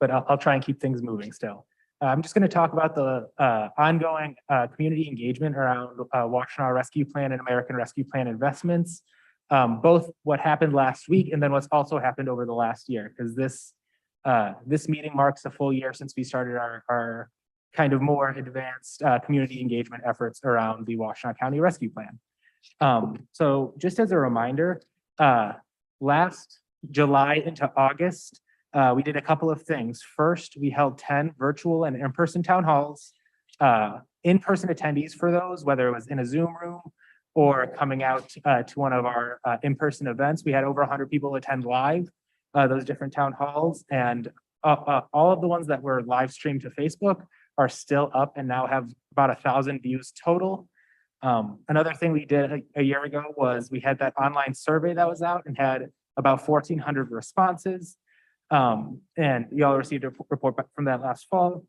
but I'll try and keep things moving still. I'm just going to talk about the ongoing community engagement around Washtenaw Rescue Plan and American Rescue Plan investments, both what happened last week and then what's also happened over the last year, because this meeting marks a full year since we started our kind of more advanced community engagement efforts around the Washtenaw County Rescue Plan. So just as a reminder, last July into August, we did a couple of things. First, we held 10 virtual and in-person town halls. In-person attendees for those, whether it was in a Zoom room or coming out to one of our in-person events, we had over 100 people attend live those different town halls, and all of the ones that were live streamed to Facebook are still up and now have about 1,000 views total. Another thing we did a year ago was we had that online survey that was out and had about 1,400 responses. And y'all received a report back from that last fall.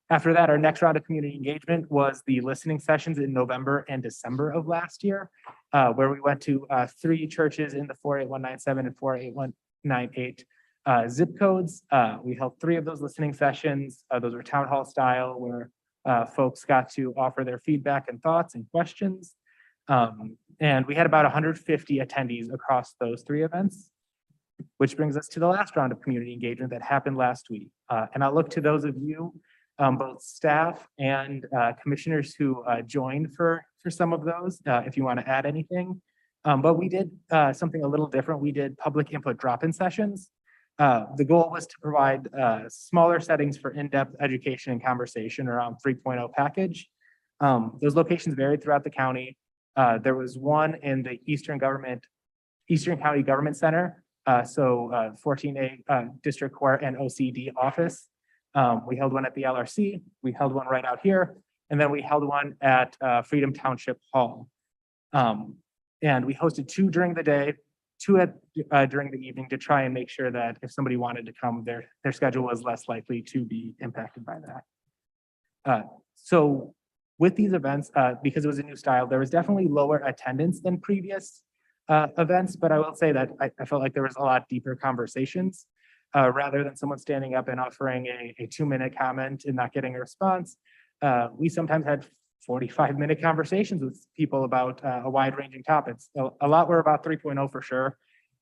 After that, our next round of community engagement was the listening sessions in November and December of last year, where we went to 3 churches in the 48197 and 48198 zip codes. We held 3 of those listening sessions. Those were town hall style, where folks got to offer their feedback and thoughts and questions. And we had about 150 attendees across those 3 events, which brings us to the last round of community engagement that happened last week. And I'll look to those of you, both staff and commissioners who joined for some of those, if you want to add anything. But we did something a little different. We did public input drop-in sessions. The goal was to provide smaller settings for in-depth education and conversation around 3.0 package. Those locations varied throughout the county. There was one in the Eastern County Government Center, so 14A District Court and OCD office. We held one at the LRC, we held one right out here, and then we held one at Freedom Township Hall. And we hosted 2 during the day, 2 during the evening, to try and make sure that if somebody wanted to come, their schedule was less likely to be impacted by that. So with these events, because it was a new style, there was definitely lower attendance than previous events, but I will say that I felt like there was a lot deeper conversations. Rather than someone standing up and offering a 2-minute comment and not getting a response, we sometimes had 45-minute conversations with people about a wide-ranging topics. A lot were about 3.0 for sure,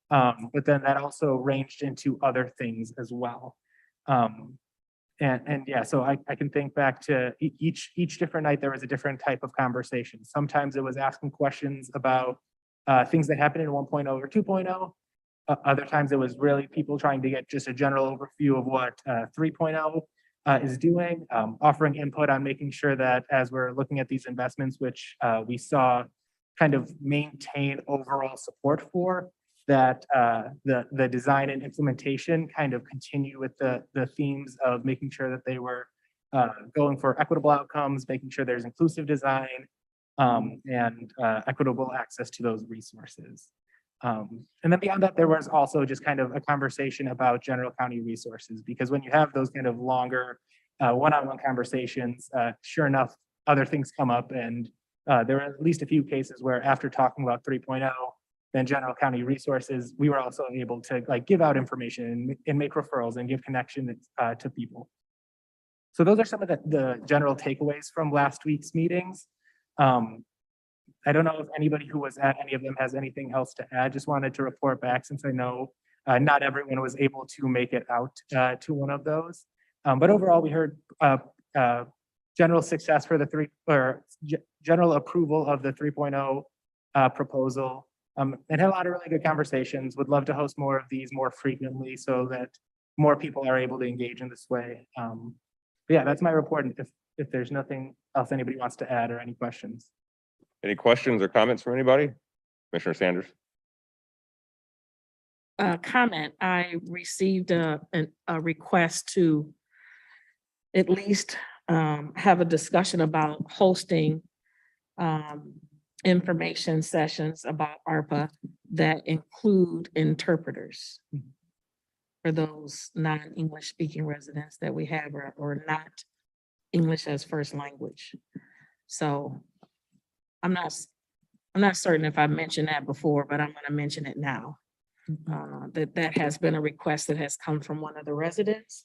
but then that also ranged into other things as well. And yeah, so I can think back to each different night there was a different type of conversation. Sometimes it was asking questions about things that happened in 1.0 or 2.0. Other times it was really people trying to get just a general overview of what 3.0 is doing, offering input on making sure that as we're looking at these investments, which we saw kind of maintain overall support for, that the design and implementation kind of continue with the themes of making sure that they were going for equitable outcomes, making sure there's inclusive design, and equitable access to those resources. And then beyond that, there was also just kind of a conversation about general county resources, because when you have those kind of longer one-on-one conversations, sure enough, other things come up. And there were at least a few cases where after talking about 3.0, then general county resources, we were also able to give out information and make referrals and give connection to people. So those are some of the general takeaways from last week's meetings. I don't know if anybody who was at any of them has anything else to add. Just wanted to report back, since I know not everyone was able to make it out to one of those. But overall, we heard general success for general approval of the 3.0 proposal, and had a lot of really good conversations. Would love to host more of these more frequently so that more people are able to engage in this way. But yeah, that's my report. And if there's nothing else anybody wants to add or any questions. Any questions or comments from anybody? Commissioner Sanders. Comment. I received a request to at least have a discussion about hosting information sessions about ARPA that include interpreters for those non-English speaking residents that we have, or not English as first language. So I'm not certain if I mentioned that before, but I'm going to mention it now. That has been a request that has come from one of the residents.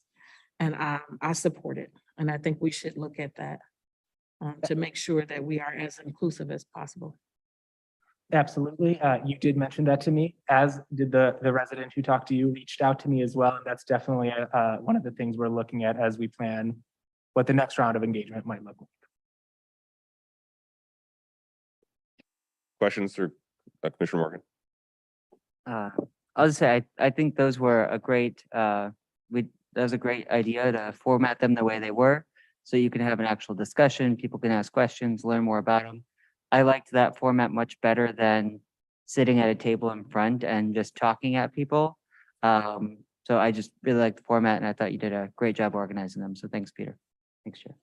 And I support it. And I think we should look at that to make sure that we are as inclusive as possible. Absolutely. You did mention that to me, as did the resident who talked to you, reached out to me as well. And that's definitely one of the things we're looking at as we plan what the next round of engagement might look like. Questions for Commissioner Morgan? I'll just say, I think those were a great, that was a great idea to format them the way they were. So you can have an actual discussion, people can ask questions, learn more about them. I liked that format much better than sitting at a table in front and just talking at people. So I just really liked the format and I thought you did a great job organizing them. So thanks, Peter. Thanks, Chair.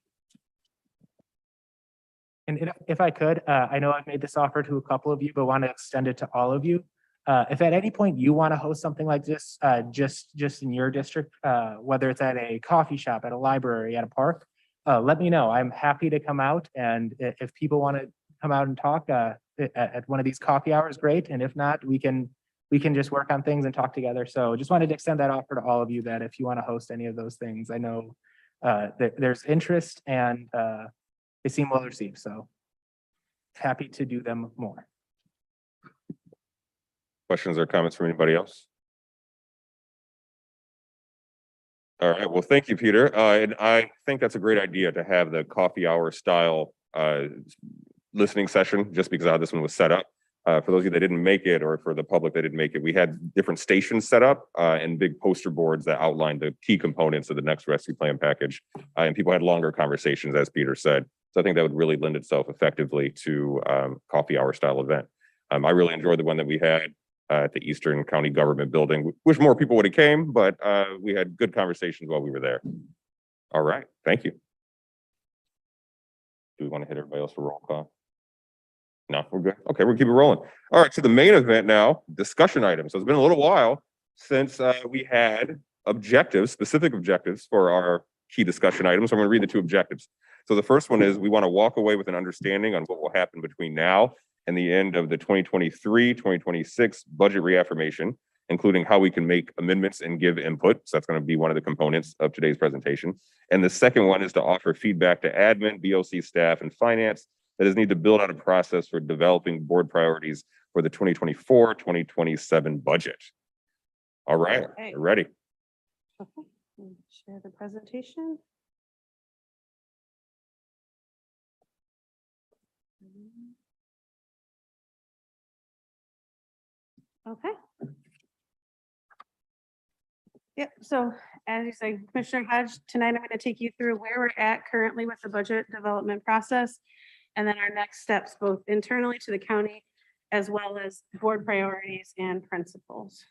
And if I could, I know I've made this offer to a couple of you, but want to extend it to all of you. If at any point you want to host something like this, just in your district, whether it's at a coffee shop, at a library, at a park, let me know. I'm happy to come out. And if people want to come out and talk at one of these coffee hours, great. And if not, we can just work on things and talk together. So just wanted to extend that offer to all of you, that if you want to host any of those things, I know there's interest and they seem well received. So happy to do them more. Questions or comments from anybody else? All right, well, thank you, Peter. And I think that's a great idea to have the coffee hour style listening session, just because how this one was set up. For those of you that didn't make it, or for the public that didn't make it, we had different stations set up and big poster boards that outlined the key components of the next rescue plan package. And people had longer conversations, as Peter said. So I think that would really lend itself effectively to coffee hour style event. I really enjoyed the one that we had at the Eastern County Government Building. Wish more people would have came, but we had good conversations while we were there. All right, thank you. Do we want to hit everybody else for roll call? No, we're good. Okay, we'll keep it rolling. All right, so the main event now, discussion items. So it's been a little while since we had objectives, specific objectives for our key discussion items. So I'm going to read the two objectives. So the first one is we want to walk away with an understanding on what will happen between now and the end of the 2023-2026 budget reaffirmation, including how we can make amendments and give input. So that's going to be one of the components of today's presentation. And the second one is to offer feedback to admin, BOC staff, and finance that is need to build out a process for developing board priorities for the 2024-2027 budget. All right, Okay. we're ready. Okay, share the presentation. Okay. Yep, so as you say, Commissioner Hodge, tonight I'm going to take you through where we're at currently with the budget development process, and then our next steps, both internally to the county, as well as board priorities and principles.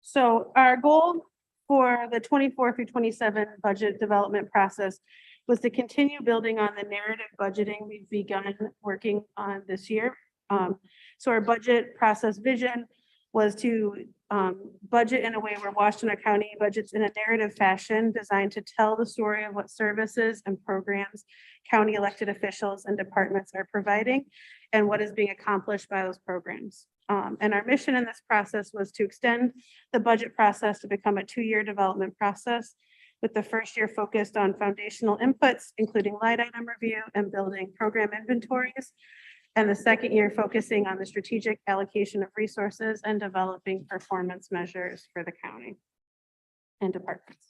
So our goal for the 24 through 27 budget development process was to continue building on the narrative budgeting we've begun working on this year. So our budget process vision was to budget in a way where Washtenaw County budgets in a narrative fashion designed to tell the story of what services and programs county elected officials and departments are providing and what is being accomplished by those programs. And our mission in this process was to extend the budget process to become a 2-year development process, with the first year focused on foundational inputs, including line item review and building program inventories, and the second year focusing on the strategic allocation of resources and developing performance measures for the county and departments.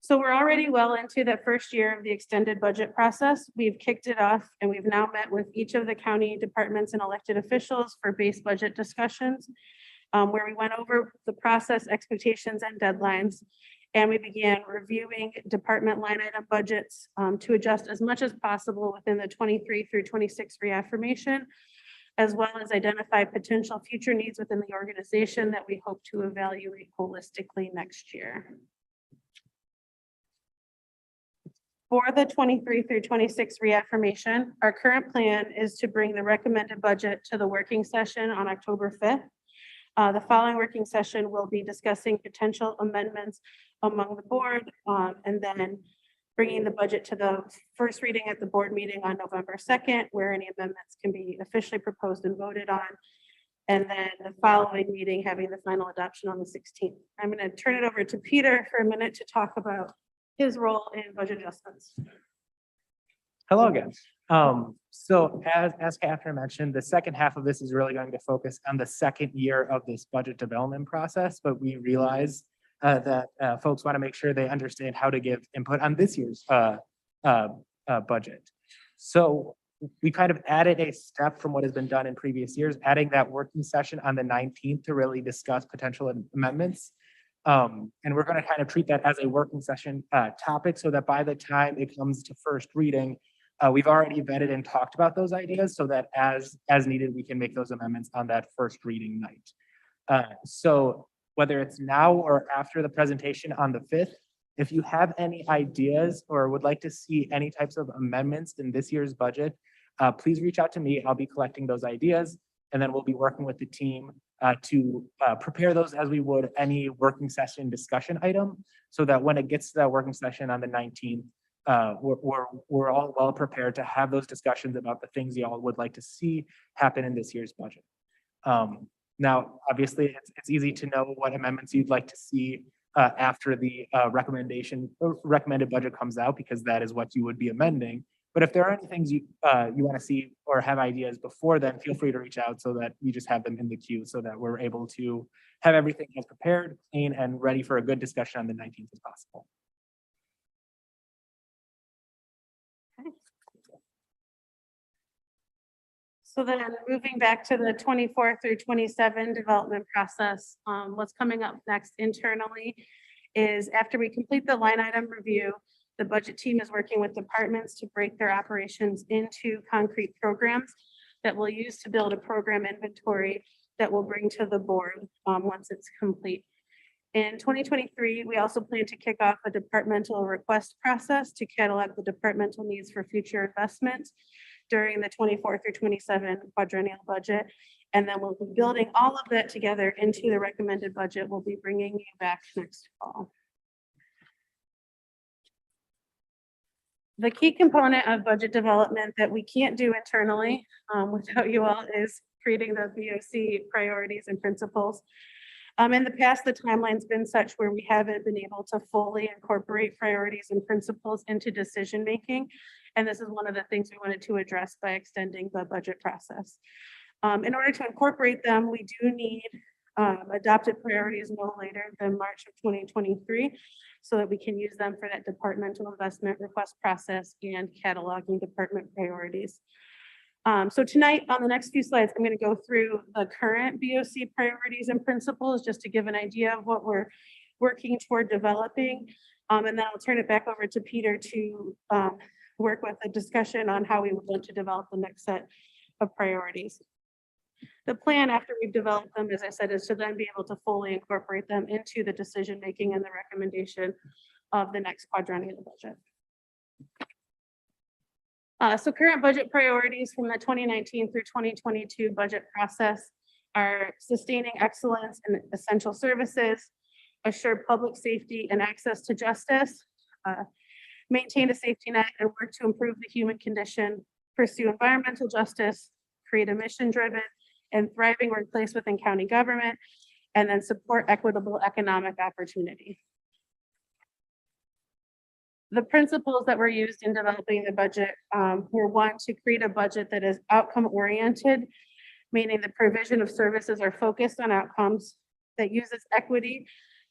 So we're already well into that first year of the extended budget process. We've kicked it off and we've now met with each of the county departments and elected officials for base budget discussions, where we went over the process, expectations, and deadlines. And we began reviewing department line item budgets to adjust as much as possible within the 23 through 26 reaffirmation, as well as identify potential future needs within the organization that we hope to evaluate holistically next year. For the 23 through 26 reaffirmation, our current plan is to bring the recommended budget to the working session on October 5th. The following working session will be discussing potential amendments among the board, and then bringing the budget to the first reading at the board meeting on November 2nd, where any amendments can be officially proposed and voted on, And then the following meeting, having the final adoption on the 16th. I'm going to turn it over to Peter for a minute to talk about his role in budget adjustments. Hello again. So as Catherine mentioned, the second half of this is really going to focus on the second year of this budget development process, but we realize that folks want to make sure they understand how to give input on this year's budget. So we kind of added a step from what has been done in previous years, adding that working session on the 19th to really discuss potential amendments. And we're going to kind of treat that as a working session topic so that by the time it comes to first reading, we've already vetted and talked about those ideas so that as needed, we can make those amendments on that first reading night. So whether it's now or after the presentation on the 5th, if you have any ideas or would like to see any types of amendments in this year's budget, please reach out to me. I'll be collecting those ideas, and then we'll be working with the team to prepare those as we would any working session discussion item, so that when it gets to that working session on the 19th, we're all well prepared to have those discussions about the things y'all would like to see happen in this year's budget. Now, obviously, it's easy to know what amendments you'd like to see after the recommended budget comes out, because that is what you would be amending. But if there are any things you want to see or have ideas before then, feel free to reach out so that we just have them in the queue so that we're able to have everything as prepared, clean, and ready for a good discussion on the 19th as possible. So then moving back to the 24 through 27 development process, what's coming up next internally is after we complete the line item review, the budget team is working with departments to break their operations into concrete programs that we'll use to build a program inventory that we'll bring to the board once it's complete. In 2023, we also plan to kick off a departmental request process to catalog the departmental needs for future investments during the 24 through 27 quadrennial budget. And then we'll be building all of that together into the recommended budget. We'll be bringing you back next fall. The key component of budget development that we can't do internally without you all is creating the BOC priorities and principles. In the past, the timeline's been such where we haven't been able to fully incorporate priorities and principles into decision-making. And this is one of the things we wanted to address by extending the budget process. In order to incorporate them, we do need adopted priorities no later than March of 2023, so that we can use them for that departmental investment request process and cataloging department priorities. So tonight, on the next few slides, I'm going to go through the current BOC priorities and principles just to give an idea of what we're working toward developing. And then I'll turn it back over to Peter to work with a discussion on how we would want to develop the next set of priorities. The plan after we've developed them, as I said, is to then be able to fully incorporate them into the decision-making and the recommendation of the next quadrennial budget. So current budget priorities from the 2019 through 2022 budget process are sustaining excellence in essential services, assure public safety and access to justice, maintain a safety net and work to improve the human condition, pursue environmental justice, create a mission-driven and thriving workplace within county government, and then support equitable economic opportunity. The principles that were used in developing the budget were one, to create a budget that is outcome-oriented, meaning the provision of services are focused on outcomes, that uses equity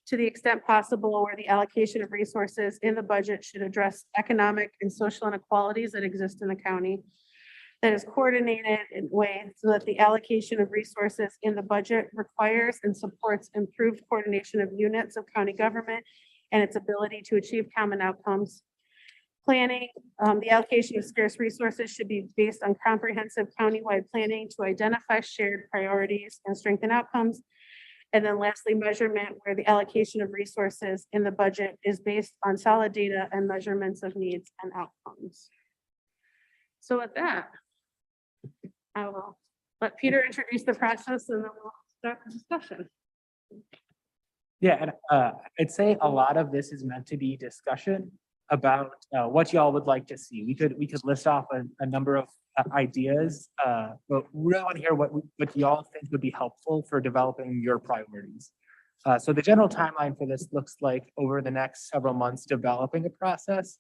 to the extent possible, where the allocation of resources in the budget should address economic and social inequalities that exist in the county, that is coordinated in ways so that the allocation of resources in the budget requires and supports improved coordination of units of county government and its ability to achieve common outcomes. Planning, the allocation of scarce resources should be based on comprehensive countywide planning to identify shared priorities and strengthen outcomes. And then lastly, measurement, where the allocation of resources in the budget is based on solid data and measurements of needs and outcomes. So with that, I will let Peter introduce the process and then we'll start the discussion. Yeah, and I'd say a lot of this is meant to be discussion. about what y'all would like to see. We could list off a number of ideas, but we really want to hear what y'all think would be helpful for developing your priorities. So the general timeline for this looks like over the next several months, developing a process,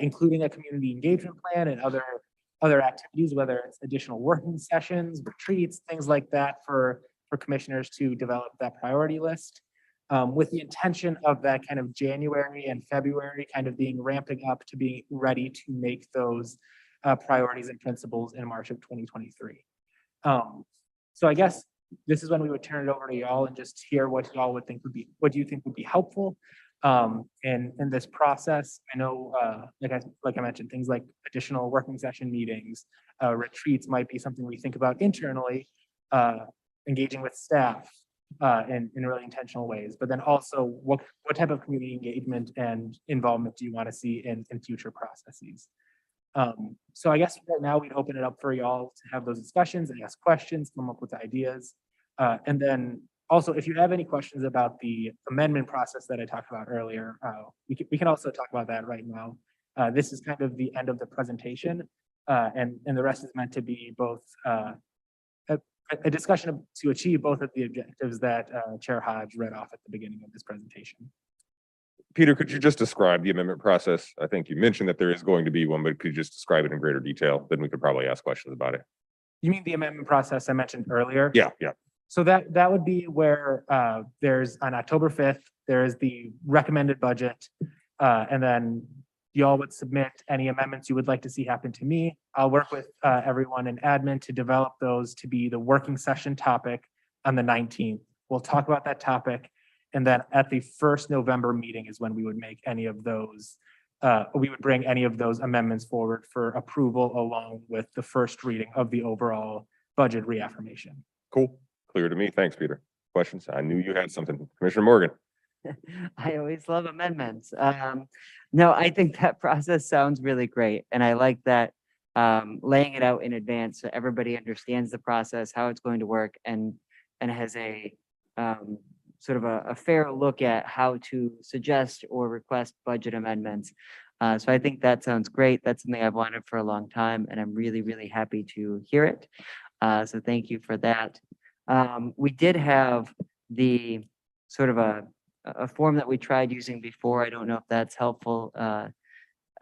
including a community engagement plan and other activities, whether it's additional working sessions, retreats, things like that for commissioners to develop that priority list. With the intention of that kind of January and February kind of being ramping up to being ready to make those priorities and principles in March of 2023. So I guess this is when we would turn it over to y'all and just hear what y'all would think what do you think would be helpful in this process. I know, like I mentioned, things like additional working session meetings, retreats might be something we think about internally, engaging with staff in really intentional ways, but then also what type of community engagement and involvement do you want to see in future processes? So I guess right now we'd open it up for y'all to have those discussions and ask questions, come up with ideas. And then also, if you have any questions about the amendment process that I talked about earlier, we can also talk about that right now. This is kind of the end of the presentation, and the rest is meant to be both a discussion to achieve both of the objectives that Chair Hodge read off at the beginning of this presentation. Peter, could you just describe the amendment process? I think you mentioned that there is going to be one, but could you just describe it in greater detail? Then we could probably ask questions about it. You mean the amendment process I mentioned earlier? Yeah. So that would be where there's on October 5th, there is the recommended budget. And then y'all would submit any amendments you would like to see happen to me. I'll work with everyone in admin to develop those to be the working session topic on the 19th. We'll talk about that topic. And then at the first November meeting is when we would make any of those, we would bring any of those amendments forward for approval along with the first reading of the overall budget reaffirmation. Cool. Clear to me. Thanks, Peter. Questions? I knew you had something. Commissioner Morgan. I always love amendments. No, I think that process sounds really great. And I like that laying it out in advance so everybody understands the process, how it's going to work, and has a sort of a fair look at how to suggest or request budget amendments. So I think that sounds great. That's something I've wanted for a long time, and I'm really, really happy to hear it. So thank you for that. We did have the sort of a form that we tried using before. I don't know if that's helpful. I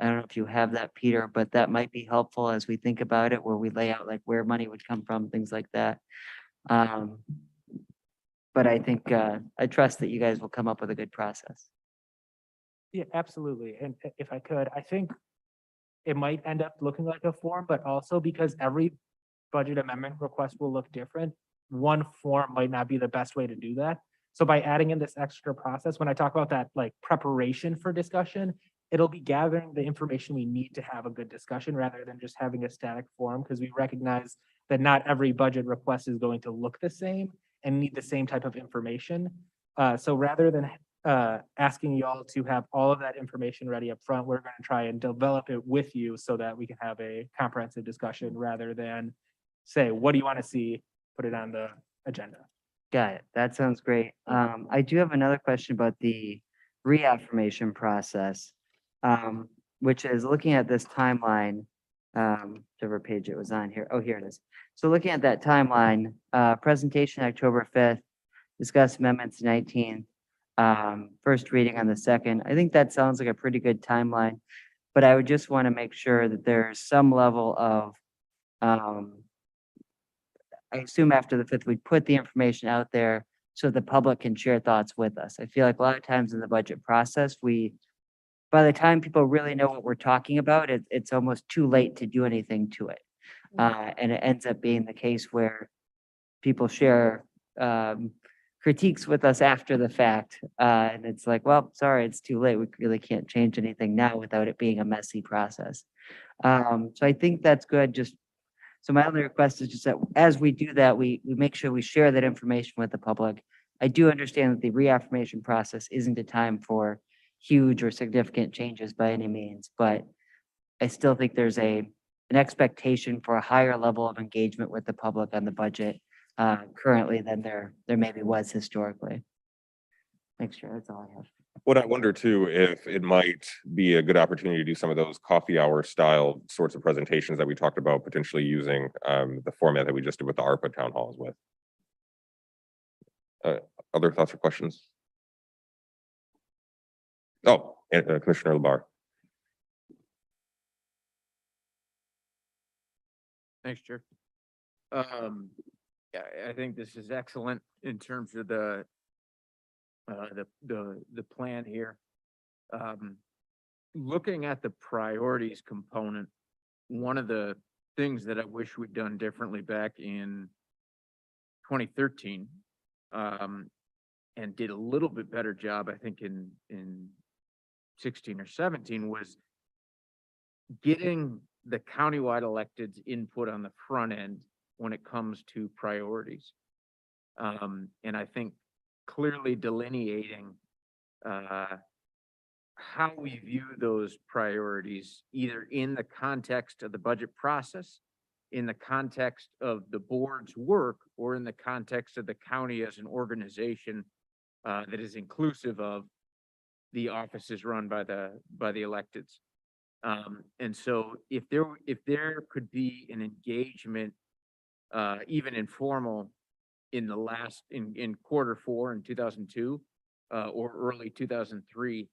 don't know if you have that, Peter, but that might be helpful as we think about it, where we lay out like where money would come from, things like that. But I think I trust that you guys will come up with a good process. Yeah, absolutely. And if I could, I think it might end up looking like a form, but also because every budget amendment request will look different, one form might not be the best way to do that. So by adding in this extra process, when I talk about that like preparation for discussion, it'll be gathering the information we need to have a good discussion rather than just having a static form, because we recognize that not every budget request is going to look the same and need the same type of information. So rather than asking y'all to have all of that information ready up front, we're going to try and develop it with you so that we can have a comprehensive discussion rather than say, what do you want to see? Put it on the agenda. Got it. That sounds great. I do have another question about the reaffirmation process, which is looking at this timeline, whichever page it was on here. Oh, here it is. So looking at that timeline, presentation October 5th, discuss amendments 19th, first reading on the 2nd. I think that sounds like a pretty good timeline, but I would just want to make sure that there's some level of, I assume after the 5th, we'd put the information out there so the public can share thoughts with us. I feel like a lot of times in the budget process, by the time people really know what we're talking about, it's almost too late to do anything to it. And it ends up being the case where people share critiques with us after the fact. And it's like, well, sorry, it's too late. We really can't change anything now without it being a messy process. So I think that's good. So my only request is just that as we do that, we make sure we share that information with the public. I do understand that the reaffirmation process isn't a time for huge or significant changes by any means, but I still think there's an expectation for a higher level of engagement with the public on the budget currently than there maybe was historically. Thanks, Chair. That's all I have. What I wonder too, if it might be a good opportunity to do some of those coffee hour style sorts of presentations that we talked about, potentially using the format that we just did with the ARPA town halls with. Other thoughts or questions? Oh, and, Commissioner Labar. Thanks, Chair. Yeah, I think this is excellent in terms of the plan here. Looking at the priorities component, one of the things that I wish we'd done differently back in 2013, and did a little bit better job, I think in 16 or 17, was getting the countywide electeds input on the front end when it comes to priorities. And I think clearly delineating how we view those priorities, either in the context of the budget process, in the context of the board's work, or in the context of the county as an organization that is inclusive of the offices run by the electeds. And so if there could be an engagement, even informal, in the last, in quarter 4 in 2002, or early 2003,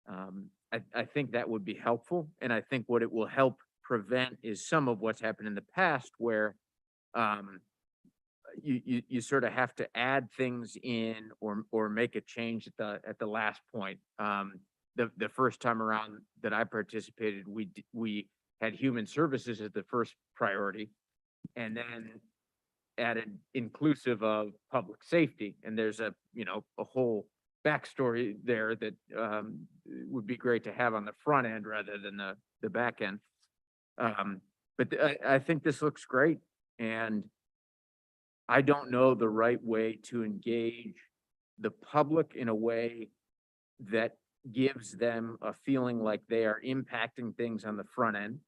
I think that would be helpful. And I think what it will help prevent is some of what's happened in the past, where you sort of have to add things in or make a change at the last point. The first time around that I participated, we had human services as the first priority, and then added inclusive of public safety. And there's a whole backstory there that would be great to have on the front end rather than the back end. But I think this looks great, and I don't know the right way to engage the public in a way that gives them a feeling like they are impacting things on the front end.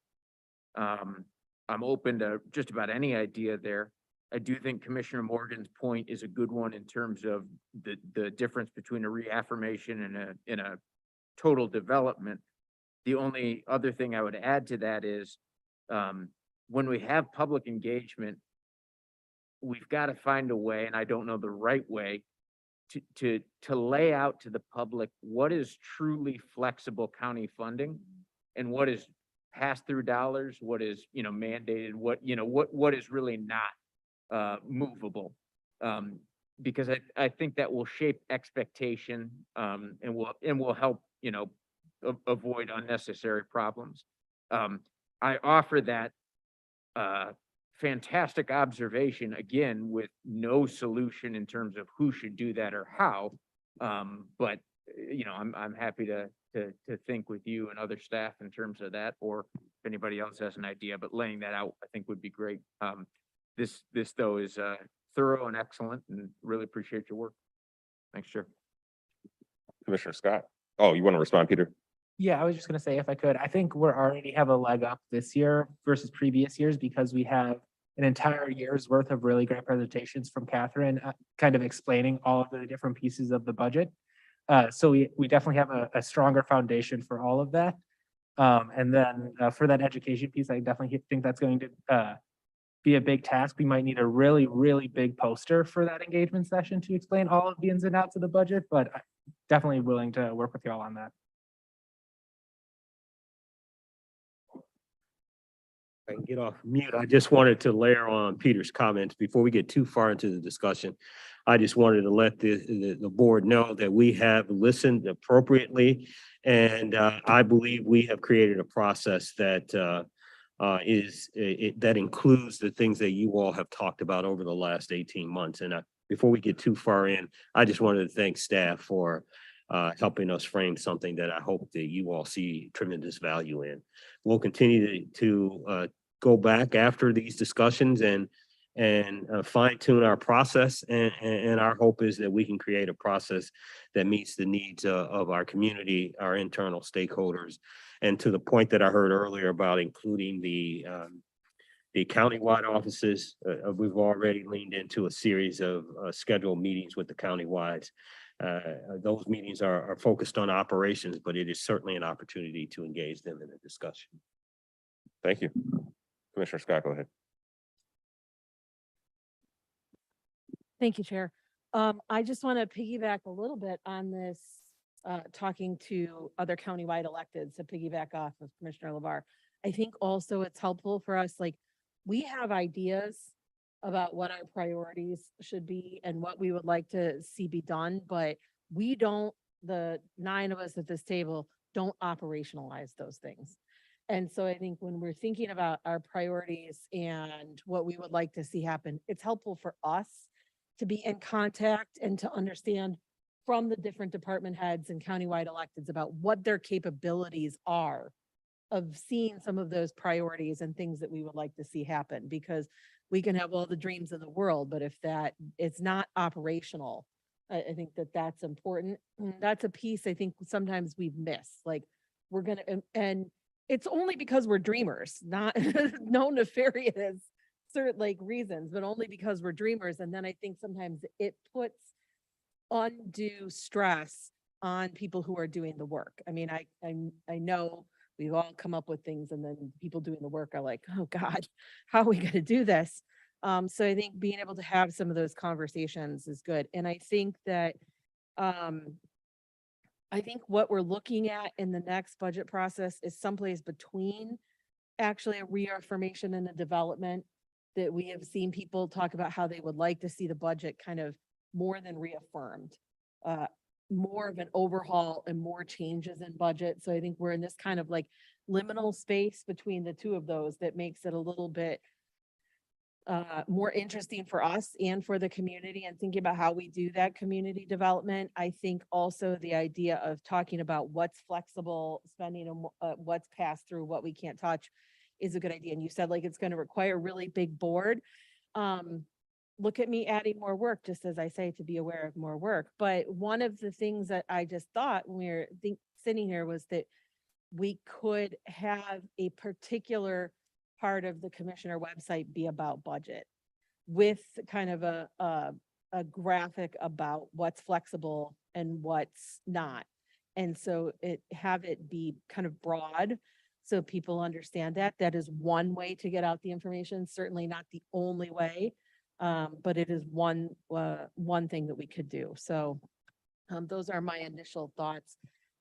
I'm open to just about any idea there. I do think Commissioner Morgan's point is a good one in terms of the difference between a reaffirmation and a total development. The only other thing I would add to that is, when we have public engagement, we've got to find a way, and I don't know the right way, to lay out to the public what is truly flexible county funding and what is pass-through dollars, what is mandated, what is really not movable, because I think that will shape expectation, and will help avoid unnecessary problems. I offer that fantastic observation again with no solution in terms of who should do that or how, but I'm happy to think with you and other staff in terms of that, or if anybody else has an idea, but laying that out I think would be great. This though is thorough and excellent, and really appreciate your work. Thanks, Chair. Commissioner Scott. Oh, you want to respond, Peter? Yeah, I was just gonna say, if I could, I think we're already have a leg up this year versus previous years because we have an entire year's worth of really great presentations from Catherine, kind of explaining all of the different pieces of the budget. So we definitely have a stronger foundation for all of that. And then for that education piece, I definitely think that's going to be a big task. We might need a really, really big poster for that engagement session to explain all of the ins and outs of the budget, but I'm definitely willing to work with y'all on that. I can get off mute. I just wanted to layer on Peter's comments before we get too far into the discussion. I just wanted to let the board know that we have listened appropriately, and I believe we have created a process that that includes the things that you all have talked about over the last 18 months. And before we get too far in, I just wanted to thank staff for helping us frame something that I hope that you all see tremendous value in. We'll continue to go back after these discussions and fine tune our process. And our hope is that we can create a process that meets the needs of our community, our internal stakeholders. And to the point that I heard earlier about including the countywide offices, we've already leaned into a series of scheduled meetings with the countywides. those meetings are focused on operations, but it is certainly an opportunity to engage them in a discussion. Thank you. Commissioner Scott, go ahead. Thank you, Chair. I just want to piggyback a little bit on this, talking to other countywide electeds, to piggyback off of Commissioner LeVar. I think also it's helpful for us, like, we have ideas about what our priorities should be and what we would like to see be done, but we don't, the 9 of us at this table don't operationalize those things. And so I think when we're thinking about our priorities and what we would like to see happen, it's helpful for us to be in contact and to understand from the different department heads and countywide electeds about what their capabilities are of seeing some of those priorities and things that we would like to see happen, because we can have all the dreams in the world, but if that it's not operational, I think that that's important. That's a piece I think sometimes we miss. Like, we're gonna, and it's only because we're dreamers, not no nefarious certain like reasons, but only because we're dreamers. And then I think sometimes it puts undue stress on people who are doing the work. I mean, I know we've all come up with things, and then people doing the work are like, oh God, how are we going to do this? So I think being able to have some of those conversations is good. And I think that, I think what we're looking at in the next budget process is someplace between actually a reaffirmation and a development, that we have seen people talk about how they would like to see the budget kind of more than reaffirmed, more of an overhaul and more changes in budget. So I think we're in this kind of like liminal space between the two of those that makes it a little bit more interesting for us and for the community, and thinking about how we do that community development. I think also the idea of talking about what's flexible spending and what's passed through, what we can't touch, is a good idea. And you said like it's going to require a really big board. Look at me adding more work, just as I say, to be aware of more work. But one of the things that I just thought when we were sitting here was that we could have a particular part of the commissioner website be about budget, with kind of a graphic about what's flexible and what's not. And so have it be kind of broad, so people understand that. That is one way to get out the information, certainly not the only way, but it is one thing that we could do. So those are my initial thoughts.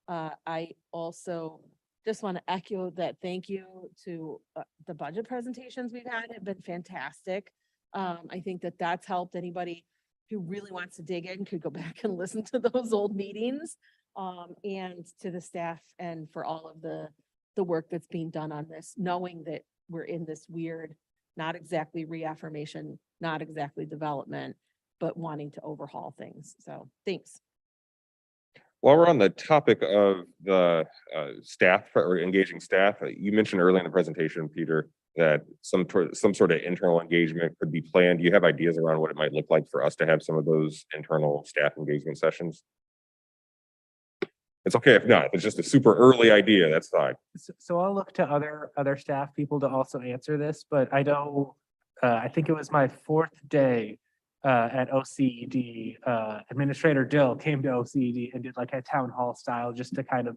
I also just want to echo that thank you to the budget presentations we've had have been fantastic. I think that that's helped. Anybody who really wants to dig in could go back and listen to those old meetings, and to the staff and for all of the work that's being done on this, knowing that we're in this weird, not exactly reaffirmation, not exactly development, but wanting to overhaul things. So thanks. While we're on the topic of the staff or engaging staff, you mentioned earlier in the presentation, Peter, that some sort of internal engagement could be planned. Do you have ideas around what it might look like for us to have some of those internal staff engagement sessions? It's okay if not. If it's just a super early idea, that's fine. So I'll look to other staff people to also answer this, but I know, I think it was my 4th day at OCED, Administrator Dill came to OCED and did like a town hall style just to kind of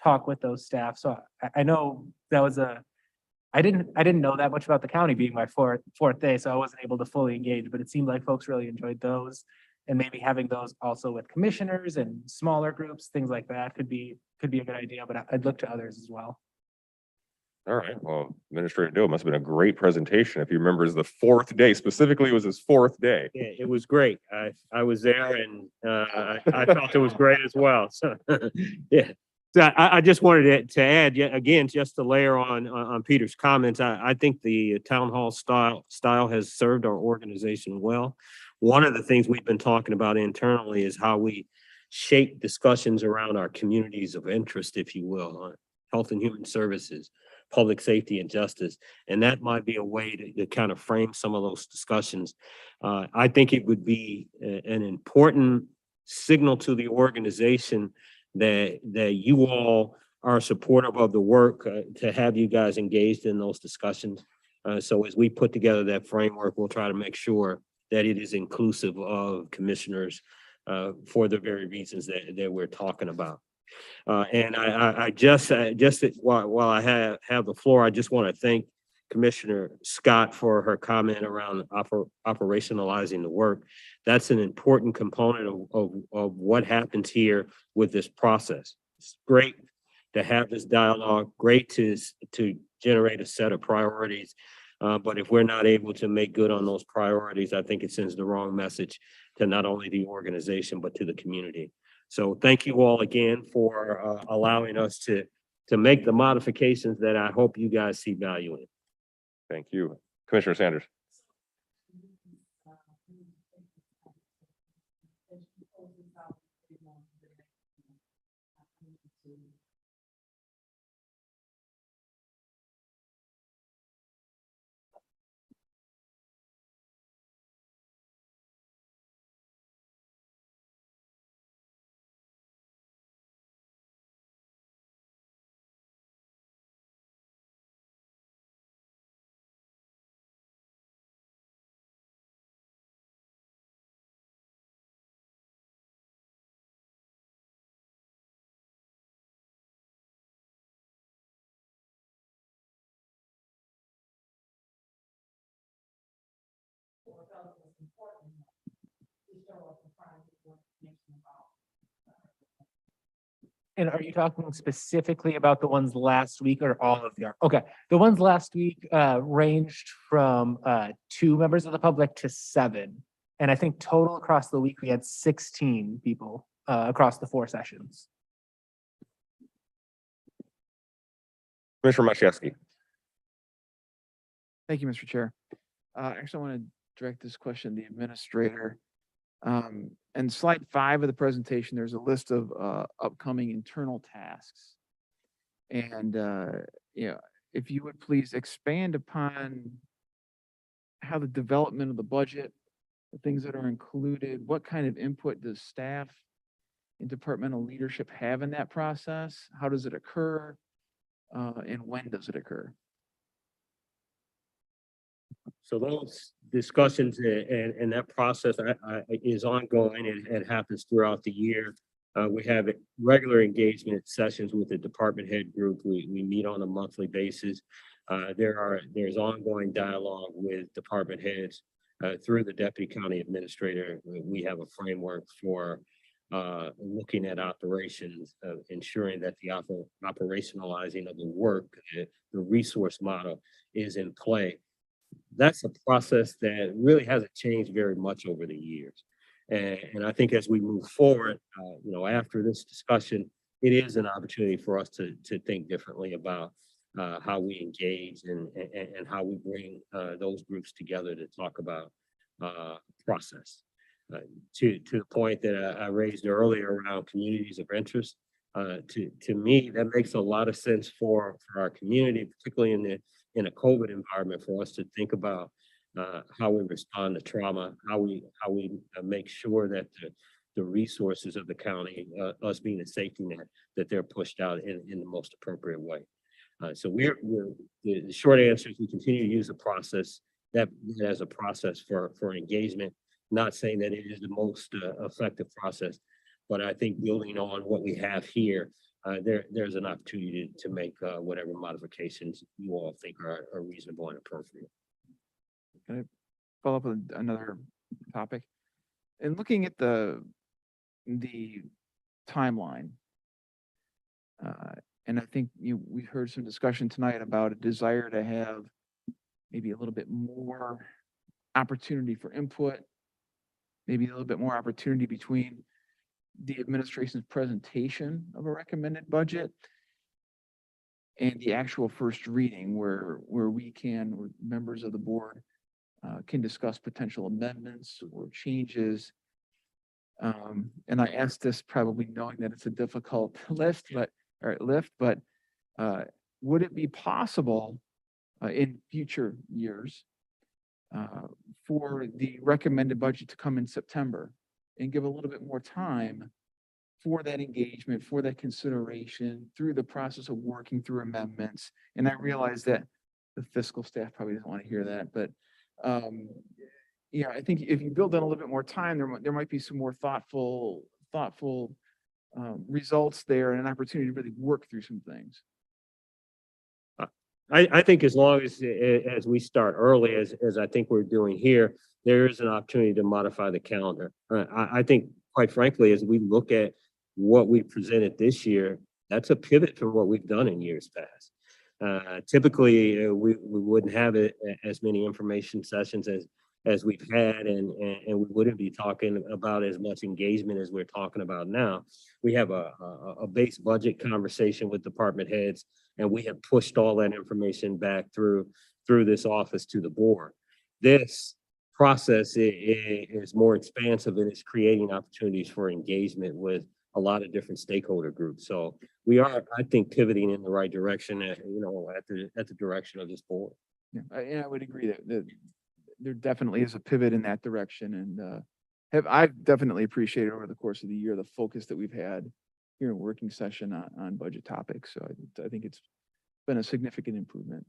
talk with those staff. So I know that was I didn't know that much about the county, being my fourth day, so I wasn't able to fully engage, but it seemed like folks really enjoyed those. And maybe having those also with commissioners and smaller groups, things like that could be a good idea, but I'd look to others as well. All right. Well, Administrator Dill must have been a great presentation. If you remember, it's the 4th day, specifically it was his 4th day. Yeah, it was great. I was there, and I felt it was great as well. So yeah. So I just wanted to add yet again, just to layer on Peter's comments. I think the town hall style has served our organization well. One of the things we've been talking about internally is how we shape discussions around our communities of interest, if you will, on health and human services, public safety and justice. And that might be a way to kind of frame some of those discussions. I think it would be an important signal to the organization that you all are supportive of the work, to have you guys engaged in those discussions. So as we put together that framework, we'll try to make sure that it is inclusive of commissioners for the very reasons that we're talking about. And I while I have the floor, I just want to thank Commissioner Scott for her comment around operationalizing the work. That's an important component of what happens here with this process. It's great to have this dialogue, great to generate a set of priorities. But if we're not able to make good on those priorities, I think it sends the wrong message to not only the organization, but to the community. So thank you all again for allowing us to make the modifications that I hope you guys see value in. Thank you. Commissioner Sanders. And are you talking specifically about the ones last week or all of the, okay, the ones last week ranged from 2 members of the public to 7. And I think total across the week, we had 16 people across the 4 sessions. Commissioner Machewski. Thank you, Mr. Chair. Actually, I want to direct this question to the administrator. And slide 5 of the presentation, there's a list of upcoming internal tasks. And if you would please expand upon how the development of the budget, the things that are included, what kind of input does staff and departmental leadership have in that process? How does it occur? And when does it occur? So those discussions and that process is ongoing. It happens throughout the year. We have regular engagement sessions with the department head group. We meet on a monthly basis. There's ongoing dialogue with department heads through the deputy county administrator. We have a framework for looking at operations, ensuring that the operationalizing of the work, the resource model is in play. That's a process that really hasn't changed very much over the years. And I think as we move forward, after this discussion, it is an opportunity for us to think differently about how we engage and how we bring those groups together to talk about process. To the point that I raised earlier around communities of interest, to me, that makes a lot of sense for our community, particularly in a COVID environment, for us to think about how we respond to trauma, how we make sure that the resources of the county, us being a safety net, that they're pushed out in the most appropriate way. So the short answer is we continue to use the process that as a process for engagement, not saying that it is the most effective process, but I think building on what we have here, there's an opportunity to make whatever modifications you all think are reasonable and appropriate. Can I follow up with another topic? And looking at the timeline, and I think we heard some discussion tonight about a desire to have maybe a little bit more opportunity for input, maybe a little bit more opportunity between the administration's presentation of a recommended budget and the actual first reading where we or members of the board can discuss potential amendments or changes. And I asked this probably knowing that it's a difficult lift, but would it be possible in future years for the recommended budget to come in September and give a little bit more time for that engagement, for that consideration through the process of working through amendments? And I realize that the fiscal staff probably doesn't want to hear that, but yeah, I think if you build in a little bit more time, there might be some more thoughtful results there and an opportunity to really work through some things. I think as long as we start early, as I think we're doing here, there is an opportunity to modify the calendar. I think, quite frankly, as we look at what we presented this year, that's a pivot from what we've done in years past. Typically, we wouldn't have as many information sessions as we've had, and we wouldn't be talking about as much engagement as we're talking about now. We have a base budget conversation with department heads, and we have pushed all that information back through this office to the board. This process is more expansive, and it's creating opportunities for engagement with a lot of different stakeholder groups. So we are, I think, pivoting in the right direction at the direction of this board. Yeah, I would agree that there definitely is a pivot in that direction, and I've definitely appreciated over the course of the year the focus that we've had here in working session on budget topics. So I think it's been a significant improvement.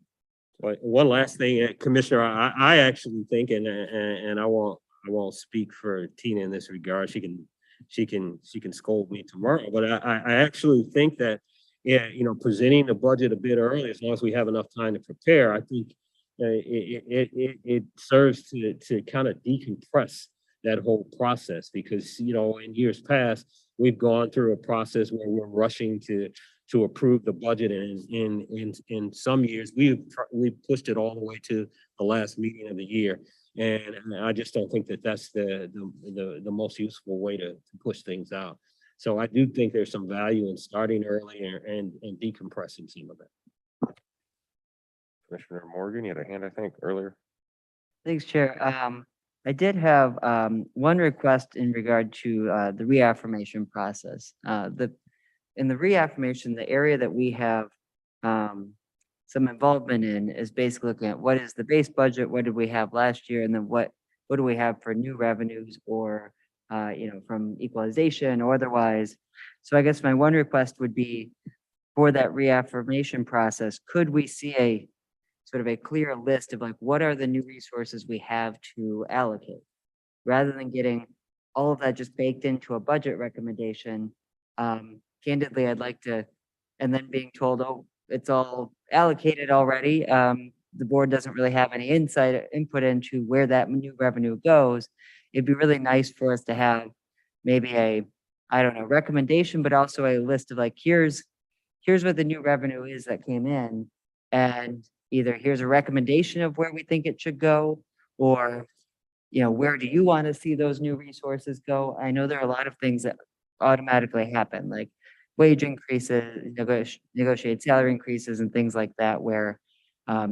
But one last thing, Commissioner, I actually think, and I won't speak for Tina in this regard. She can scold me tomorrow, but I actually think that, yeah, presenting the budget a bit early, as long as we have enough time to prepare, I think it serves to kind of decompress that whole process, because in years past we've gone through a process where we're rushing to approve the budget, and in some years we've pushed it all the way to the last meeting of the year, and I just don't think that that's the most useful way to push things out. So I do think there's some value in starting early and decompressing some of it. Commissioner Morgan, you had a hand, I think, earlier. Thanks, Chair. I did have one request in regard to the reaffirmation process. In the reaffirmation, the area that we have some involvement in is basically looking at what is the base budget, what did we have last year, and then what do we have for new revenues, or from equalization or otherwise. So I guess my one request would be, for that reaffirmation process, could we see a sort of a clear list of like, what are the new resources we have to allocate, rather than getting all of that just baked into a budget recommendation. Candidly, I'd like to, and then being told, oh, it's all allocated already. The board doesn't really have any input into where that new revenue goes. It'd be really nice for us to have maybe a, I don't know, recommendation, but also a list of like, here's what the new revenue is that came in, and either here's a recommendation of where we think it should go, or, where do you want to see those new resources go? I know there are a lot of things that automatically happen, like wage increases, negotiated salary increases, and things like that, where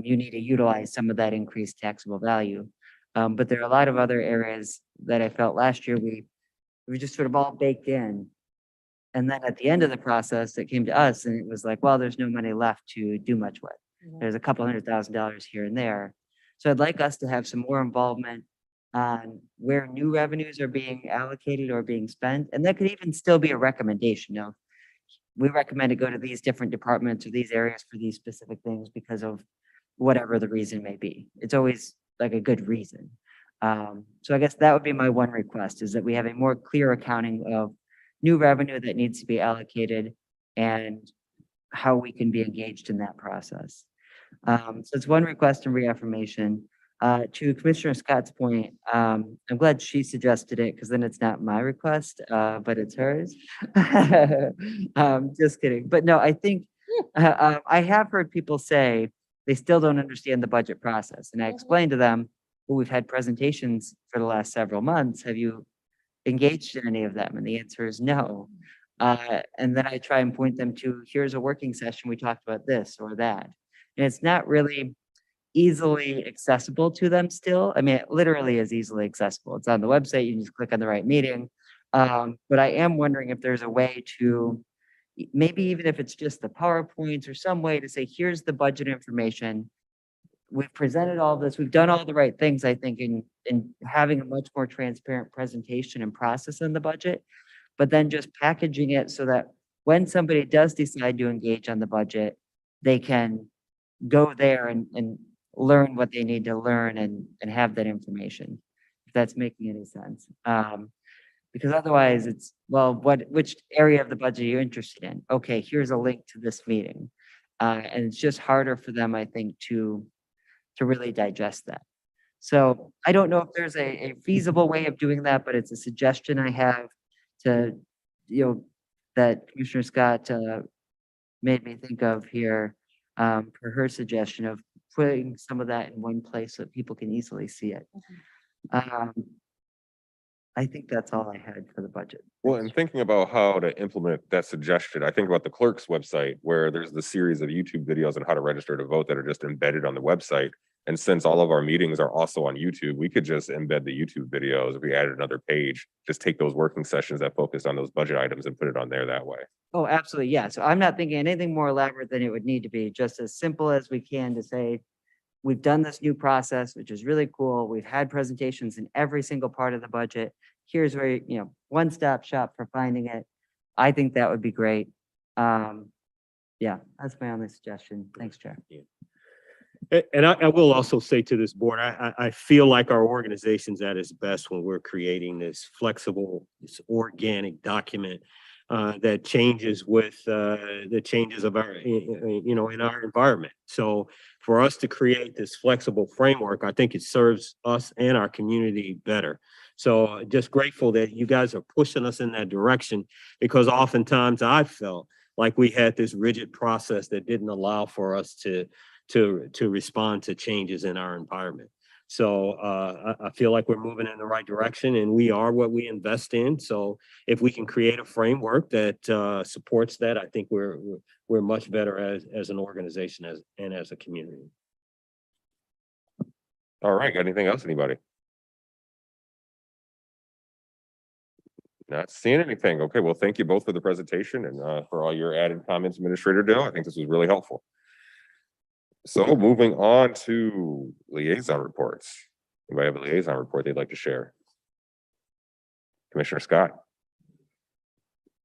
you need to utilize some of that increased taxable value. But there are a lot of other areas that I felt last year we just sort of all baked in. And then at the end of the process, it came to us and it was like, well, there's no money left to do much with. There's a couple $100,000 here and there. So I'd like us to have some more involvement on where new revenues are being allocated or being spent. And that could even still be a recommendation. We recommend to go to these different departments or these areas for these specific things because of whatever the reason may be. It's always like a good reason. So I guess that would be my one request, is that we have a more clear accounting of new revenue that needs to be allocated and how we can be engaged in that process. So it's one request and reaffirmation. To Commissioner Scott's point, I'm glad she suggested it, because then it's not my request, but it's hers. Just kidding. But no, I think I have heard people say they still don't understand the budget process. And I explained to them, well, we've had presentations for the last several months. Have you engaged in any of them? And the answer is no. And then I try and point them to, here's a working session, we talked about this or that. And it's not really easily accessible to them still. I mean, it literally is easily accessible. It's on the website, you can just click on the right meeting. But I am wondering if there's a way to, maybe even if it's just the PowerPoints or some way to say, here's the budget information. We've presented all this, we've done all the right things, I think, in having a much more transparent presentation and process in the budget, but then just packaging it so that when somebody does decide to engage on the budget, they can go there and learn what they need to learn and have that information. that's making any sense. Because otherwise it's, well, which area of the budget are you interested in? Okay, here's a link to this meeting. And it's just harder for them, I think, to really digest that. So I don't know if there's a feasible way of doing that, but it's a suggestion I have to, that Commissioner Scott made me think of here, for her suggestion of putting some of that in one place so that people can easily see it. I think that's all I had for the budget. Well, and thinking about how to implement that suggestion, I think about the clerk's website where there's the series of YouTube videos on how to register to vote that are just embedded on the website. And since all of our meetings are also on YouTube, we could just embed the YouTube videos. If we added another page, just take those working sessions that focus on those budget items and put it on there that way. Oh, absolutely. Yeah. So I'm not thinking anything more elaborate than it would need to be, just as simple as we can to say, we've done this new process, which is really cool. We've had presentations in every single part of the budget. Here's where, one-stop shop for finding it. I think that would be great. Yeah, that's my only suggestion. Thanks, Chair. And I will also say to this board, I feel like our organization's at its best when we're creating this flexible, this organic document that changes with the changes of our, in our environment. So for us to create this flexible framework, I think it serves us and our community better. So just grateful that you guys are pushing us in that direction, because oftentimes I felt like we had this rigid process that didn't allow for us to respond to changes in our environment. So I feel like we're moving in the right direction, and we are what we invest in. So if we can create a framework that supports that, I think we're much better as an organization and as a community. All right, got anything else, anybody? Not seeing anything. Okay, well, thank you both for the presentation and for all your added comments, Administrator Dill. I think this was really helpful. So moving on to liaison reports. Anybody have a liaison report they'd like to share? Commissioner Scott.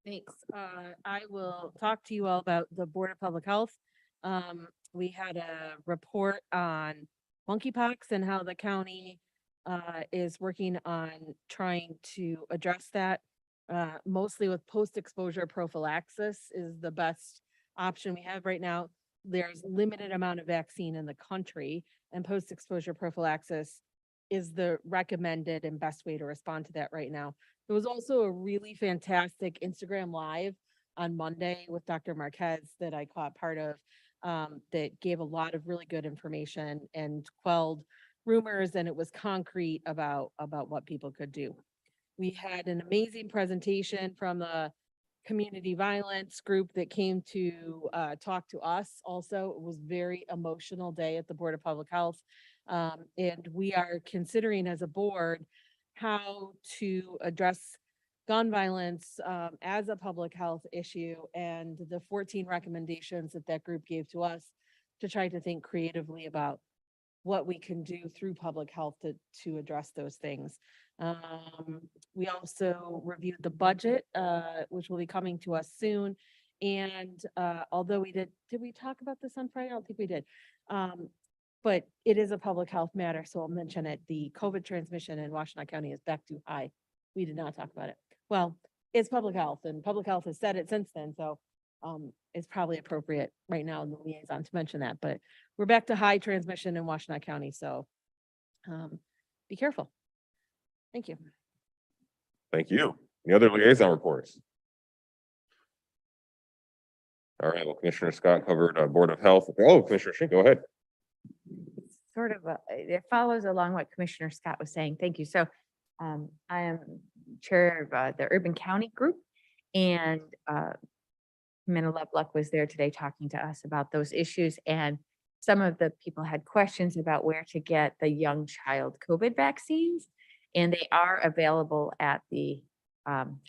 Thanks. I will talk to you all about the Board of Public Health. We had a report on monkeypox and how the county is working on trying to address that. Mostly with post-exposure prophylaxis is the best option we have right now. There's limited amount of vaccine in the country, and post-exposure prophylaxis is the recommended and best way to respond to that right now. There was also a really fantastic Instagram Live on Monday with Dr. Marquez that I caught part of, that gave a lot of really good information and quelled rumors, and it was concrete about what people could do. We had an amazing presentation from the community violence group that came to talk to us. Also, it was very emotional day at the Board of Public Health. And we are considering as a board how to address gun violence as a public health issue, and the 14 recommendations that group gave to us to try to think creatively about what we can do through public health to address those things. We also reviewed the budget, which will be coming to us soon. And although we did we talk about this on Friday? I don't think we did. But it is a public health matter, so I'll mention it. The COVID transmission in Washtenaw County is back too high. We did not talk about it. Well, it's public health, and public health has said it since then, so it's probably appropriate right now in the liaison to mention that. But we're back to high transmission in Washtenaw County, so be careful. Thank you. Thank you. Any other liaison reports? All right, well, Commissioner Scott covered Board of Health. Oh, Commissioner Shink, go ahead. Sort of, it follows along what Commissioner Scott was saying. Thank you. So I am chair of the Urban County Group, and Minna Loveluck was there today talking to us about those issues. And some of the people had questions about where to get the young child COVID vaccines, and they are available at the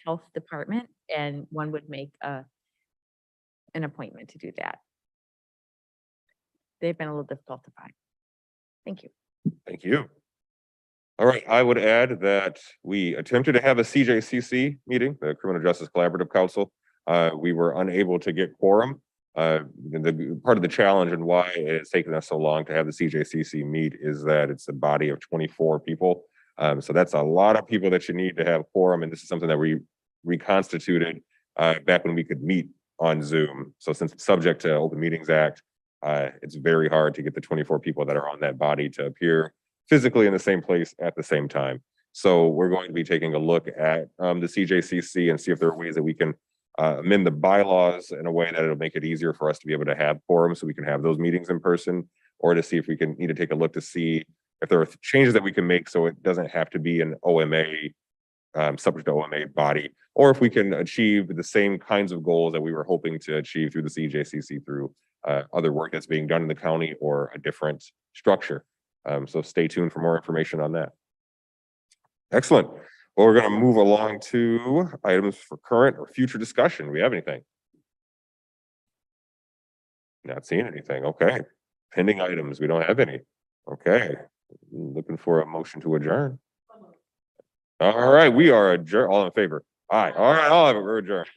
health department, and one would make an appointment to do that. They've been a little difficult to find. Thank you. Thank you. All right, I would add that we attempted to have a CJCC meeting, the Criminal Justice Collaborative Council. We were unable to get quorum. The part of the challenge and why it's taken us so long to have the CJCC meet is that it's a body of 24 people. So that's a lot of people that you need to have quorum, and this is something that we reconstituted back when we could meet on Zoom. So since it's subject to Open Meetings Act, it's very hard to get the 24 people that are on that body to appear physically in the same place at the same time. So we're going to be taking a look at the CJCC and see if there are ways that we can amend the bylaws in a way that it'll make it easier for us to be able to have quorum so we can have those meetings in person, or to see if we can need to take a look to see if there are changes that we can make so it doesn't have to be an OMA, subject to OMA body, or if we can achieve the same kinds of goals that we were hoping to achieve through the CJCC through other work that's being done in the county or a different structure. So stay tuned for more information on that. Excellent. Well, we're going to move along to items for current or future discussion. Do we have anything? Not seeing anything. Okay. Pending items. We don't have any. Okay. Looking for a motion to adjourn. All right. We are adjourned. All in favor? Aye. All right. All of it. We're adjourned.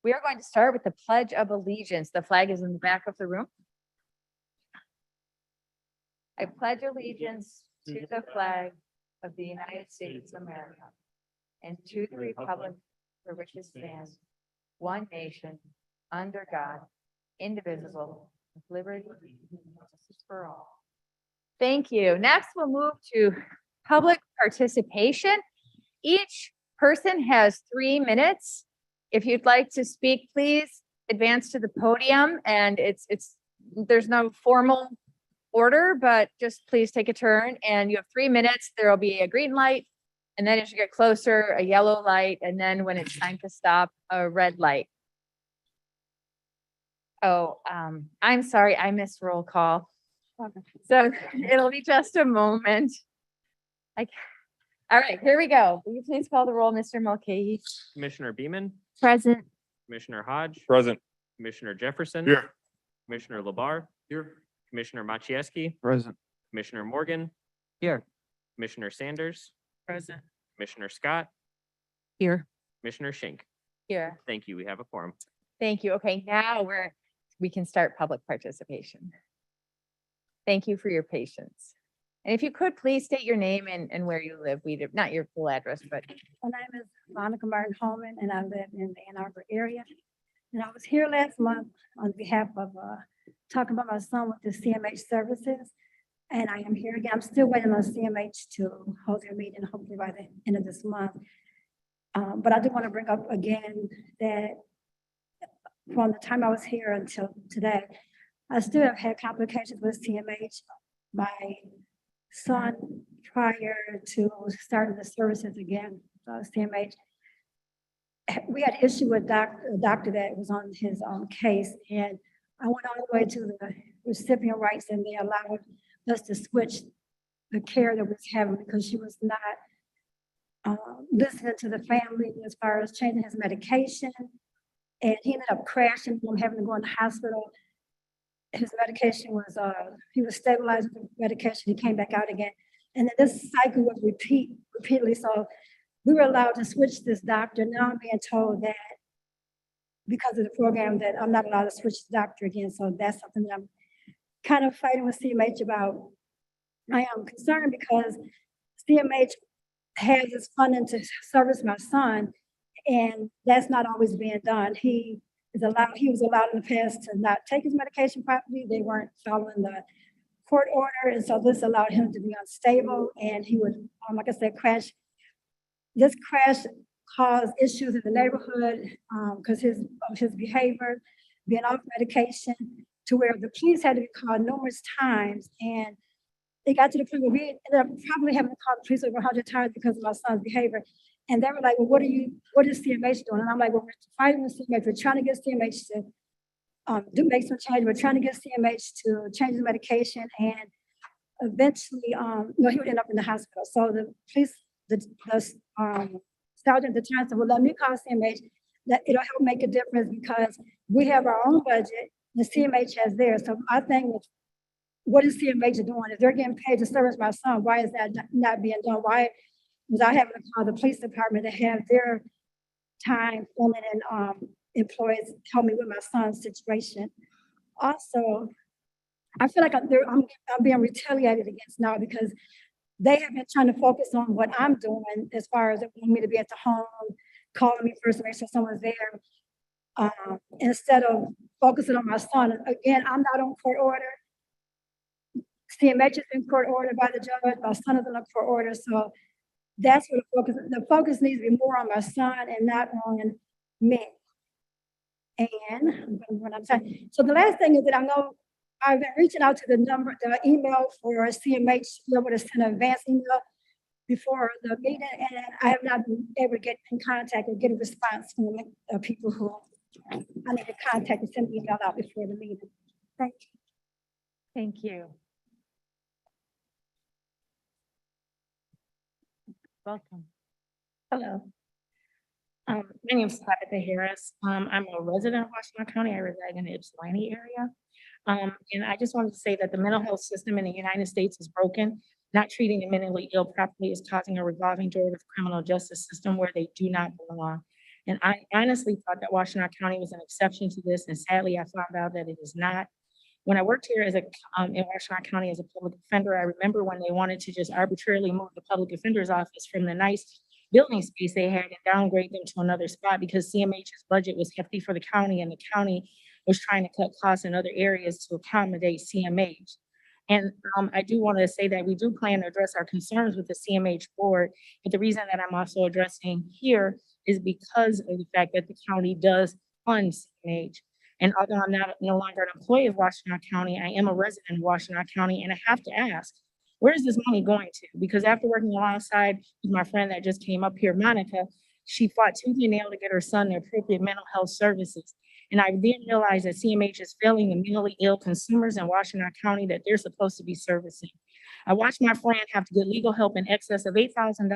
We are going to start with the Pledge of Allegiance. The flag is in the back of the room. I pledge allegiance to the flag of the United States of America and to the republic for which it stands, one nation, under God, indivisible, with liberty and justice for all. Thank you. Next, we'll move to public participation. Each person has 3 minutes. If you'd like to speak, please advance to the podium, and there's no formal order, but just please take a turn, and you have 3 minutes. There will be a green light, and then as you get closer, a yellow light, and then when it's time to stop, a red light. Oh, I'm sorry, I missed roll call. So it'll be just a moment. All right, here we go. Will you please call the roll, Mr. Mulcahy? Commissioner Beaman, Present. Commissioner Hodge, Present. Commissioner Jefferson. Here. Commissioner Labar. Here. Commissioner Machieski, Present. Commissioner Morgan, Here. Commissioner Sanders, Present. Commissioner Scott, Here. Commissioner Schenk. Here. Thank you. We have a quorum. Thank you. Okay, now we can start public participation. Thank you for your patience. And if you could, please state your name and where you live. Not your full address, but My name is Monica Martin Holman, and I live in the Ann Arbor area. And I was here last month on behalf of talking about my son with the CMH services. And I am here again. I'm still waiting on CMH to hold their meeting, hopefully by the end of this month. But I do want to bring up again that from the time I was here until today, I still have had complications with CMH. My son, prior to starting the services again, CMH, we had issue with a doctor that was on his case, and I went all the way to the recipient rights, and they allowed us to switch the care that we was having because she was not listening to the family as far as changing his medication, and he ended up crashing, having to go in the hospital. His medication was, he was stabilized with the medication, he came back out again. And then this cycle was repeatedly. So we were allowed to switch this doctor. Now I'm being told that because of the program that I'm not allowed to switch the doctor again. So that's something that I'm kind of fighting with CMH about. I am concerned because CMH has this funding to service my son, and that's not always being done. He was allowed in the past to not take his medication properly. They weren't following the court order. And so this allowed him to be unstable, and he would, like I said, crash. This crash caused issues in the neighborhood because of his behavior, being off medication, to where the police had to be called numerous times. And it got to the point where we ended up probably having to call the police over 100 times because of my son's behavior. And they were like, well, what is CMH doing? And I'm like, well, we're fighting with CMH. We're trying to get CMH to make some change. We're trying to get CMH to change the medication. And eventually, he would end up in the hospital. So the police, the sergeant at the time said, well, let me call CMH. That it'll help make a difference because we have our own budget, the CMH has theirs. So I think, what is CMH doing? If they're getting paid to service my son, why is that not being done? Why was I having to call the police department to have their time women and employees help me with my son's situation? Also, I feel like I'm being retaliated against now because they have been trying to focus on what I'm doing as far as they want me to be at the home, calling me first to make sure someone's there, instead of focusing on my son. Again, I'm not on court order. CMH is in court order by the judge. My son is in a court order. So that's where the focus needs to be more on my son and not on me. And what I'm saying. So the last thing is that I know I've been reaching out to the email for CMH to be able to send an advance email before the meeting, and I have not been able to get in contact or get a response from the people who I need to contact and send an email out before the meeting. Thank you. thank you. Welcome. Hello. My name is Tabitha Harris. I'm a resident of Washtenaw County. I reside in the Ypsilanti area. And I just wanted to say that the mental health system in the United States is broken. Not treating the mentally ill properly is causing a revolving door of the criminal justice system where they do not belong. And I honestly thought that Washtenaw County was an exception to this, and sadly, I found out that it is not. When I worked here as a, in Washtenaw County as a public defender, I remember when they wanted to just arbitrarily move the public defender's office from the nice building space they had and downgrade them to another spot because CMH's budget was hefty for the county and the county was trying to cut costs in other areas to accommodate CMH. And I do want to say that we do plan to address our concerns with the CMH board, but the reason that I'm also addressing here is because of the fact that the county does fund CMH. And although I'm not no longer an employee of Washtenaw County, I am a resident of Washtenaw County, and I have to ask, where is this money going to? Because after working alongside with my friend that just came up here, Monica, she fought tooth and nail to get her son the appropriate mental health services. And I didn't realize that CMH is failing the mentally ill consumers in Washtenaw County that they're supposed to be servicing. I watched my friend have to get legal help in excess of $8,000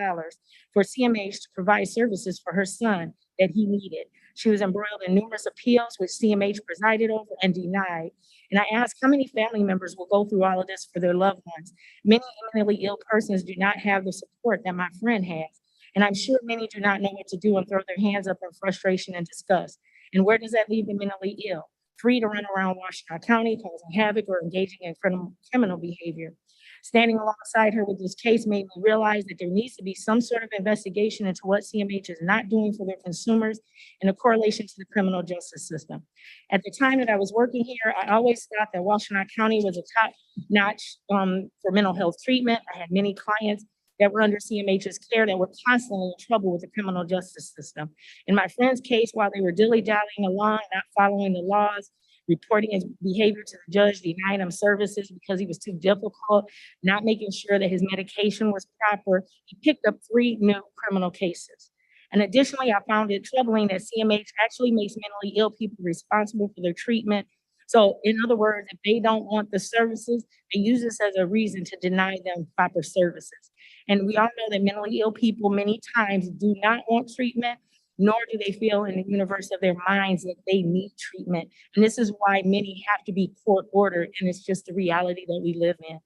for CMH to provide services for her son that he needed. She was embroiled in numerous appeals, which CMH presided over and denied. And I asked how many family members will go through all of this for their loved ones. Many mentally ill persons do not have the support that my friend has. And I'm sure many do not know what to do and throw their hands up in frustration and disgust. And where does that leave the mentally ill? Free to run around Washtenaw County, causing havoc or engaging in criminal behavior. Standing alongside her with this case made me realize that there needs to be some sort of investigation into what CMH is not doing for their consumers and a correlation to the criminal justice system. At the time that I was working here, I always thought that Washtenaw County was a top-notch for mental health treatment. I had many clients that were under CMH's care that were constantly in trouble with the criminal justice system. In my friend's case, while they were dilly-dallying along, not following the laws, reporting his behavior to the judge, denying him services because he was too difficult, not making sure that his medication was proper, he picked up 3 new criminal cases. And additionally, I found it troubling that CMH actually makes mentally ill people responsible for their treatment. So in other words, if they don't want the services, they use this as a reason to deny them proper services. And we all know that mentally ill people many times do not want treatment, nor do they feel in the universe of their minds that they need treatment. And this is why many have to be court ordered, and it's just the reality that we live in.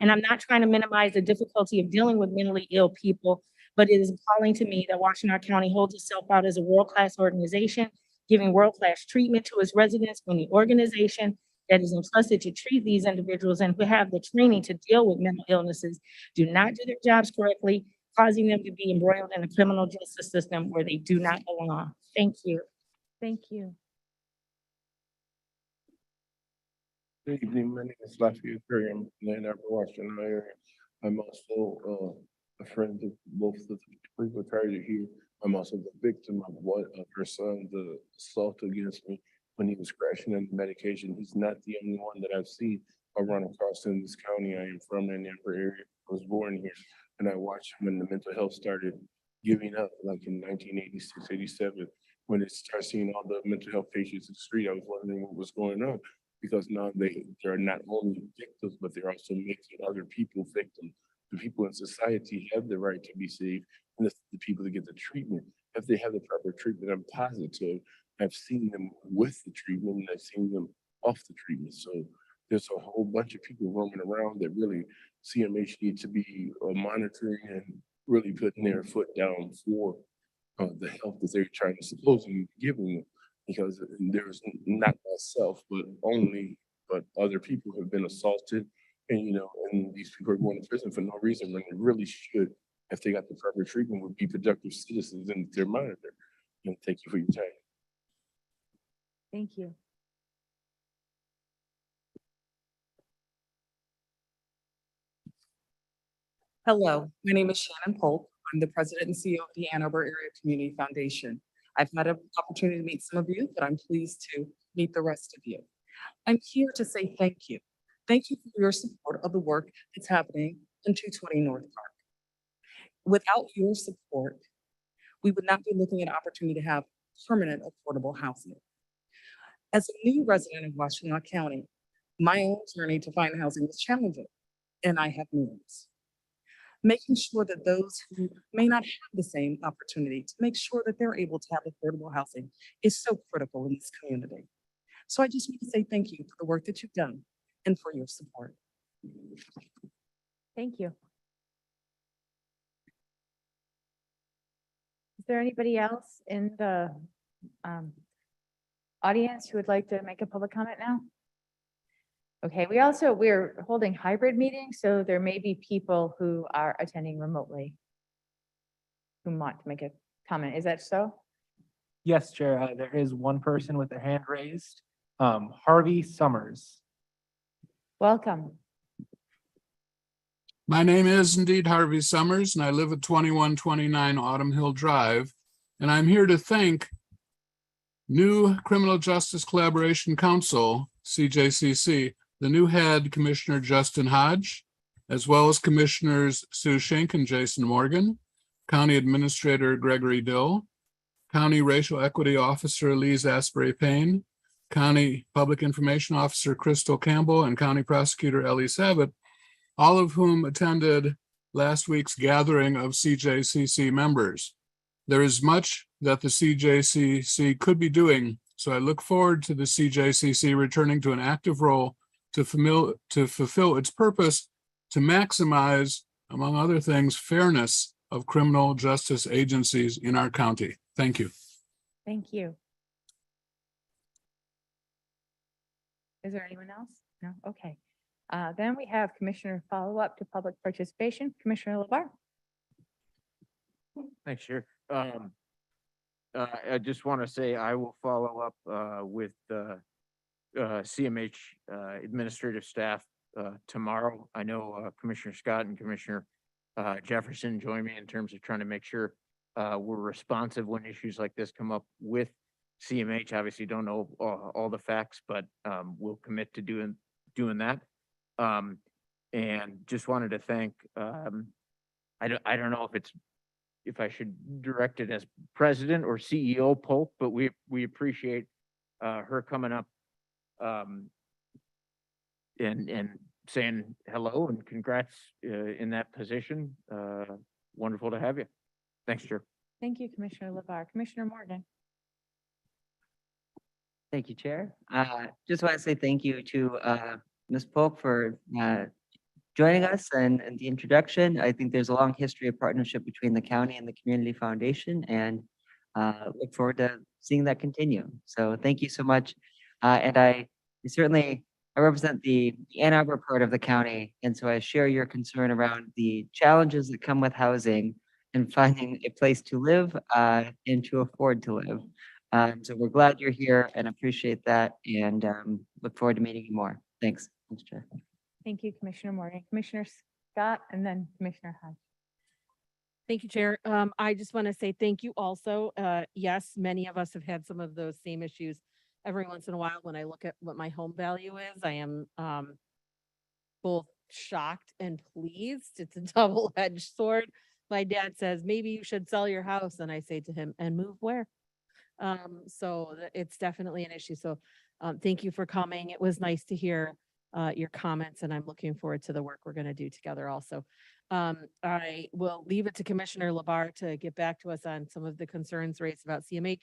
And I'm not trying to minimize the difficulty of dealing with mentally ill people, but it is appalling to me that Washtenaw County holds itself out as a world-class organization, giving world-class treatment to its residents when the organization that is entrusted to treat these individuals and who have the training to deal with mental illnesses do not do their jobs correctly, causing them to be embroiled in a criminal justice system where they do not belong. Thank you. Thank you. Good evening, my name is Lafayette Perry. I'm in Ann Arbor, Washington area. I'm also a friend of both the people targeted here. I'm also the victim of her son, the assault against me when he was crashing on medication. He's not the only one that I've seen run across in this county. I am from the Ann Arbor area. I was born here, and I watched when the mental health started giving up, like in 1986, 87, when it started seeing all the mental health patients in the street. I was wondering what was going on, because now they're not only victims, but they're also making other people victims. The people in society have the right to be saved, and it's the people that get the treatment. If they have the proper treatment, I'm positive. I've seen them with the treatment, and I've seen them off the treatment. So there's a whole bunch of people roaming around that really CMH needs to be monitoring and really putting their foot down for the help that they're trying to supposedly give them. Because there's not myself, but other people have been assaulted, and and these people are going to prison for no reason when they really should, if they got the proper treatment, would be productive citizens and they're monitored. And thank you for your time. Thank you. Hello, my name is Shannon Polk. I'm the president and CEO of the Ann Arbor Area Community Foundation. I've had an opportunity to meet some of you, but I'm pleased to meet the rest of you. I'm here to say thank you. Thank you for your support of the work that's happening in 220 North Park. Without your support, we would not be looking at an opportunity to have permanent affordable housing. As a new resident of Washtenaw County, my own journey to find housing was challenging, and I have moves. Making sure that those who may not have the same opportunity to make sure that they're able to have affordable housing is so critical in this community. So I just want to say thank you for the work that you've done and for your support. Thank you. there anybody else in the audience who would like to make a public comment now? Okay, we're holding hybrid meetings, so there may be people who are attending remotely who want to make a comment. Is that so? Yes, Chair, there is one person with their hand raised, Harvey Summers. Welcome. My name is indeed Harvey Summers, and I live at 2129 Autumn Hill Drive. And I'm here to thank new Criminal Justice Collaboration Council, CJCC, the new head, Commissioner Justin Hodge, as well as Commissioners Sue Schenk and Jason Morgan, County Administrator Gregory Dill, County Racial Equity Officer Lise Asbury Payne, County Public Information Officer Crystal Campbell, and County Prosecutor Ellie Savitt, all of whom attended last week's gathering of CJCC members. There is much that the CJCC could be doing, so I look forward to the CJCC returning to an active role to fulfill its purpose to maximize, among other things, fairness of criminal justice agencies in our county. Thank you. Thank you. Is there anyone else? No? Okay. Then we have Commissioner follow-up to public participation. Commissioner LeVar. Thanks, Chair. I just want to say I will follow up with CMH administrative staff tomorrow. I know Commissioner Scott and Commissioner Jefferson join me in terms of trying to make sure we're responsive when issues like this come up with CMH. Obviously don't know all the facts, but we'll commit to doing that. And just wanted to thank, I don't know if I should direct it as president or CEO Polk, but we appreciate her coming up and saying hello and congrats in that position. Wonderful to have you. Thanks, Chair. Thank you, Commissioner LeVar. Commissioner Morgan. Thank you, Chair. Just want to say thank you to Ms. Polk for joining us and the introduction. I think there's a long history of partnership between the county and the Community Foundation, and look forward to seeing that continue. So thank you so much. And I represent the Ann Arbor part of the county, and so I share your concern around the challenges that come with housing and finding a place to live and to afford to live. So we're glad you're here and appreciate that, and look forward to meeting you more. Thanks. Thanks, Chair. Thank you, Commissioner Morgan. Commissioner Scott, and then Commissioner Hodge. Thank you, Chair. I just want to say thank you also. Yes, many of us have had some of those same issues. Every once in a while, when I look at what my home value is, I am both shocked and pleased. It's a double-edged sword. My dad says, maybe you should sell your house. And I say to him, and move where? So it's definitely an issue. So thank you for coming. It was nice to hear your comments, and I'm looking forward to the work we're going to do together also. I will leave it to Commissioner LeVar to get back to us on some of the concerns raised about CMH.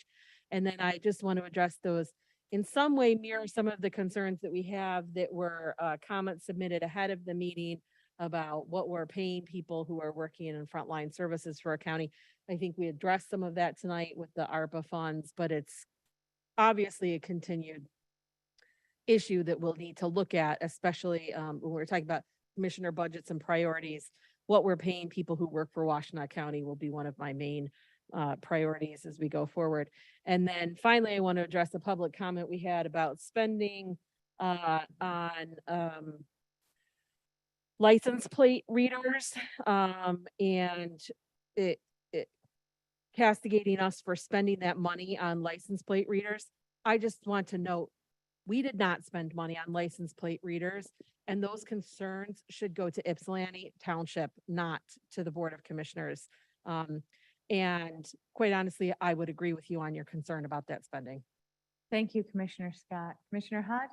And then I just want to address those in some way, mirror some of the concerns that we have that were comments submitted ahead of the meeting about what we're paying people who are working in frontline services for our county. I think we addressed some of that tonight with the ARPA funds, but it's obviously a continued issue that we'll need to look at, especially when we're talking about commissioner budgets and priorities. What we're paying people who work for Washtenaw County will be one of my main priorities as we go forward. And then finally, I want to address a public comment we had about spending on license plate readers and it castigating us for spending that money on license plate readers. I just want to note, we did not spend money on license plate readers, and those concerns should go to Ypsilanti Township, not to the Board of Commissioners. And quite honestly, I would agree with you on your concern about that spending. Thank you, Commissioner Scott. Commissioner Hodge?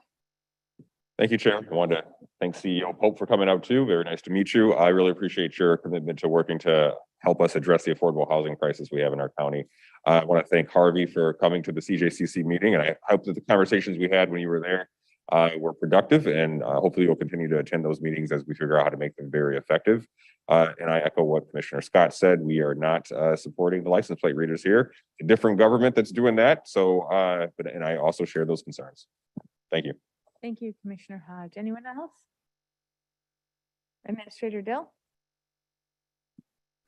Thank you, Chair. I wanted to thank CEO Pope for coming out too. Very nice to meet you. I really appreciate your commitment to working to help us address the affordable housing crisis we have in our county. I want to thank Harvey for coming to the CJCC meeting, and I hope that the conversations we had when you were there were productive, and hopefully you'll continue to attend those meetings as we figure out how to make them very effective. And I echo what Commissioner Scott said. We are not supporting the license plate readers here. A different government that's doing that. So, and I also share those concerns. Thank you. Thank you, Commissioner Hodge. Anyone else? Administrator Dill?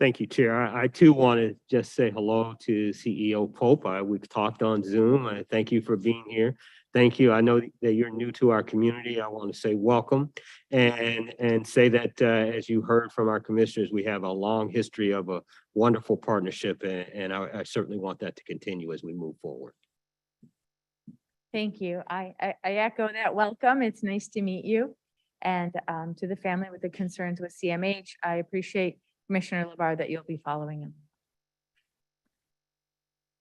Thank you, Chair. I too want to just say hello to CEO Pope. We've talked on Zoom. Thank you for being here. Thank you. I know that you're new to our community. I want to say welcome and say that as you heard from our commissioners, we have a long history of a wonderful partnership, and I certainly want that to continue as we move forward. Thank you. I echo that welcome. It's nice to meet you. And to the family with the concerns with CMH, I appreciate Commissioner Labar that you'll be following him.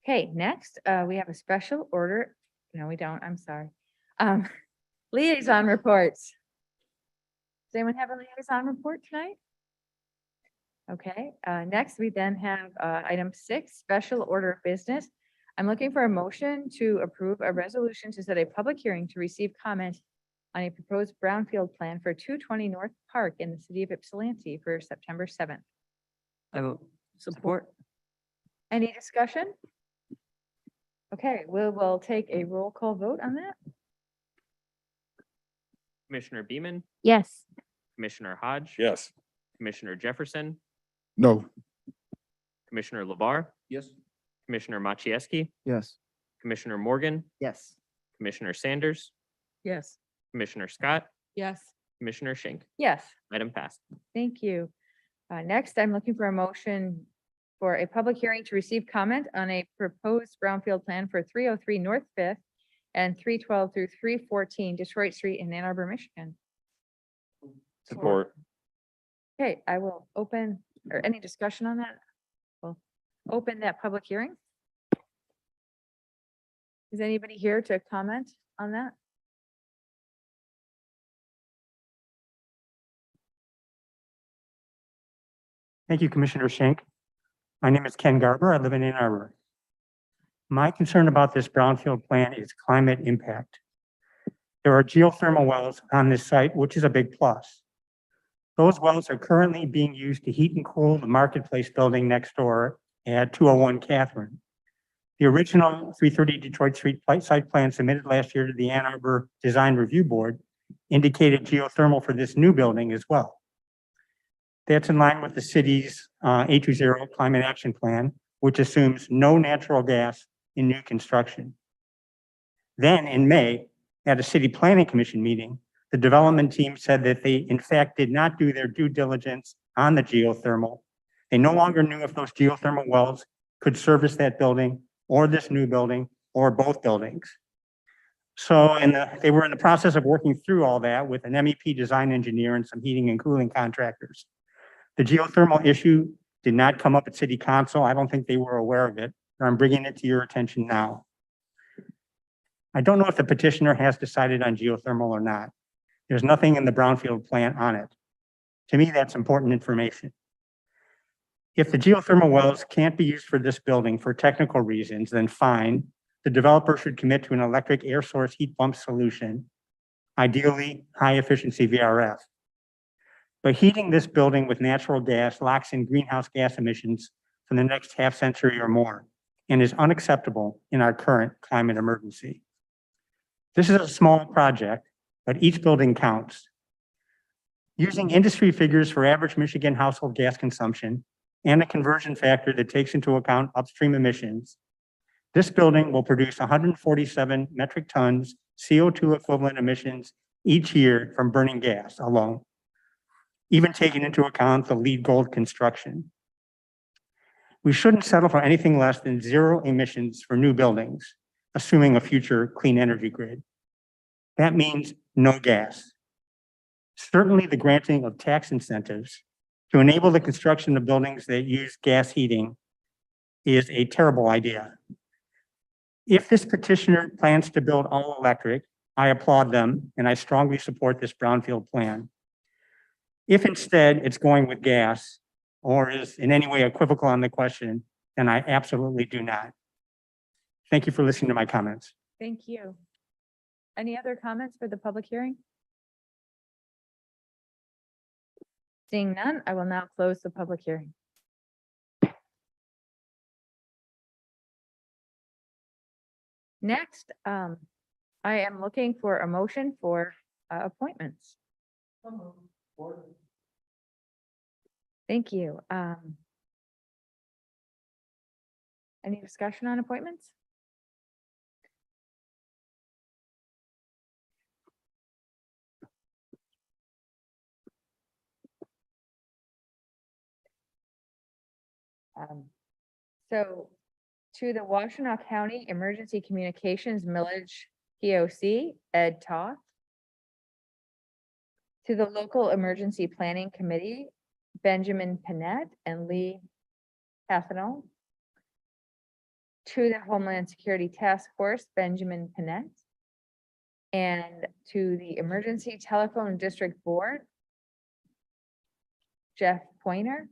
Okay, next, we have a special order. No, we don't. I'm sorry. Liaison reports. Does anyone have a liaison report tonight? Okay, next we then have item 6, special order of business. I'm looking for a motion to approve a resolution to set a public hearing to receive comment on a proposed brownfield plan for 220 North Park in the city of Ypsilanti for September 7th. I will support. Any discussion? Okay, we'll take a roll call vote on that. Commissioner Beaman, Yes. Commissioner Hodge. Yes. Commissioner Jefferson, No. Commissioner Labar, Yes. Commissioner Machieski, Yes. Commissioner Morgan, Yes. Commissioner Sanders, Yes. Commissioner Scott, Yes. Commissioner Schenk. Yes, Item passed. thank you. Next, I'm looking for a motion for a public hearing to receive comment on a proposed brownfield plan for 303 North Fifth and 312 through 314 Detroit Street in Ann Arbor, Michigan. Support. Okay, I will open, or any discussion on that? We'll open that public hearing. Is anybody here to comment on that? Thank you, Commissioner Schenk. My name is Ken Garber. I live in Ann Arbor. My concern about this brownfield plan is climate impact. There are geothermal wells on this site, which is a big plus. Those wells are currently being used to heat and cool the marketplace building next door at 201 Catherine. The original 330 Detroit Street site plan submitted last year to the Ann Arbor Design Review Board indicated geothermal for this new building as well. That's in line with the city's 820 Climate Action Plan, which assumes no natural gas in new construction. Then in May, at a city planning commission meeting, the development team said that they in fact did not do their due diligence on the geothermal. They no longer knew if those geothermal wells could service that building or this new building or both buildings. So they were in the process of working through all that with an MEP design engineer and some heating and cooling contractors. The geothermal issue did not come up at city council. I don't think they were aware of it. I'm bringing it to your attention now. I don't know if the petitioner has decided on geothermal or not. There's nothing in the brownfield plan on it. To me, that's important information. If the geothermal wells can't be used for this building for technical reasons, then fine. The developer should commit to an electric air source heat pump solution, ideally high efficiency VRF. But heating this building with natural gas locks in greenhouse gas emissions for the next half century or more and is unacceptable in our current climate emergency. This is a small project, but each building counts. Using industry figures for average Michigan household gas consumption and a conversion factor that takes into account upstream emissions, this building will produce 147 metric tons CO2 equivalent emissions each year from burning gas alone, even taking into account the LEED Gold construction. We shouldn't settle for anything less than zero emissions for new buildings, assuming a future clean energy grid. That means no gas. Certainly the granting of tax incentives to enable the construction of buildings that use gas heating is a terrible idea. If this petitioner plans to build all electric, I applaud them and I strongly support this brownfield plan. If instead it's going with gas or is in any way equivocal on the question, then I absolutely do not. Thank you for listening to my comments. Thank you. Any other comments for the public hearing? Seeing none, I will now close the public hearing. Next, I am looking for a motion for appointments. Thank you. Any discussion on appointments? So to the Washtenaw County Emergency Communications Millage POC, Ed Toth. To the Local Emergency Planning Committee, Benjamin Panett and Lee Cathanel. To the Homeland Security Task Force, Benjamin Panett. And to the Emergency Telephone District Board, Jeff Pointer.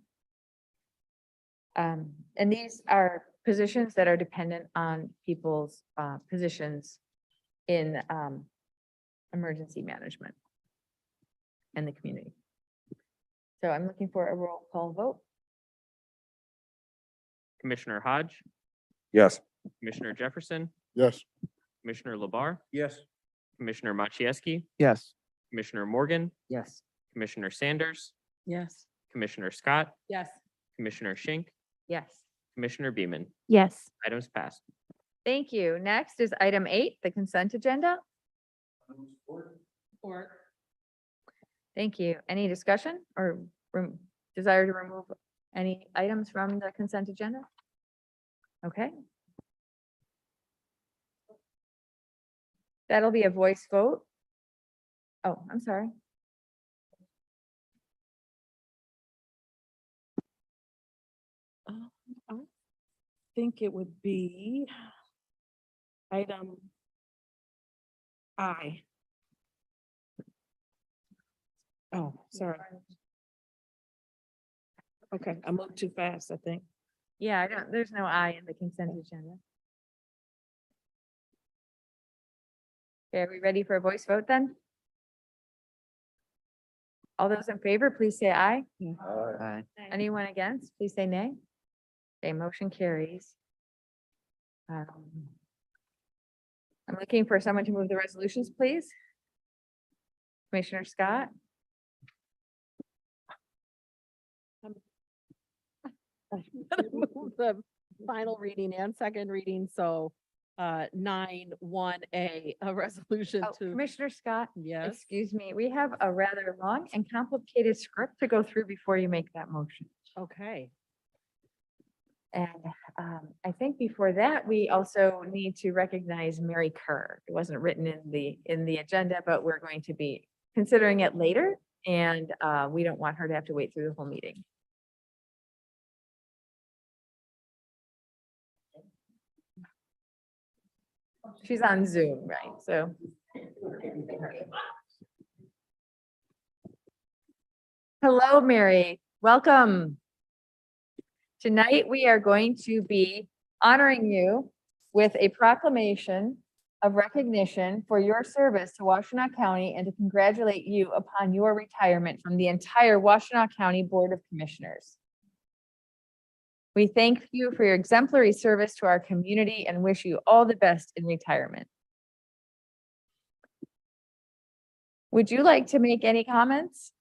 And these are positions that are dependent on people's positions in emergency management and the community. So I'm looking for a roll call vote. Commissioner Hodge, Yes. Commissioner Jefferson, Yes. Commissioner Labar, Yes. Commissioner Machieski, Yes. Commissioner Morgan, Yes. Commissioner Sanders, Yes. Commissioner Scott, Yes. Commissioner Schenk, Yes. Commissioner Beaman. Yes. Items passed. Thank you. Next is item 8, the consent agenda. Thank you. Any discussion or desire to remove any items from the consent agenda? Okay. That'll be a voice vote. Oh, I'm sorry. I think it would be item I. Oh, sorry. Okay, I moved too fast, I think. Yeah, there's no I in the consent agenda. Okay, are we ready for a voice vote then? All those in favor, please say aye. Aye. Anyone against, please say nay. Okay, motion carries. I'm looking for someone to move the resolutions, please. Commissioner Scott, Move the final reading and second reading, so 9(1)A, a resolution oh, to, Commissioner Scott, yes. excuse me, we have a rather long and complicated script to go through before you make that motion. Okay, And I think before that, we also need to recognize Mary Kerr. It wasn't written in the agenda, but we're going to be considering it later. And we don't want her to have to wait through the whole meeting. She's on Zoom, right? So. Hello, Mary. Welcome. Tonight, we are going to be honoring you with a proclamation of recognition for your service to Washtenaw County and to congratulate you upon your retirement from the entire Washtenaw County Board of Commissioners. We thank you for your exemplary service to our community and wish you all the best in retirement. Would you like to make any comments?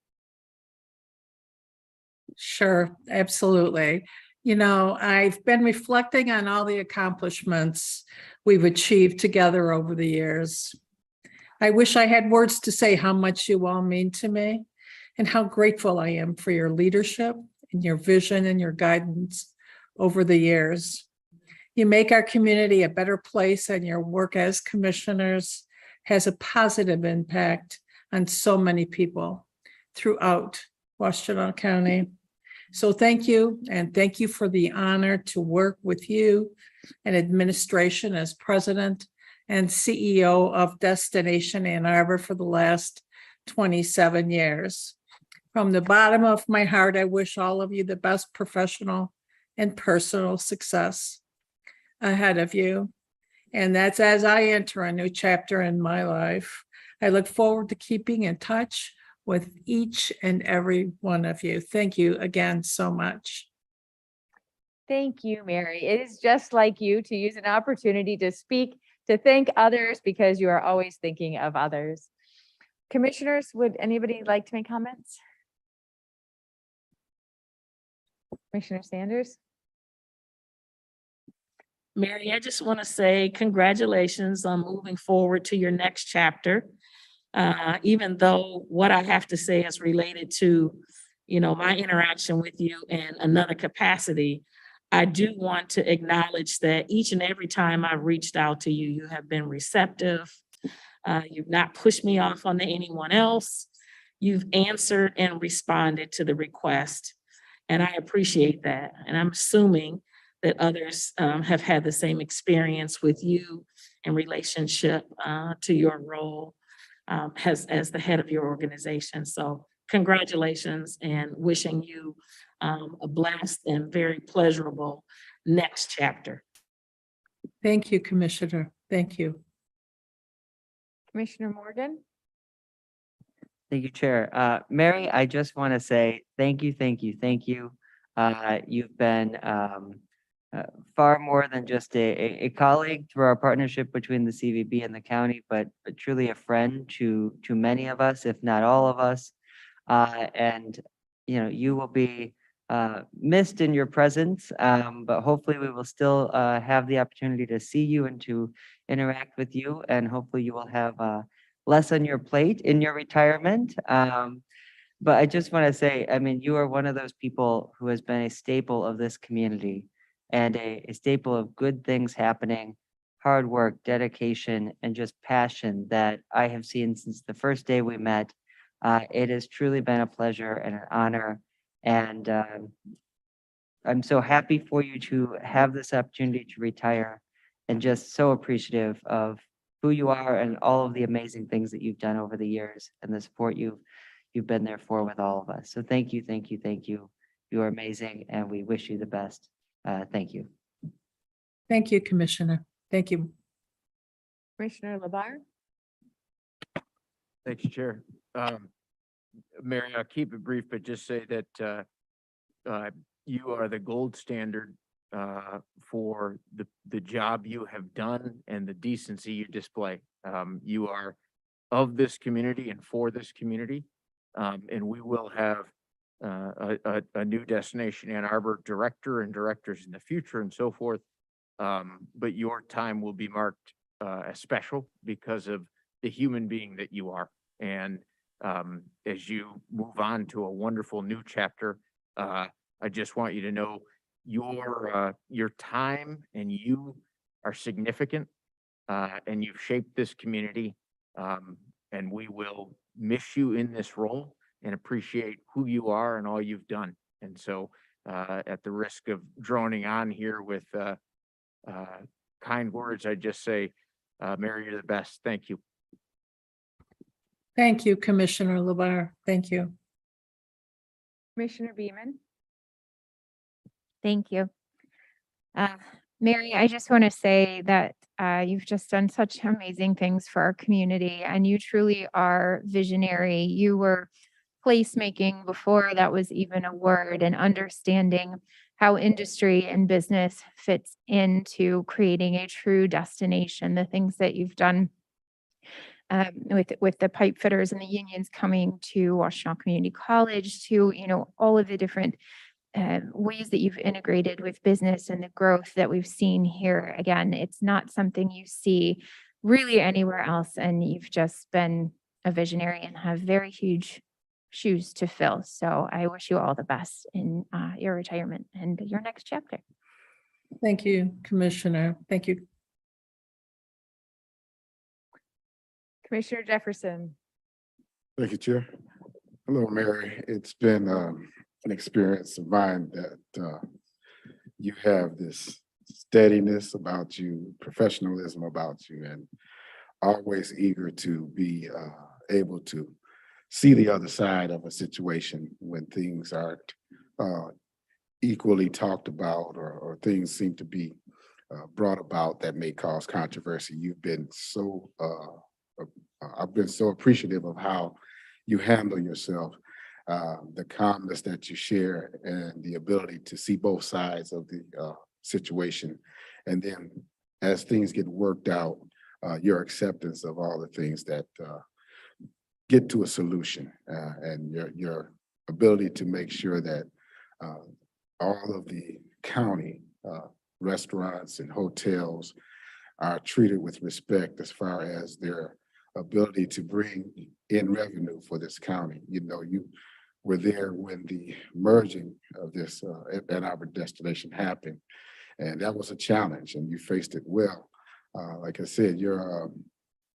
Sure, absolutely. You know, I've been reflecting on all the accomplishments we've achieved together over the years. I wish I had words to say how much you all mean to me and how grateful I am for your leadership and your vision and your guidance over the years. You make our community a better place, and your work as commissioners has a positive impact on so many people throughout Washtenaw County. So thank you, and thank you for the honor to work with you and administration as president and CEO of Destination Ann Arbor for the last 27 years. From the bottom of my heart, I wish all of you the best professional and personal success ahead of you. And that's as I enter a new chapter in my life. I look forward to keeping in touch with each and every one of you. Thank you again so much. Thank you, Mary. It is just like you to use an opportunity to speak, to thank others because you are always thinking of others. Commissioners, would anybody like to make comments? Commissioner Sanders? Mary, I just want to say congratulations on moving forward to your next chapter. Even though what I have to say is related to, my interaction with you in another capacity, I do want to acknowledge that each and every time I've reached out to you, you have been receptive. You've not pushed me off on anyone else. You've answered and responded to the request. And I appreciate that. And I'm assuming that others have had the same experience with you in relationship to your role as the head of your organization. So congratulations and wishing you a blessed and very pleasurable next chapter. Thank you, Commissioner. Thank you. Commissioner Morgan? Thank you, Chair. Mary, I just want to say thank you, thank you, thank you. You've been far more than just a colleague through our partnership between the CVB and the county, but truly a friend to many of us, if not all of us. And you will be missed in your presence, but hopefully we will still have the opportunity to see you and to interact with you, and hopefully you will have less on your plate in your retirement. But I just want to say, I mean, you are one of those people who has been a staple of this community and a staple of good things happening, hard work, dedication, and just passion that I have seen since the first day we met. It has truly been a pleasure and an honor. And I'm so happy for you to have this opportunity to retire, and just so appreciative of who you are and all of the amazing things that you've done over the years and the support you've been there for with all of us. So thank you, thank you, thank you. You are amazing, and we wish you the best. Thank you. Thank you, Commissioner. Thank you. Commissioner Labar? Thanks, Chair. Mary, I'll keep it brief, but just say that you are the gold standard for the job you have done and the decency you display. You are of this community and for this community. And we will have a new Destination Ann Arbor director and directors in the future and so forth. But your time will be marked as special because of the human being that you are. And as you move on to a wonderful new chapter, I just want you to know your time and you are significant, and you've shaped this community, and we will miss you in this role and appreciate who you are and all you've done. And so at the risk of droning on here with kind words, I just say, Mary, you're the best. Thank you. Thank you, Commissioner Labar. Thank you. Commissioner Beaman? Thank you. Mary, I just want to say that you've just done such amazing things for our community, and you truly are visionary. You were placemaking before that was even a word, and understanding how industry and business fits into creating a true destination. The things that you've done with the pipe fitters and the unions coming to Washtenaw Community College, to all of the different ways that you've integrated with business and the growth that we've seen here. Again, it's not something you see really anywhere else, and you've just been a visionary and have very huge shoes to fill. So I wish you all the best in your retirement and your next chapter. Thank you, Commissioner. Thank you. Commissioner Jefferson? Thank you, Chair. Hello, Mary. It's been an experience of mine that you have this steadiness about you, professionalism about you, and always eager to be able to see the other side of a situation when things aren't equally talked about, or things seem to be brought about that may cause controversy. You've been so, I've been so appreciative of how you handle yourself, the calmness that you share, and the ability to see both sides of the situation. And then as things get worked out, your acceptance of all the things that get to a solution, and your ability to make sure that all of the county restaurants and hotels are treated with respect as far as their ability to bring in revenue for this county. You know, you were there when the merging of this Ann Arbor destination happened, and that was a challenge, and you faced it well. Like I said, you're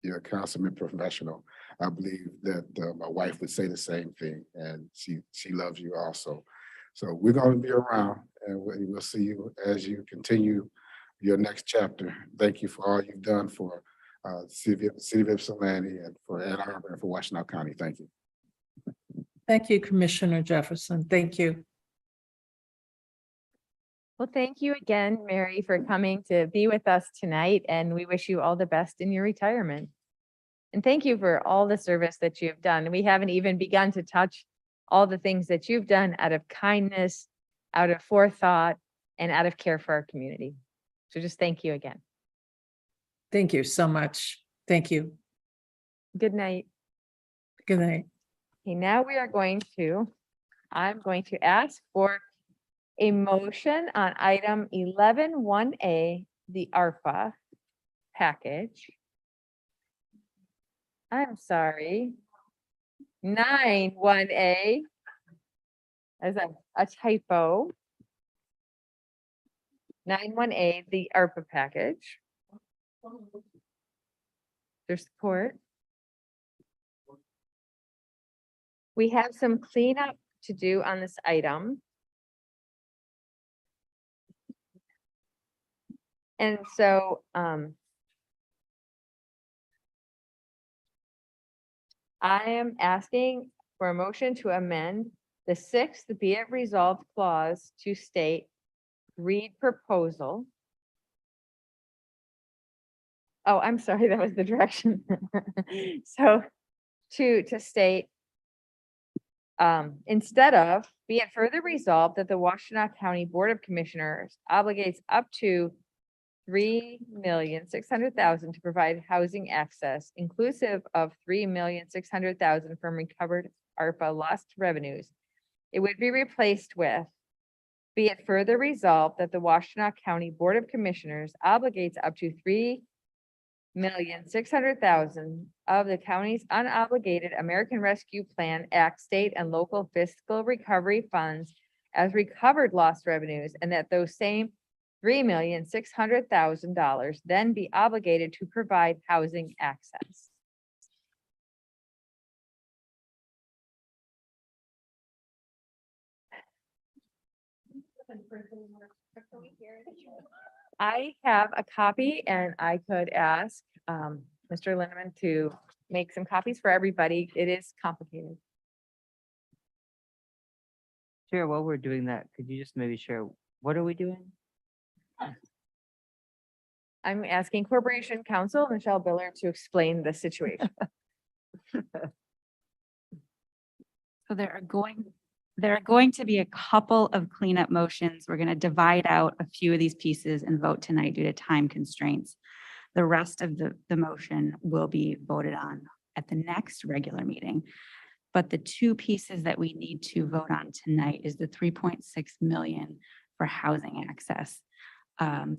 a consummate professional. I believe that my wife would say the same thing, and she loves you also. So we're going to be around, and we'll see you as you continue your next chapter. Thank you for all you've done for City of Ypsilanti and for Ann Arbor and for Washtenaw County. Thank you. Thank you, Commissioner Jefferson. Thank you. Well, thank you again, Mary, for coming to be with us tonight, and we wish you all the best in your retirement. And thank you for all the service that you've done. We haven't even begun to touch all the things that you've done out of kindness, out of forethought, and out of care for our community. So just thank you again. Thank you so much. Thank you. Good night. Good night. Okay, now I'm going to ask for a motion on item 11-1A, the ARPA package. I'm sorry. 9-1A. As a typo. 9-1A, the ARPA package. There's support. We have some cleanup to do on this item. And so, I am asking for a motion to amend the 6th be it resolved clause to state read proposal. Oh, I'm sorry, that was the direction. So to state, instead of be it further resolved that the Washtenaw County Board of Commissioners obligates up to $3,600,000 to provide housing access, inclusive of $3,600,000 from recovered ARPA lost revenues. It would be replaced with, be it further resolved that the Washtenaw County Board of Commissioners obligates up to $3,600,000 of the county's unobligated American Rescue Plan Act state and local fiscal recovery funds as recovered lost revenues, and that those same $3,600,000 then be obligated to provide housing access. I have a copy, and I could ask Mr. Lindeman to make some copies for everybody. It is complicated. Chair, while we're doing that, could you just maybe share, what are we doing? I'm asking Corporation Counsel Michelle Biller to explain the situation. So there are going to be a couple of cleanup motions. We're going to divide out a few of these pieces and vote tonight due to time constraints. The rest of the motion will be voted on at the next regular meeting. But the two pieces that we need to vote on tonight is the 3.6 million for housing access.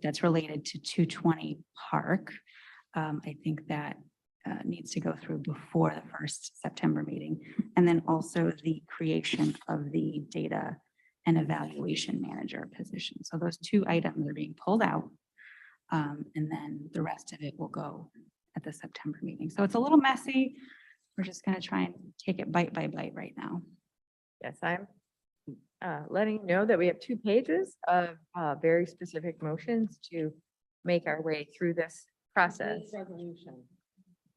That's related to 220 Park. I think that needs to go through before the first September meeting. And then also the creation of the data and evaluation manager position. So those two items are being pulled out. And then the rest of it will go at the September meeting. So it's a little messy. We're just going to try and take it bite by bite right now. Yes, I'm letting you know that we have 2 pages of very specific motions to make our way through this process.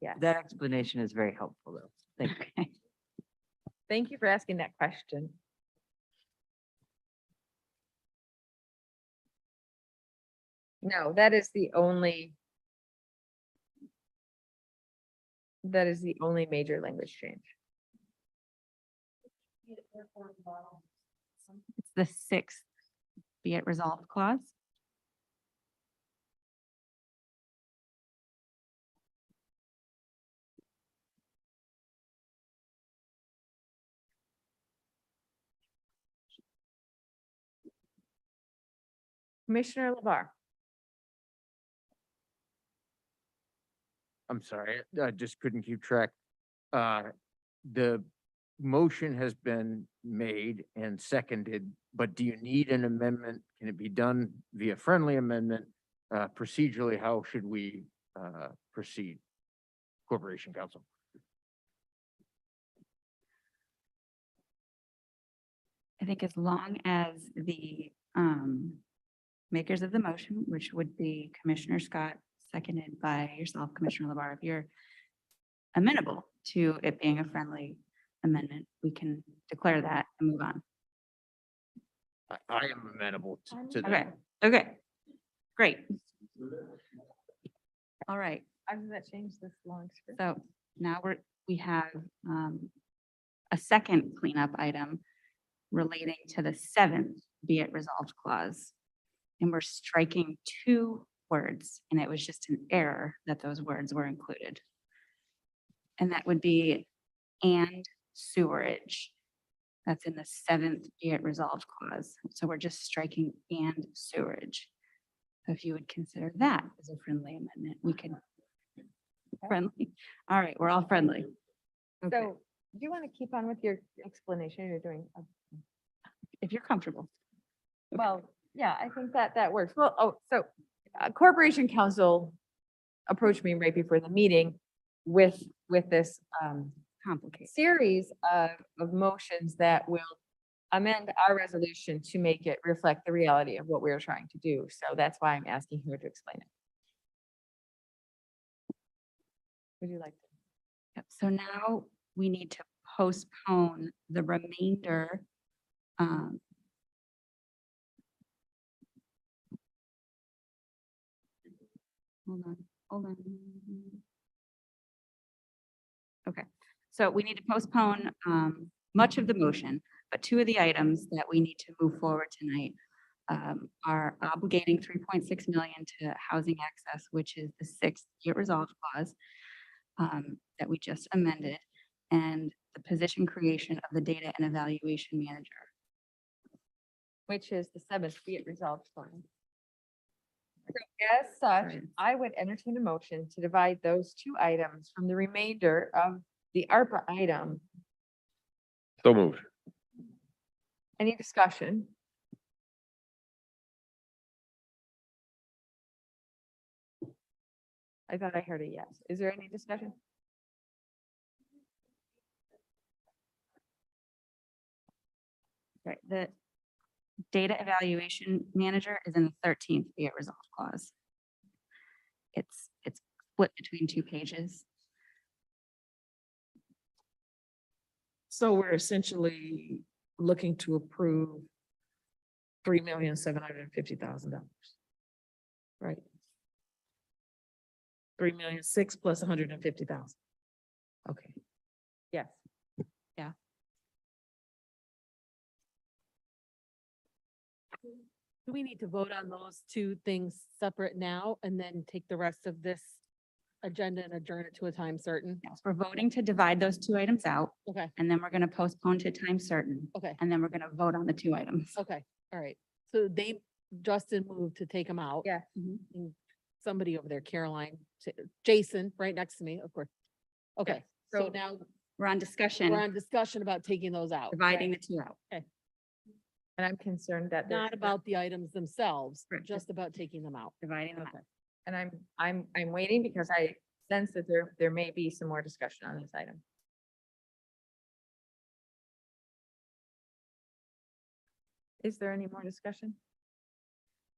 Yes. That explanation is very helpful, though. Thank you. Thank you for asking that question. No, that is the only major language change. It's the 6th, be it resolved clause. Commissioner LeVar. I'm sorry, I just couldn't keep track. The motion has been made and seconded, but do you need an amendment? Can it be done via friendly amendment? Procedurally, how should we proceed? Corporation Council. I think as long as the makers of the motion, which would be Commissioner Scott, seconded by yourself, Commissioner LeVar, if you're amenable to it being a friendly amendment, we can declare that and move on. I am amenable to Okay, that. okay, great. All right, How does that change this long script? so now we have a second cleanup item relating to the 7th be it resolved clause. And we're striking 2 words, and it was just an error that those words were included. And that would be and sewerage. That's in the 7th be it resolved clause. So we're just striking and sewerage. So if you would consider that as a friendly amendment, we could. Friendly. All right, we're all friendly. Okay, So do you want to keep on with your explanation you're doing? if you're comfortable. Well, yeah, I think that works. Well, so Corporation Council approached me right before the meeting with this Complicated. series of motions that will amend our resolution to make it reflect the reality of what we're trying to do. So that's why I'm asking her to explain it. Would you like to? Yep, so now we need to postpone the remainder. Hold on. Okay, so we need to postpone much of the motion, but 2 of the items that we need to move forward tonight are obligating 3.6 million to housing access, which is the 6th get resolved clause that we just amended, and the position creation of the data and evaluation manager. Which is the 7th be it resolved plan. As such, Sorry. I would entertain a motion to divide those 2 items from the remainder of the ARPA item. So moved. Any discussion? I thought I heard a yes. Is there any discussion? Right, the data evaluation manager is in the 13th be it resolved clause. It's split between 2 pages. So we're essentially looking to approve $3,750,000. Right? 3,000,006 plus 150,000. Okay. Yes. Yeah. Do we need to vote on those 2 things separate now and then take the rest of this agenda and adjourn it to a time certain? Yes, we're voting to divide those 2 items out, Okay, and then we're going to postpone to time certain, okay, and then we're going to vote on the 2 items. okay, all right. So Justin moved to take them out. Yeah. And somebody over there, Caroline, Jason, right next to me, of course. Okay, so so- now We're on discussion, we're on discussion about taking those out. dividing the 2 out. And I'm concerned that there's Not about the items themselves, Correct. just about taking them out. Dividing them out. Okay. And I'm waiting because I sense that there may be some more discussion on this item. Is there any more discussion?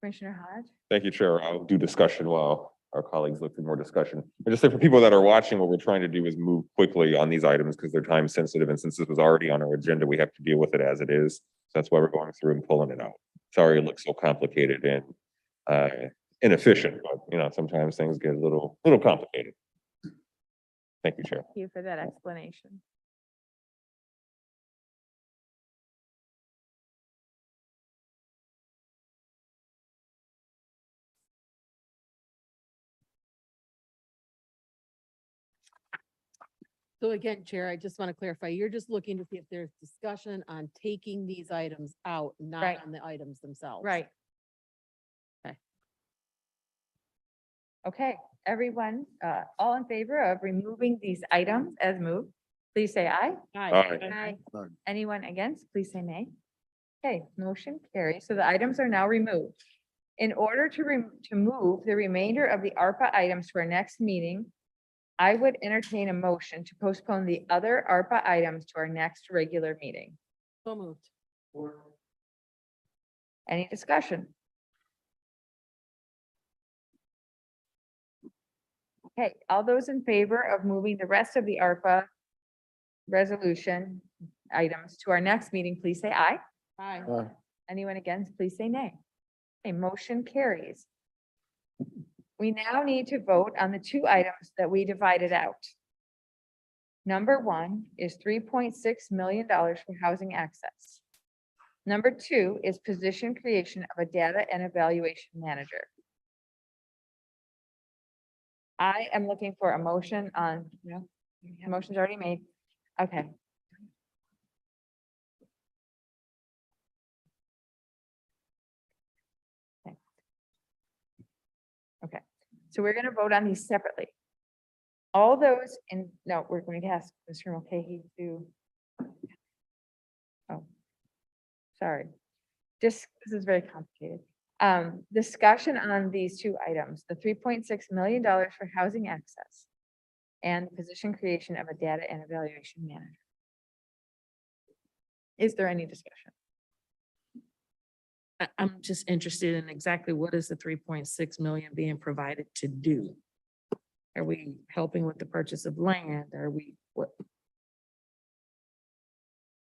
Commissioner Hodge? Thank you, Chair. I'll do discussion while our colleagues look for more discussion. I just say for people that are watching, what we're trying to do is move quickly on these items because they're time sensitive. And since this was already on our agenda, we have to deal with it as it is. So that's why we're going through and pulling it out. Sorry, it looks so complicated and inefficient, but sometimes things get a little complicated. Thank you, Chair. Thank you for that explanation. So again, Chair, I just want to clarify, you're just looking to see if there's discussion on taking these items out, not Right. on the items themselves. Right. Okay. Okay, everyone, all in favor of removing these items as moved, please say aye. Aye. Anyone against, please say nay. Okay, motion carries. So the items are now removed. In order to move the remainder of the ARPA items to our next meeting, I would entertain a motion to postpone the other ARPA items to our next regular meeting. So moved. Any discussion? Okay, all those in favor of moving the rest of the ARPA resolution items to our next meeting, please say aye. Aye. Anyone against, please say nay. A motion carries. We now need to vote on the two items that we divided out. Number one is $3.6 million for housing access. Number two is position creation of a data and evaluation manager. I am looking for a motion on, motion's already made. Okay. Okay, so we're gonna vote on these separately. All those in, no, we're going to ask Mr. Mulcahy to. Oh, sorry. This is very complicated. Discussion on these two items, the $3.6 million for housing access and the position creation of a data and evaluation manager. Is there any discussion? I'm just interested in exactly what is the 3.6 million being provided to do? Are we helping with the purchase of land? Are we, what?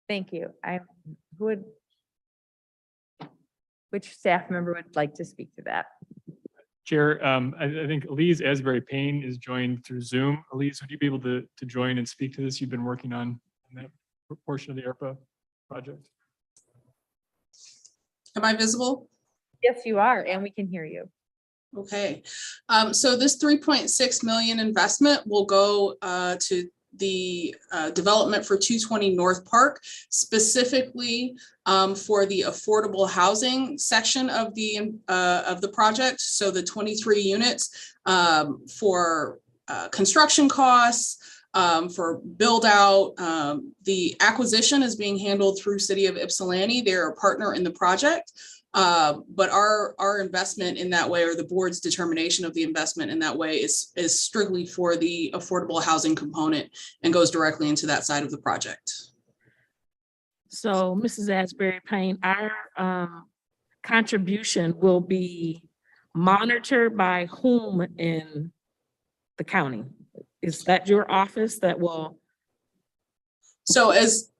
Thank you. Which staff member would like to speak to that? Chair, I think Elise Asbury Payne is joined through Zoom. Elise, would you be able to join and speak to this? You've been working on that portion of the ARPA project. Am I visible? Yes, you are, and we can hear you. Okay, so this 3.6 million investment will go to the development for 220 North Park, specifically for the affordable housing section of the project. So the 23 units for construction costs, for build out. The acquisition is being handled through City of Ypsilanti. They're a partner in the project. But our investment in that way, or the board's determination of the investment in that way, is strictly for the affordable housing component and goes directly into that side of the project. So Mrs. Asbury Payne, our contribution will be monitored by whom in the county? Is that your office that will? So as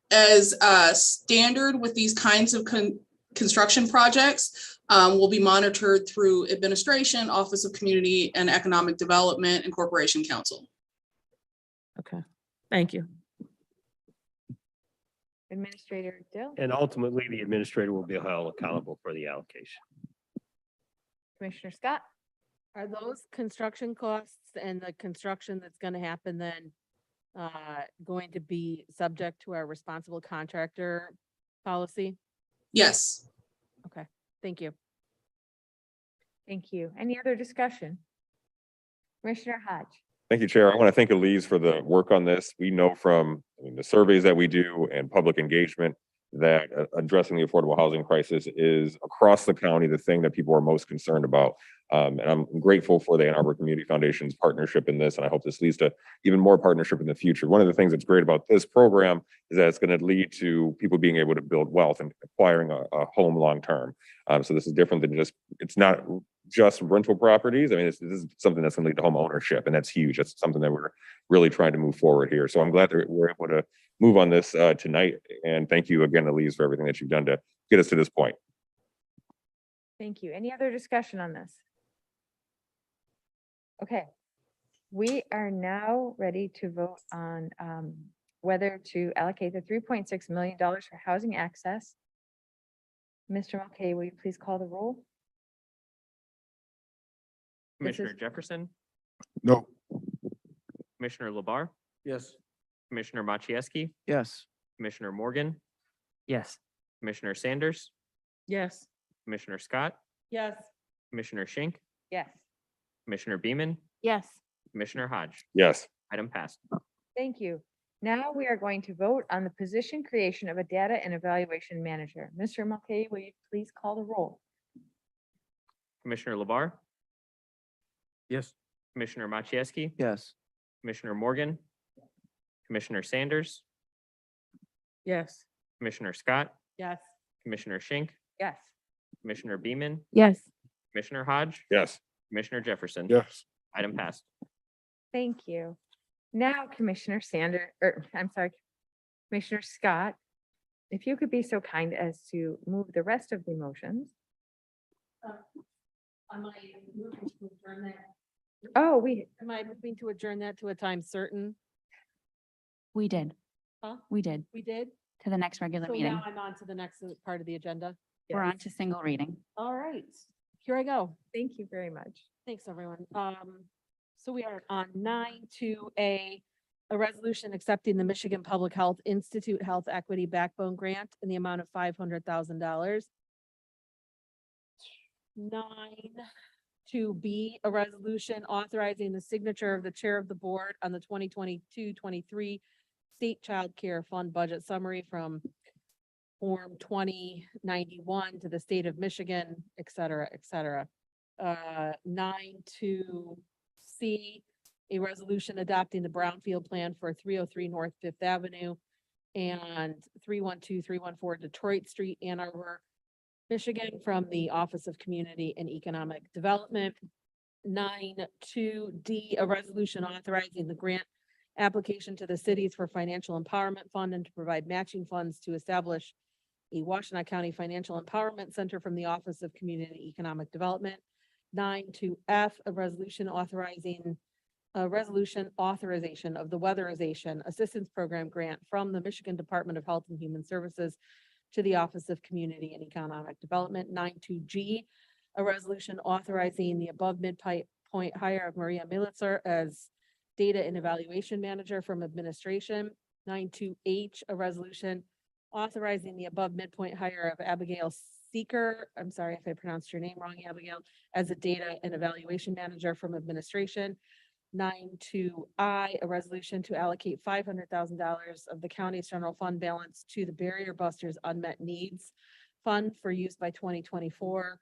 standard with these kinds of construction projects, will be monitored through administration, Office of Community and Economic Development, and Corporation Council. Okay, thank you. Administrator Dill. And ultimately, the administrator will be held accountable for the allocation. Commissioner Scott. Are those construction costs and the construction that's gonna happen then going to be subject to our responsible contractor policy? Yes. Okay, thank you. Thank you. Any other discussion? Commissioner Hodge. Thank you, Chair. I want to thank Elise for the work on this. We know from the surveys that we do and public engagement that addressing the affordable housing crisis is across the county the thing that people are most concerned about. And I'm grateful for the Ann Arbor Community Foundation's partnership in this, and I hope this leads to even more partnership in the future. One of the things that's great about this program is that it's going to lead to people being able to build wealth and acquiring a home long-term. So this is different than it's not just rental properties. I mean, this is something that's going to lead to home ownership, and that's huge. That's something that we're really trying to move forward here. So I'm glad that we're able to move on this tonight. And thank you again, Elise, for everything that you've done to get us to this point. Thank you. Any other discussion on this? Okay, we are now ready to vote on whether to allocate the $3.6 million for housing access. Mr. Mulcahy, will you please call the roll? Commissioner Jefferson, No. Commissioner Labar, Yes. Commissioner Machieski, Yes. Commissioner Morgan, Yes. Commissioner Sanders, Yes. Commissioner Scott, Yes. Commissioner Schenk, Yes. Commissioner Beaman, Yes. Commissioner Hodge. Yes. Item passed. Thank you. Now we are going to vote on the position creation of a data and evaluation manager. Mr. Mulcahy, will you please call the roll? Commissioner LeBar, Yes. Commissioner Machieski, Yes. Commissioner Morgan, Commissioner Sanders, Yes. Commissioner Scott, Yes. Commissioner Schenk, Yes. Commissioner Beaman, Yes. Commissioner Hodge, Yes. Commissioner Jefferson. Yes. Item passed. Thank you. Now Commissioner I'm sorry, Commissioner Scott, if you could be so kind as to move the rest of the motions. Am I moving to adjourn that? Oh, Am I moving to adjourn that to a time certain? We did. Huh? We did We did? to the next regular So meeting. now I'm on to the next part of the agenda. We're on to single reading. All right, here I go. thank you very much. Thanks, everyone. So we are on 9(2)A, a resolution accepting the Michigan Public Health Institute Health Equity Backbone Grant in the amount of $500,000. 9(2)B, a resolution authorizing the signature of the chair of the board on the 2022-23 State Child Care Fund Budget Summary from Form 2091 to the state of Michigan, et cetera, et cetera. 9(2)C, a resolution adopting the brownfield plan for 303 North Fifth Avenue and 312-314 Detroit Street, Ann Arbor, Michigan, from the Office of Community and Economic Development. 9(2)D, a resolution authorizing the grant application to the cities for financial empowerment fund and to provide matching funds to establish a Washtenaw County Financial Empowerment Center from the Office of Community and Economic Development. 9(2)F, a resolution authorization of the Weatherization Assistance Program grant from the Michigan Department of Health and Human Services to the Office of Community and Economic Development. 9(2)G, a resolution authorizing the above midpoint hire of Maria Militzer as Data and Evaluation Manager from Administration. 9(2)H, a resolution authorizing the above midpoint hire of Abigail Seeker, I'm sorry if I pronounced your name wrong, Abigail, as a Data and Evaluation Manager from Administration. 9(2)I, a resolution to allocate $500,000 of the county's general fund balance to the Barrier Busters Unmet Needs Fund for use by 2024.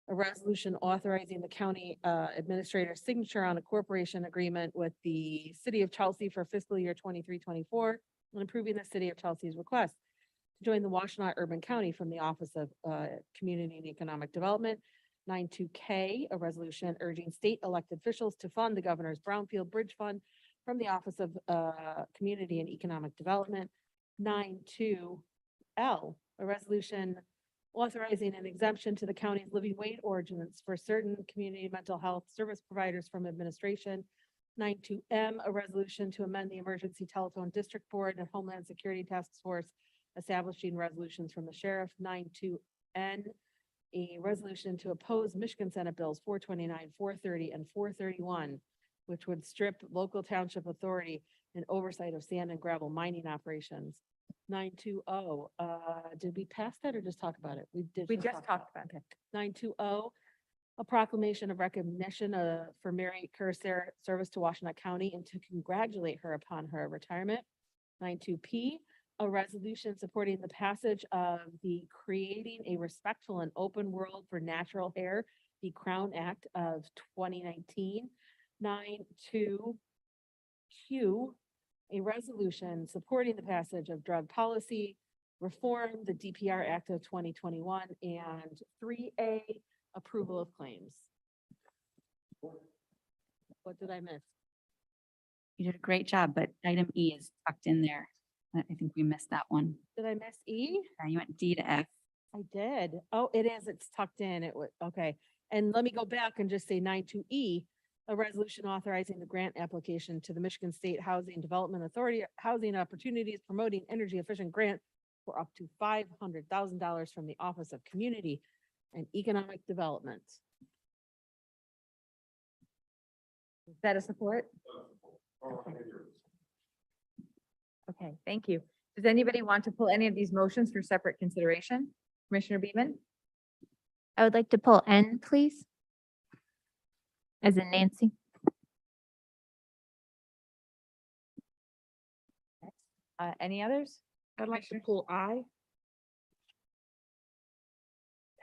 A resolution authorizing the county administrator's signature on a corporation agreement with the city of Chelsea for fiscal year 23-24 and approving the city of Chelsea's request to join the Washtenaw Urban County from the Office of Community and Economic Development. 9(2)K, a resolution urging state elected officials to fund the governor's Brownfield Bridge Fund from the Office of Community and Economic Development. 9(2)L, a resolution authorizing an exemption to the county's living wage ordinance for certain community mental health service providers from administration. 9(2)M, a resolution to amend the Emergency Telephone District Board and Homeland Security Task Force, establishing resolutions from the sheriff. 9(2)N, a resolution to oppose Michigan Senate Bills 429, 430, and 431, which would strip local township authority and oversight of sand and gravel mining operations. 9(2)O, did we pass that or just talk about it? We just talked about it. 9(2)O, a proclamation of recognition for Mary Kerr's service to Washtenaw County and to congratulate her upon her retirement. 9(2)P, a resolution supporting the passage of the Creating a Respectful and Open World for Natural Hair, the Crown Act of 2019. 9(2)Q, a resolution supporting the passage of drug policy reform, the DPR Act of 2021, and 3A, approval of claims. What did I miss? You did a great job, but item E is tucked in there. I think we missed that one. Did I miss E? You went D to F. I did. Oh, it is. It's tucked in. It was, okay. And let me go back and just say 9(2)E, a resolution authorizing the grant application to the Michigan State Housing Development Authority, Housing Opportunities Promoting Energy Efficient Grant for up to $500,000 from the Office of Community and Economic Development. Is that a support? Okay, thank you. Does anybody want to pull any of these motions for separate consideration? Commissioner Beaman? I would like to pull N, please. As in Nancy. Any others? I'd like to pull I.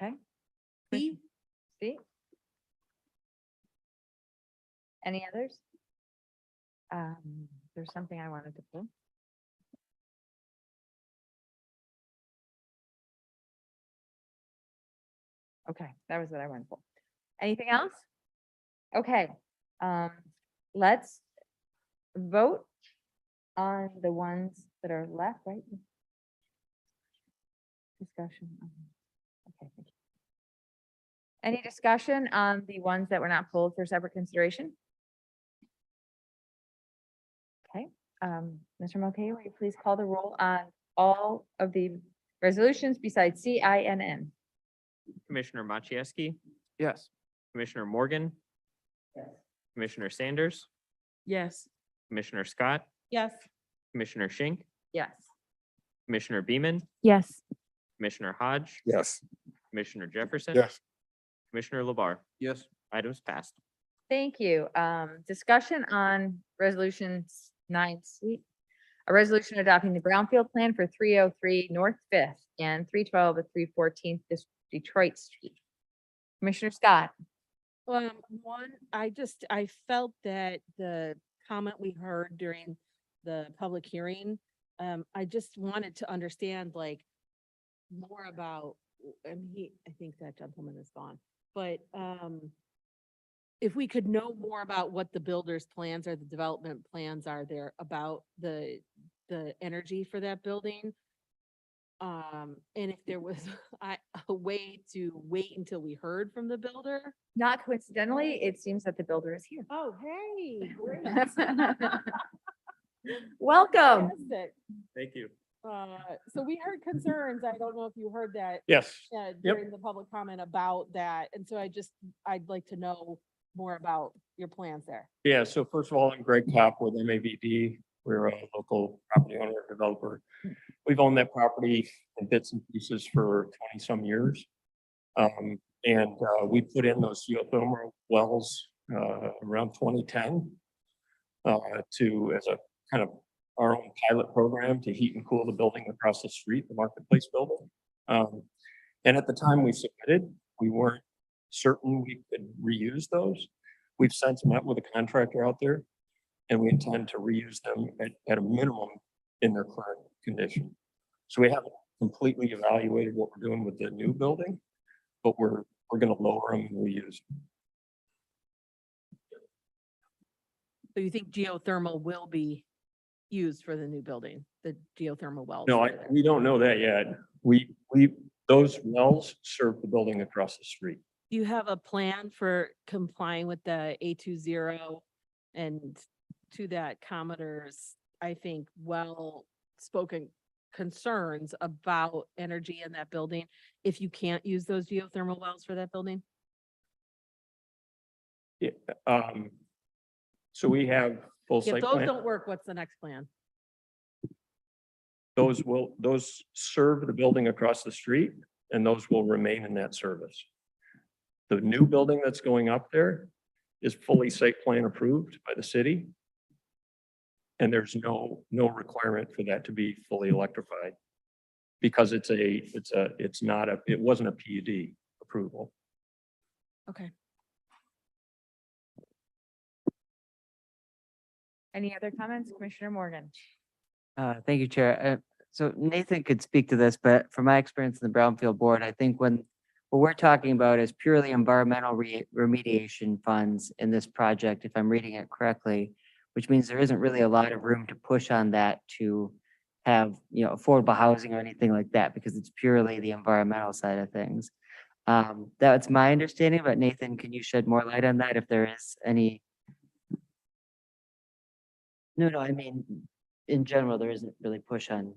Okay. C. See? Any others? There's something I wanted to pull. Okay, that was what I wanted to pull. Anything else? Okay, let's vote on the ones that are left, right? Discussion. Okay, thank you. Any discussion on the ones that were not pulled for separate consideration? Okay, Mr. Mulcahy, will you please call the roll on all of the resolutions besides C, I, and N? Commissioner Machieski, Yes. Commissioner Morgan, Commissioner Sanders, Yes. Commissioner Scott, Yes. Commissioner Schenk, Yes. Commissioner Beaman, Yes. Commissioner Hodge, Yes. Commissioner Jefferson. Yes. Commissioner Labar. Yes. Items passed. Thank you. Discussion on resolutions 9C. A resolution adopting the brownfield plan for 303 North Fifth and 312 to 314 Detroit Street. Commissioner Scott. I felt that the comment we heard during the public hearing, I just wanted to understand like more about, and I think that gentleman is gone, but, if we could know more about what the builder's plans or the development plans are there about the energy for that building. And if there was a way to wait until we heard from the builder. Not coincidentally, it seems that the builder is here. Oh, hey, great. Welcome. Fantastic. Thank you. So we heard concerns. I don't know if you heard that. Yes. During the public comment about that. And so I'd like to know more about your plans there. Yeah, so first of all, I'm Greg Kopp with MAVD. We're a local property owner and developer. We've owned that property in bits and pieces for 20-some years. We put in those geothermal wells around 2010 as a kind of our own pilot program to heat and cool the building across the street, the Marketplace building. And at the time we submitted, we weren't certain we could reuse those. We've since met with a contractor out there and we intend to reuse them at a minimum in their current condition. So we haven't completely evaluated what we're doing with the new building, but we're going to lower them and reuse them. So you think geothermal will be used for the new building, the geothermal wells? No, we don't know that yet. Those wells serve the building across the street. Do you have a plan for complying with the A20 and to that commenter's, I think, well-spoken concerns about energy in that building if you can't use those geothermal wells for that building? Yeah, so we have full If site those plan. don't work, what's the next plan? Those serve the building across the street and those will remain in that service. The new building that's going up there is fully site plan approved by the city. And there's no requirement for that to be fully electrified because it wasn't a PUD approval. Okay. Any other comments? Commissioner Morgan? Thank you, Chair. So Nathan could speak to this, but from my experience in the Brownfield Board, I think what we're talking about is purely environmental remediation funds in this project, if I'm reading it correctly, which means there isn't really a lot of room to push on that to have, affordable housing or anything like that, because it's purely the environmental side of things. That's my understanding, but Nathan, can you shed more light on that if there is any? No, I mean, in general, there isn't really push on.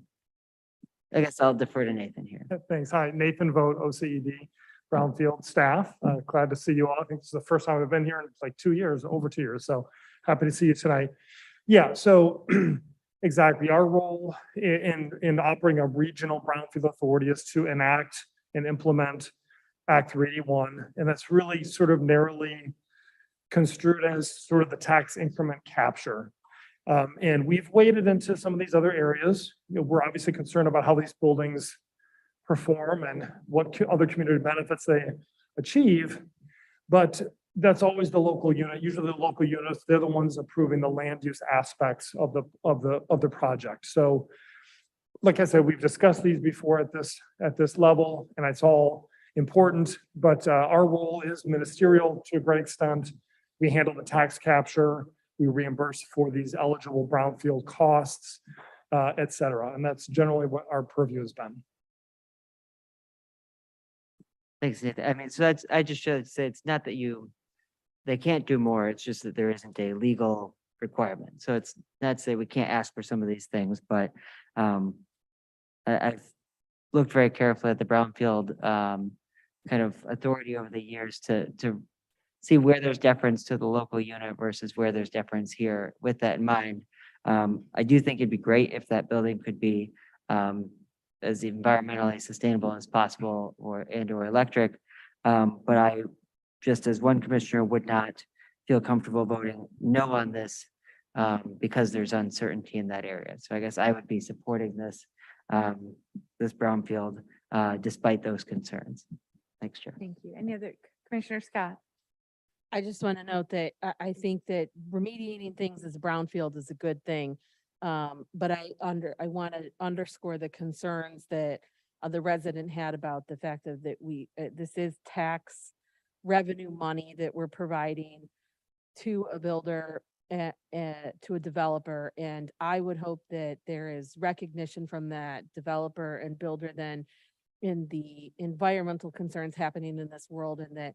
I guess I'll defer to Nathan here. Thanks. Hi, Nathan Vogt, OCED, Brownfield staff. Glad to see you all. I think this is the first time I've been here in like 2 years, over 2 years. So happy to see you tonight. Yeah, so Exactly. Our role in operating a regional brownfield authority is to enact and implement Act 381. And that's really sort of narrowly construed as sort of the tax increment capture. And we've waded into some of these other areas. You know, we're obviously concerned about how these buildings perform and what other community benefits they achieve. But that's always the local unit. Usually the local units, they're the ones approving the land use aspects of the project. So like I said, we've discussed these before at this level, and it's all important, but our role is ministerial to a great extent. We handle the tax capture, we reimburse for these eligible brownfield costs, et cetera. And that's generally what our purview has been. Thanks, Nathan. I mean, so that's, I just should say, it's not that they can't do more, it's just that there isn't a legal requirement. So it's not to say we can't ask for some of these things, but I've looked very carefully at the brownfield kind of authority over the years to see where there's deference to the local unit versus where there's deference here. With that in mind, I do think it'd be great if that building could be as environmentally sustainable as possible or electric. But I, just as one commissioner, would not feel comfortable voting no on this because there's uncertainty in that area. So I guess I would be supporting this this brownfield despite those concerns. Thanks, Chair. Thank you. Any other, Commissioner Scott? I just want to note that I think that remediating things as a brownfield is a good thing. But I want to underscore the concerns that the resident had about the fact that we, this is tax revenue money that we're providing to a builder, to a developer. And I would hope that there is recognition from that developer and builder then in the environmental concerns happening in this world, and that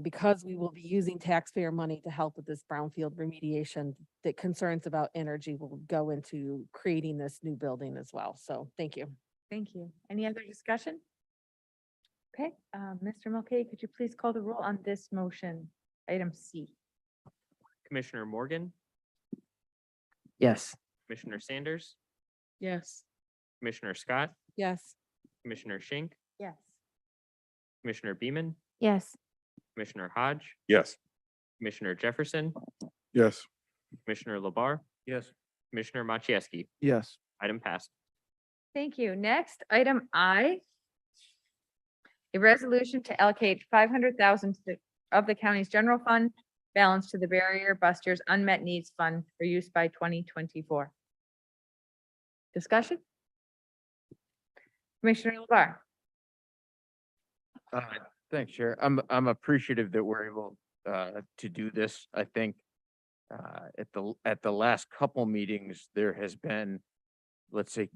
because we will be using taxpayer money to help with this brownfield remediation, that concerns about energy will go into creating this new building as well. So thank you. Thank you. Any other discussion? Okay, Mr. Mulcahy, could you please call the roll on this motion, item C? Commissioner Morgan, Yes. Commissioner Sanders, Yes. Commissioner Scott, Yes. Commissioner Schenk, Yes. Commissioner Beaman, Yes. Commissioner Hodge, Yes. Commissioner Jefferson, Yes. Commissioner Labar, Yes. Commissioner Machieski. Yes. Item passed. Thank you. Next, item I. A resolution to allocate 500,000 of the county's general fund balance to the Barrier Busters Unmet Needs Fund for use by 2024. Discussion? Commissioner Labar. Thanks, Chair. I'm appreciative that we're able to do this. I think at the last couple meetings, there has been, let's say,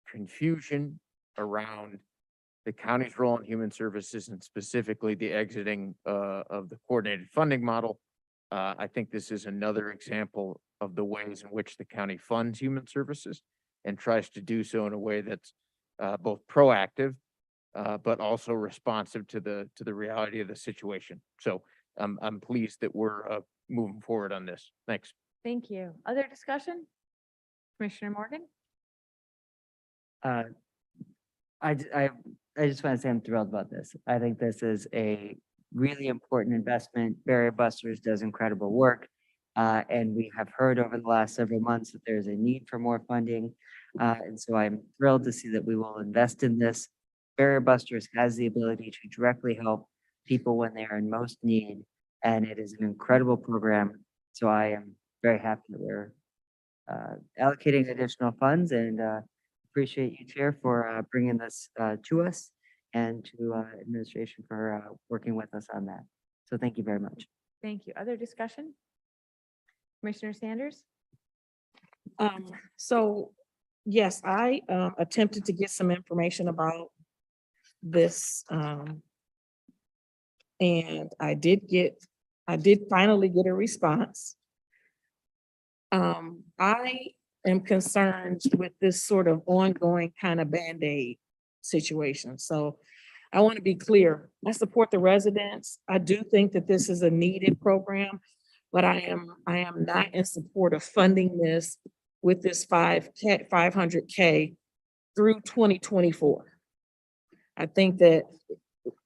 confusion around the county's role in human services and specifically the exiting of the coordinated funding model. I think this is another example of the ways in which the county funds human services and tries to do so in a way that's both proactive, but also responsive to the reality of the situation. So I'm pleased that we're moving forward on this. Thanks. Thank you. Other discussion? Commissioner Morgan? I just want to say I'm thrilled about this. I think this is a really important investment. Barrier Busters does incredible work. And we have heard over the last several months that there's a need for more funding. And so I'm thrilled to see that we will invest in this. Barrier Busters has the ability to directly help people when they are in most need. And it is an incredible program. So I am very happy that we're allocating additional funds, and appreciate you, Chair, for bringing this to us, and to administration for working with us on that. So thank you very much. Thank you. Other discussion? Commissioner Sanders? So yes, I attempted to get some information about this. And I did finally get a response. I am concerned with this sort of ongoing kind of Band-Aid situation. So I want to be clear. I support the residents. I do think that this is a needed program. but I am not in support of funding this with this 500K through 2024. I think that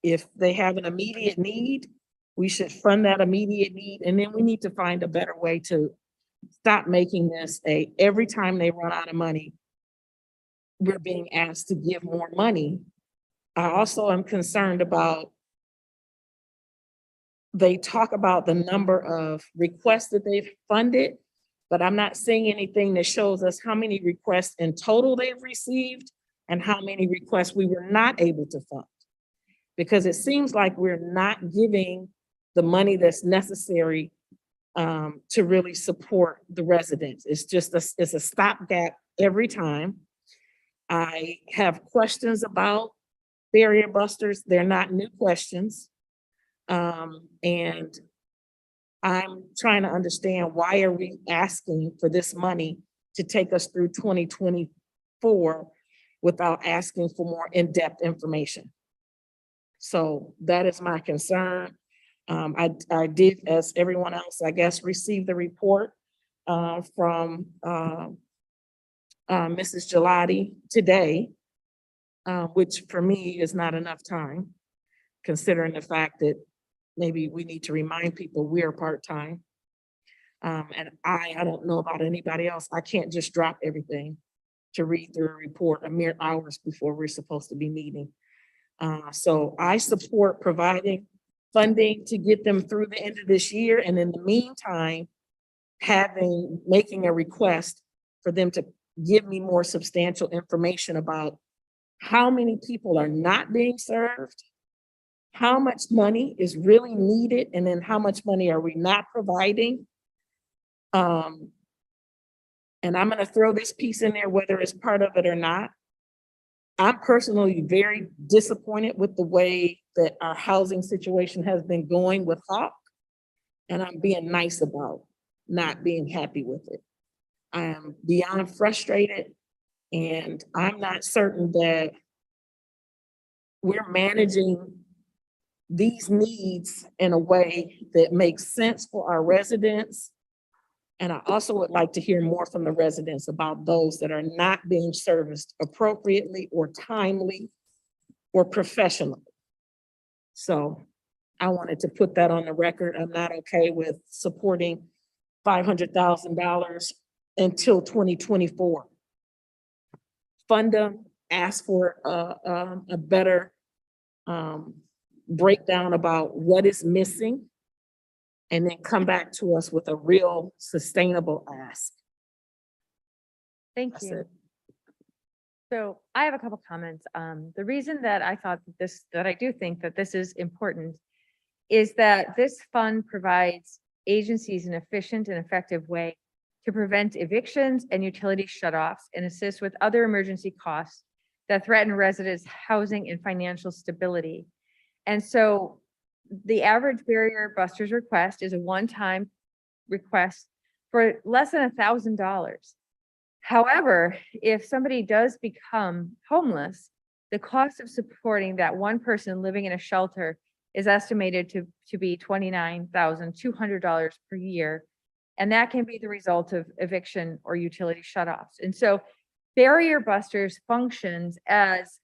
if they have an immediate need, we should fund that immediate need, and then we need to find a better way to stop making this every time they run out of money, we're being asked to give more money. I also am concerned about, they talk about the number of requests that they've funded, but I'm not seeing anything that shows us how many requests in total they've received and how many requests we were not able to fund. Because it seems like we're not giving the money that's necessary to really support the residents. It's just it's a stopgap every time. I have questions about barrier busters. They're not new questions. And I'm trying to understand, why are we asking for this money to take us through 2024 without asking for more in-depth information? So that is my concern. I did, as everyone else, I guess, receive the report from Mrs. Gelati today, which for me is not enough time, considering the fact that maybe we need to remind people we are part-time. And I don't know about anybody else. I can't just drop everything to read through a report a mere hours before we're supposed to be meeting. So I support providing funding to get them through the end of this year. And in the meantime, making a request for them to give me more substantial information about how many people are not being served, how much money is really needed, and then how much money are we not providing. And I'm gonna throw this piece in there, whether it's part of it or not. I'm personally very disappointed with the way that our housing situation has been going with Hawk. And I'm being nice about not being happy with it. I am beyond frustrated, and I'm not certain that we're managing these needs in a way that makes sense for our residents. And I also would like to hear more from the residents about those that are not being serviced appropriately or timely or professionally. So I wanted to put that on the record. I'm not okay with supporting $500,000 until 2024. Fund them, ask for a better breakdown about what is missing, and then come back to us with a real sustainable ask. Thank That's you. it. So I have a couple comments. The reason that I thought that I do think that this is important is that this fund provides agencies an efficient and effective way to prevent evictions and utility shutoffs and assist with other emergency costs that threaten residents' housing and financial stability. And so the average barrier busters request is a one-time request for less than $1,000. However, if somebody does become homeless, the cost of supporting that one person living in a shelter is estimated to be $29,200 per year. And that can be the result of eviction or utility shutoffs. And so barrier busters functions as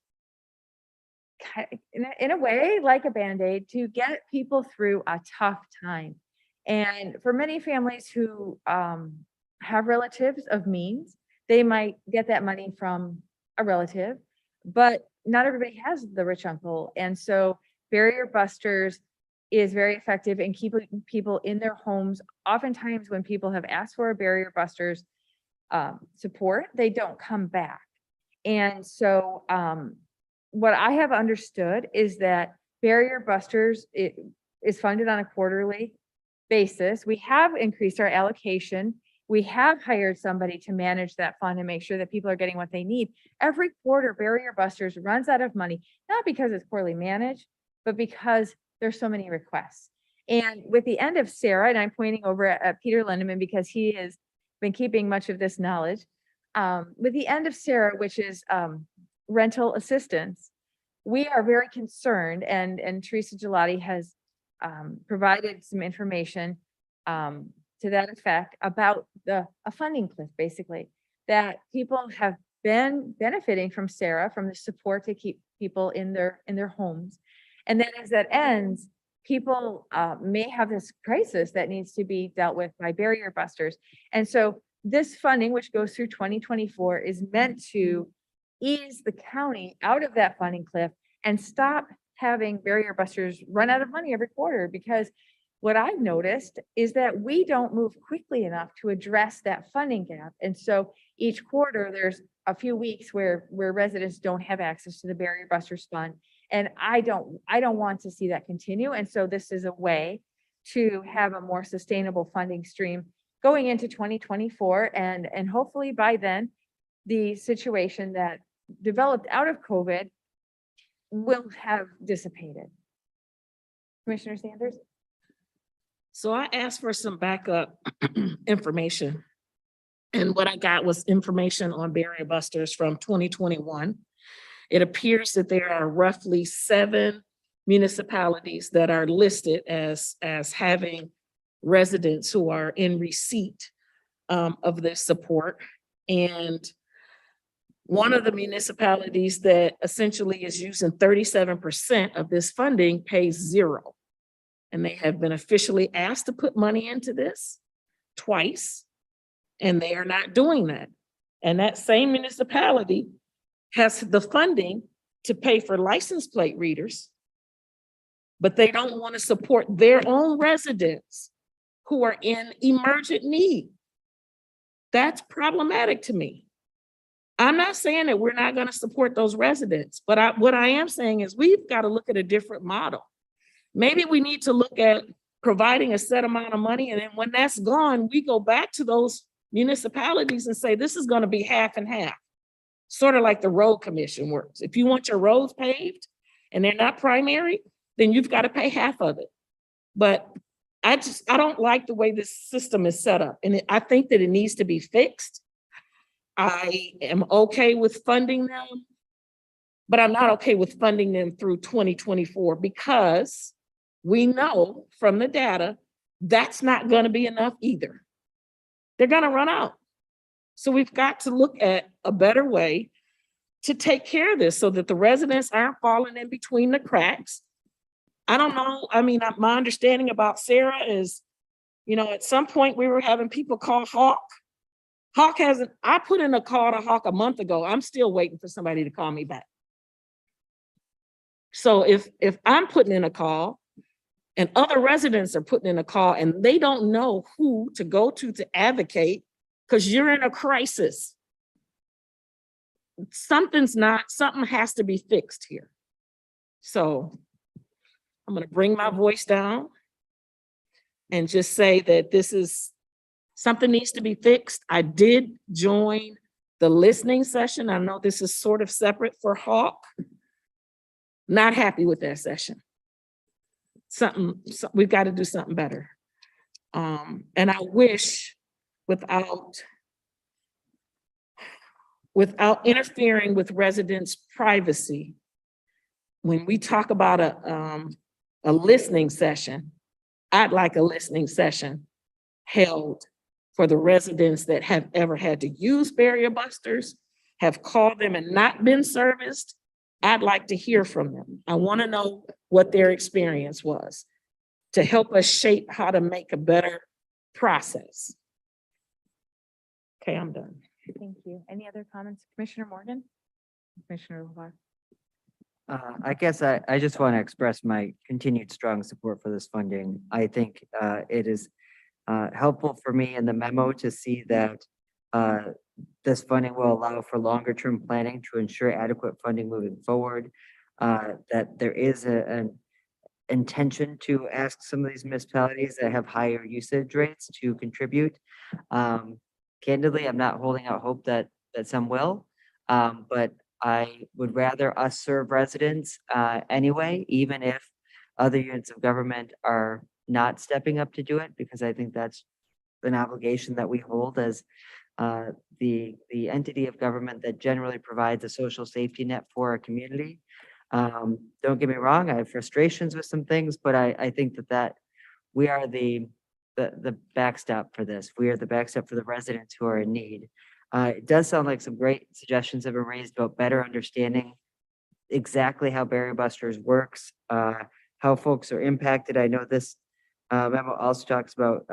in a way like a Band-Aid to get people through a tough time. And for many families who have relatives of means, they might get that money from a relative, but not everybody has the rich uncle. And so barrier busters is very effective in keeping people in their homes. Oftentimes when people have asked for a barrier busters support, they don't come back. And so what I have understood is that barrier busters is funded on a quarterly basis. We have increased our allocation. We have hired somebody to manage that fund and make sure that people are getting what they need. Every quarter, barrier busters runs out of money, not because it's poorly managed, but because there's so many requests. And with the end of Sarah, and I'm pointing over at Peter Lindeman because he has been keeping much of this knowledge. With the end of Sarah, which is rental assistance, we are very concerned, and Teresa Gelati has provided some information to that effect about a funding cliff, basically, that people have been benefiting from Sarah, from the support to keep people in their homes. And then as that ends, people may have this crisis that needs to be dealt with by barrier busters. And so this funding, which goes through 2024, is meant to ease the county out of that funding cliff and stop having barrier busters run out of money every quarter. Because what I've noticed is that we don't move quickly enough to address that funding gap. And so each quarter, there's a few weeks where residents don't have access to the barrier busters fund. And I don't want to see that continue. And so this is a way to have a more sustainable funding stream going into 2024. And hopefully by then, the situation that developed out of COVID will have dissipated. Commissioner Sanders? So I asked for some backup information. And what I got was information on barrier busters from 2021. It appears that there are roughly 7 municipalities that are listed as having residents who are in receipt of this support. And one of the municipalities that essentially is using 37% of this funding pays 0. And they have been officially asked to put money into this twice, and they are not doing that. And that same municipality has the funding to pay for license plate readers, but they don't want to support their own residents who are in emergent need. That's problematic to me. I'm not saying that we're not going to support those residents, but what I am saying is we've got to look at a different model. Maybe we need to look at providing a set amount of money, and then when that's gone, we go back to those municipalities and say, this is going to be half and half. Sort of like the road commission works. If you want your roads paved and they're not primary, then you've got to pay half of it. But I don't like the way this system is set up. And I think that it needs to be fixed. I am okay with funding them, but I'm not okay with funding them through 2024 because we know from the data that's not going to be enough either. They're going to run out. So we've got to look at a better way to take care of this so that the residents aren't falling in between the cracks. I don't know. I mean, my understanding about Sarah is, at some point we were having people call Hawk. Hawk hasn't, I put in a call to Hawk a month ago. I'm still waiting for somebody to call me back. So if I'm putting in a call and other residents are putting in a call and they don't know who to go to advocate because you're in a crisis, something has to be fixed here. So I'm going to bring my voice down and just say that something needs to be fixed. I did join the listening session. I know this is sort of separate for Hawk. Not happy with that session. We've got to do something better. And I wish without interfering with residents' privacy, when we talk about a listening session, I'd like a listening session held for the residents that have ever had to use barrier busters, have called them and not been serviced. I'd like to hear from them. I want to know what their experience was to help us shape how to make a better process. Okay, I'm done. Thank you. Any other comments? Commissioner Morgan? Commissioner LeVar? I guess I just want to express my continued strong support for this funding. I think it is helpful for me in the memo to see that this funding will allow for longer term planning to ensure adequate funding moving forward, that there is an intention to ask some of these municipalities that have higher usage rates to contribute. Candidly, I'm not holding out hope that some will, but I would rather us serve residents anyway, even if other units of government are not stepping up to do it, because I think that's an obligation that we hold as the entity of government that generally provides a social safety net for our community. Don't get me wrong, I have frustrations with some things, but I think that we are the the backstop for this. We are the backstop for the residents who are in need. It does sound like some great suggestions have been raised about better understanding exactly how Barrier Busters works, how folks are impacted. I know this memo also talks about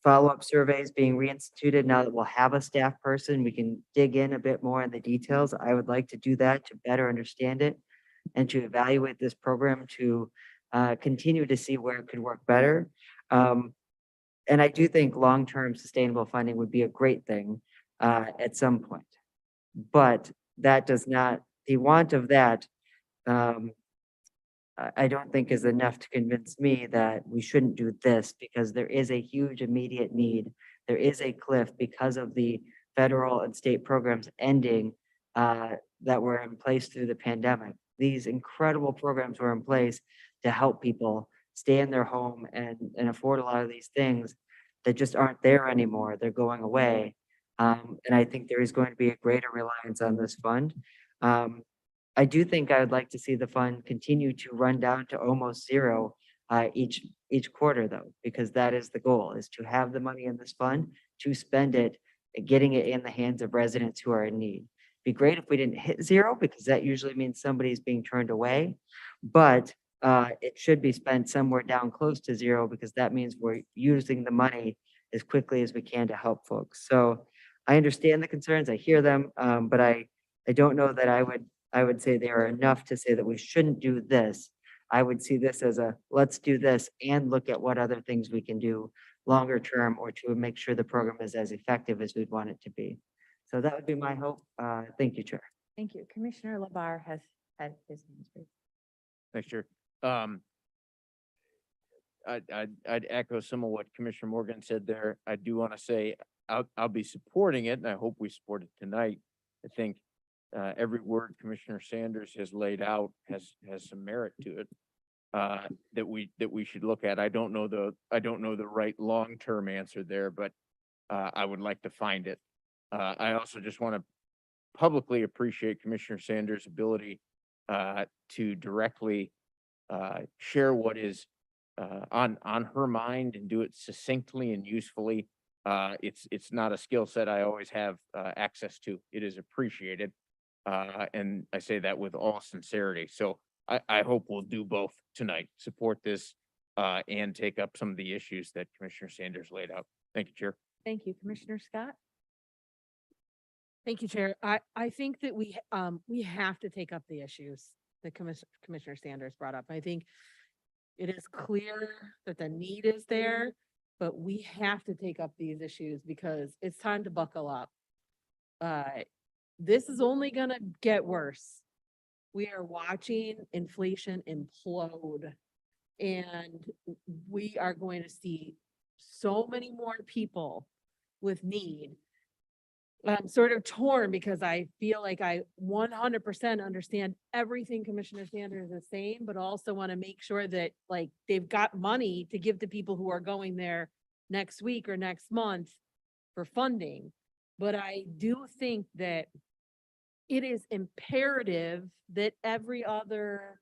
follow-up surveys being reinstituted. Now that we'll have a staff person, we can dig in a bit more in the details. I would like to do that to better understand it and to evaluate this program to continue to see where it could work better. And I do think long-term sustainable funding would be a great thing at some point. But that does not, the want of that, I don't think is enough to convince me that we shouldn't do this, because there is a huge immediate need. There is a cliff because of the federal and state programs ending that were in place through the pandemic. These incredible programs were in place to help people stay in their home and afford a lot of these things that just aren't there anymore. They're going away. And I think there is going to be a greater reliance on this fund. I do think I would like to see the fund continue to run down to almost zero each quarter, though, because that is the goal, is to have the money in this fund, to spend it, getting it in the hands of residents who are in need. Be great if we didn't hit zero, because that usually means somebody's being turned away, but it should be spent somewhere down close to zero, because that means we're using the money as quickly as we can to help folks. So I understand the concerns, I hear them, but I don't know that I would say they are enough to say that we shouldn't do this. I would see this as a, let's do this and look at what other things we can do longer term, or to make sure the program is as effective as we'd want it to be. So that would be my hope. Thank you, Chair. Thank you. Commissioner Labar has had his hands raised. Thanks, Chair. I'd echo some of what Commissioner Morgan said there. I do want to say I'll be supporting it, and I hope we support it tonight. I think every word Commissioner Sanders has laid out has some merit to it that we should look at. I don't know the right long-term answer there, but I would like to find it. I also just want to publicly appreciate Commissioner Sanders' ability to directly share what is on her mind and do it succinctly and usefully. It's not a skill set I always have access to. It is appreciated. And I say that with all sincerity. So I hope we'll do both tonight, support this and take up some of the issues that Commissioner Sanders laid out. Thank you, Chair. Thank you, Commissioner Scott. Thank you, Chair. I think that we have to take up the issues that Commissioner Sanders brought up. I think it is clear that the need is there, but we have to take up these issues because it's time to buckle up. This is only gonna get worse. We are watching inflation implode, and we are going to see so many more people with need. I'm sort of torn because I feel like I 100% understand everything Commissioner Sanders is saying, but also want to make sure that like they've got money to give to people who are going there next week or next month for funding. But I do think that it is imperative that every other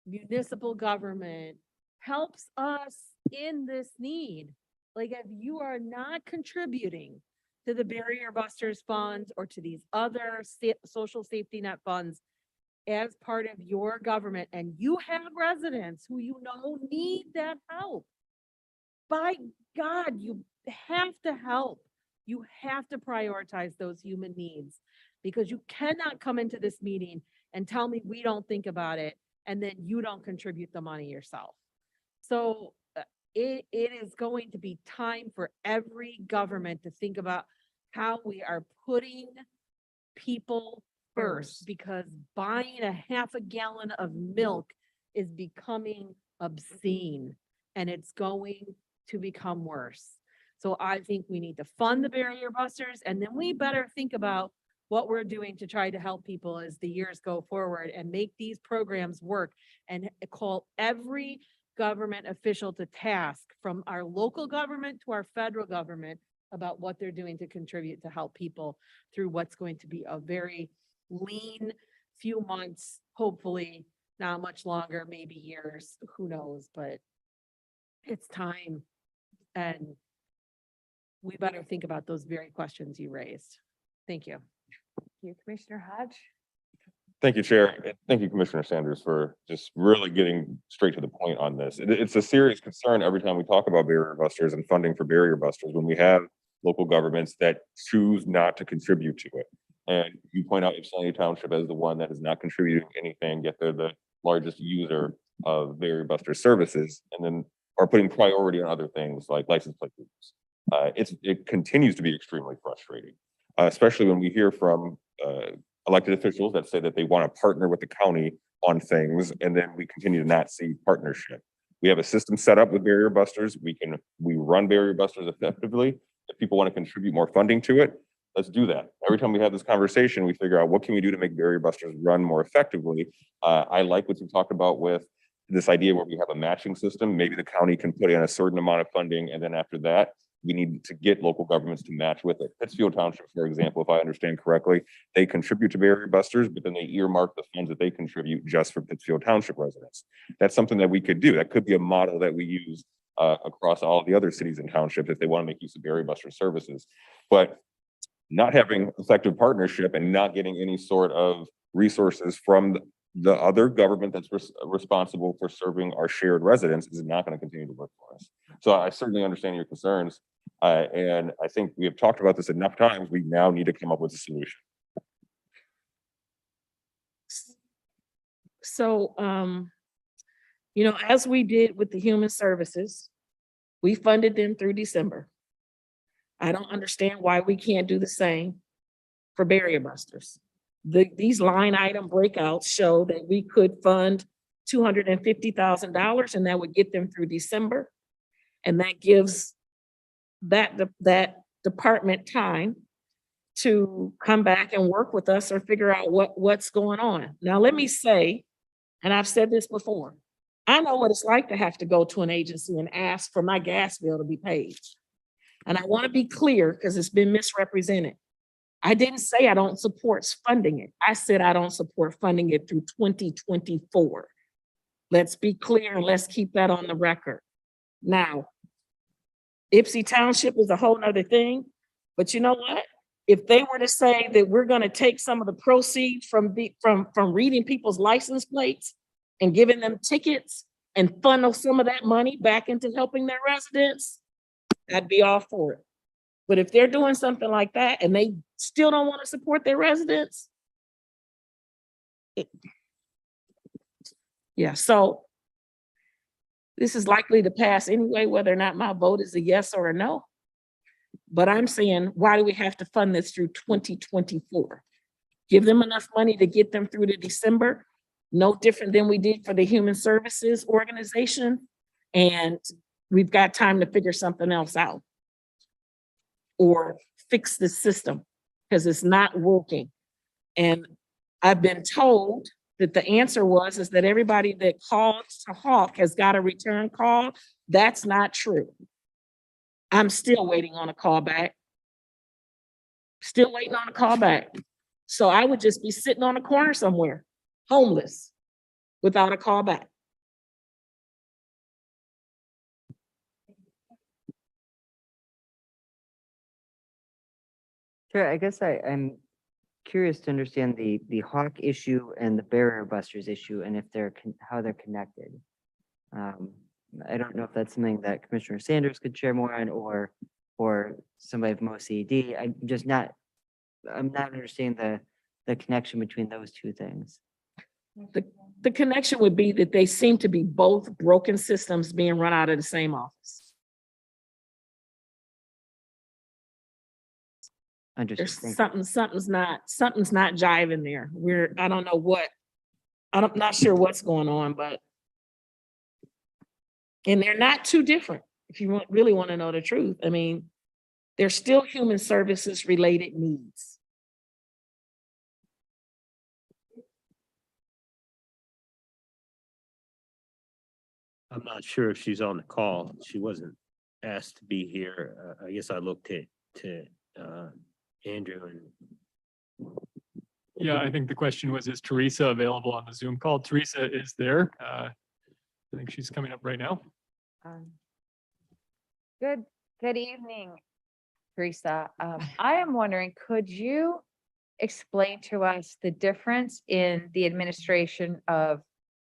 municipal government helps us in this need. Like if you are not contributing to the Barrier Busters funds or to these other social safety net funds as part of your government, and you have residents who you know need that help, by God, you have to help. You have to prioritize those human needs, because you cannot come into this meeting and tell me we don't think about it and then you don't contribute the money yourself. So it is going to be time for every government to think about how we are putting people first, because buying a half a gallon of milk is becoming obscene and it's going to become worse. So I think we need to fund the Barrier Busters, and then we better think about what we're doing to try to help people as the years go forward and make these programs work, and call every government official to task, from our local government to our federal government, about what they're doing to contribute to help people through what's going to be a very lean few months, hopefully not much longer, maybe years, who knows, but it's time. And we better think about those very questions you raised. Thank you. You, Commissioner Hodge? Thank you, Chair. And thank you, Commissioner Sanders, for just really getting straight to the point on this. It's a serious concern every time we talk about barrier busters and funding for barrier busters when we have local governments that choose not to contribute to it. And you point out Ypsilanti Township as the one that is not contributing anything, yet they're the largest user of barrier buster services, and then are putting priority on other things like license plate readers. It continues to be extremely frustrating, especially when we hear from elected officials that say that they want to partner with the county on things, and then we continue to not see partnership. We have a system set up with barrier busters. We run barrier busters effectively. If people want to contribute more funding to it, let's do that. Every time we have this conversation, we figure out what can we do to make barrier busters run more effectively. I like what you talked about with this idea where we have a matching system. Maybe the county can put in a certain amount of funding, and then after that, we need to get local governments to match with it. Pittsfield Township, for example, if I understand correctly, they contribute to barrier busters, but then they earmark the funds that they contribute just for Pittsfield Township residents. That's something that we could do. That could be a model that we use across all the other cities and townships if they want to make use of barrier buster services. But not having effective partnership and not getting any sort of resources from the other government that's responsible for serving our shared residents is not going to continue to work for us. So I certainly understand your concerns. And I think we have talked about this enough times. We now need to come up with a solution. So, you know, as we did with the human services, we funded them through December. I don't understand why we can't do the same for barrier busters. These line item breakouts show that we could fund $250,000 and that would get them through December. And that gives that department time to come back and work with us or figure out what's going on. Now, let me say, and I've said this before, I know what it's like to have to go to an agency and ask for my gas bill to be paid. And I want to be clear because it's been misrepresented. I didn't say I don't support funding it. I said I don't support funding it through 2024. Let's be clear and let's keep that on the record. Now, Ypsi Township is a whole nother thing, but you know what? If they were to say that we're going to take some of the proceeds from reading people's license plates and giving them tickets and funnel some of that money back into helping their residents, I'd be all for it. But if they're doing something like that and they still don't want to support their residents, yeah, so this is likely to pass anyway, whether or not my vote is a yes or a no. But I'm saying, why do we have to fund this through 2024? Give them enough money to get them through to December, no different than we did for the Human Services Organization. And we've got time to figure something else out or fix the system because it's not working. And I've been told that the answer is that everybody that called to Hawk has got a return call. That's not true. I'm still waiting on a call back. Still waiting on a call back. So I would just be sitting on a corner somewhere, homeless, without a call back. Sure, I guess I'm curious to understand the Hawk issue and the barrier busters issue and if how they're connected. I don't know if that's something that Commissioner Sanders could share more on or somebody from OCD. I'm not understanding the connection between those two things. The connection would be that they seem to be both broken systems being run out of the same office. There's something's not jiving there. I don't know what, I'm not sure what's going on, and they're not too different. If you really want to know the truth, I mean, they're still human services related needs. I'm not sure if she's on the call. She wasn't asked to be here. I guess I looked to Andrew and. Yeah, I think the question was, is Teresa available on the Zoom call? Teresa is there. I think she's coming up right now. Good evening, Teresa. I am wondering, could you explain to us the difference in the administration of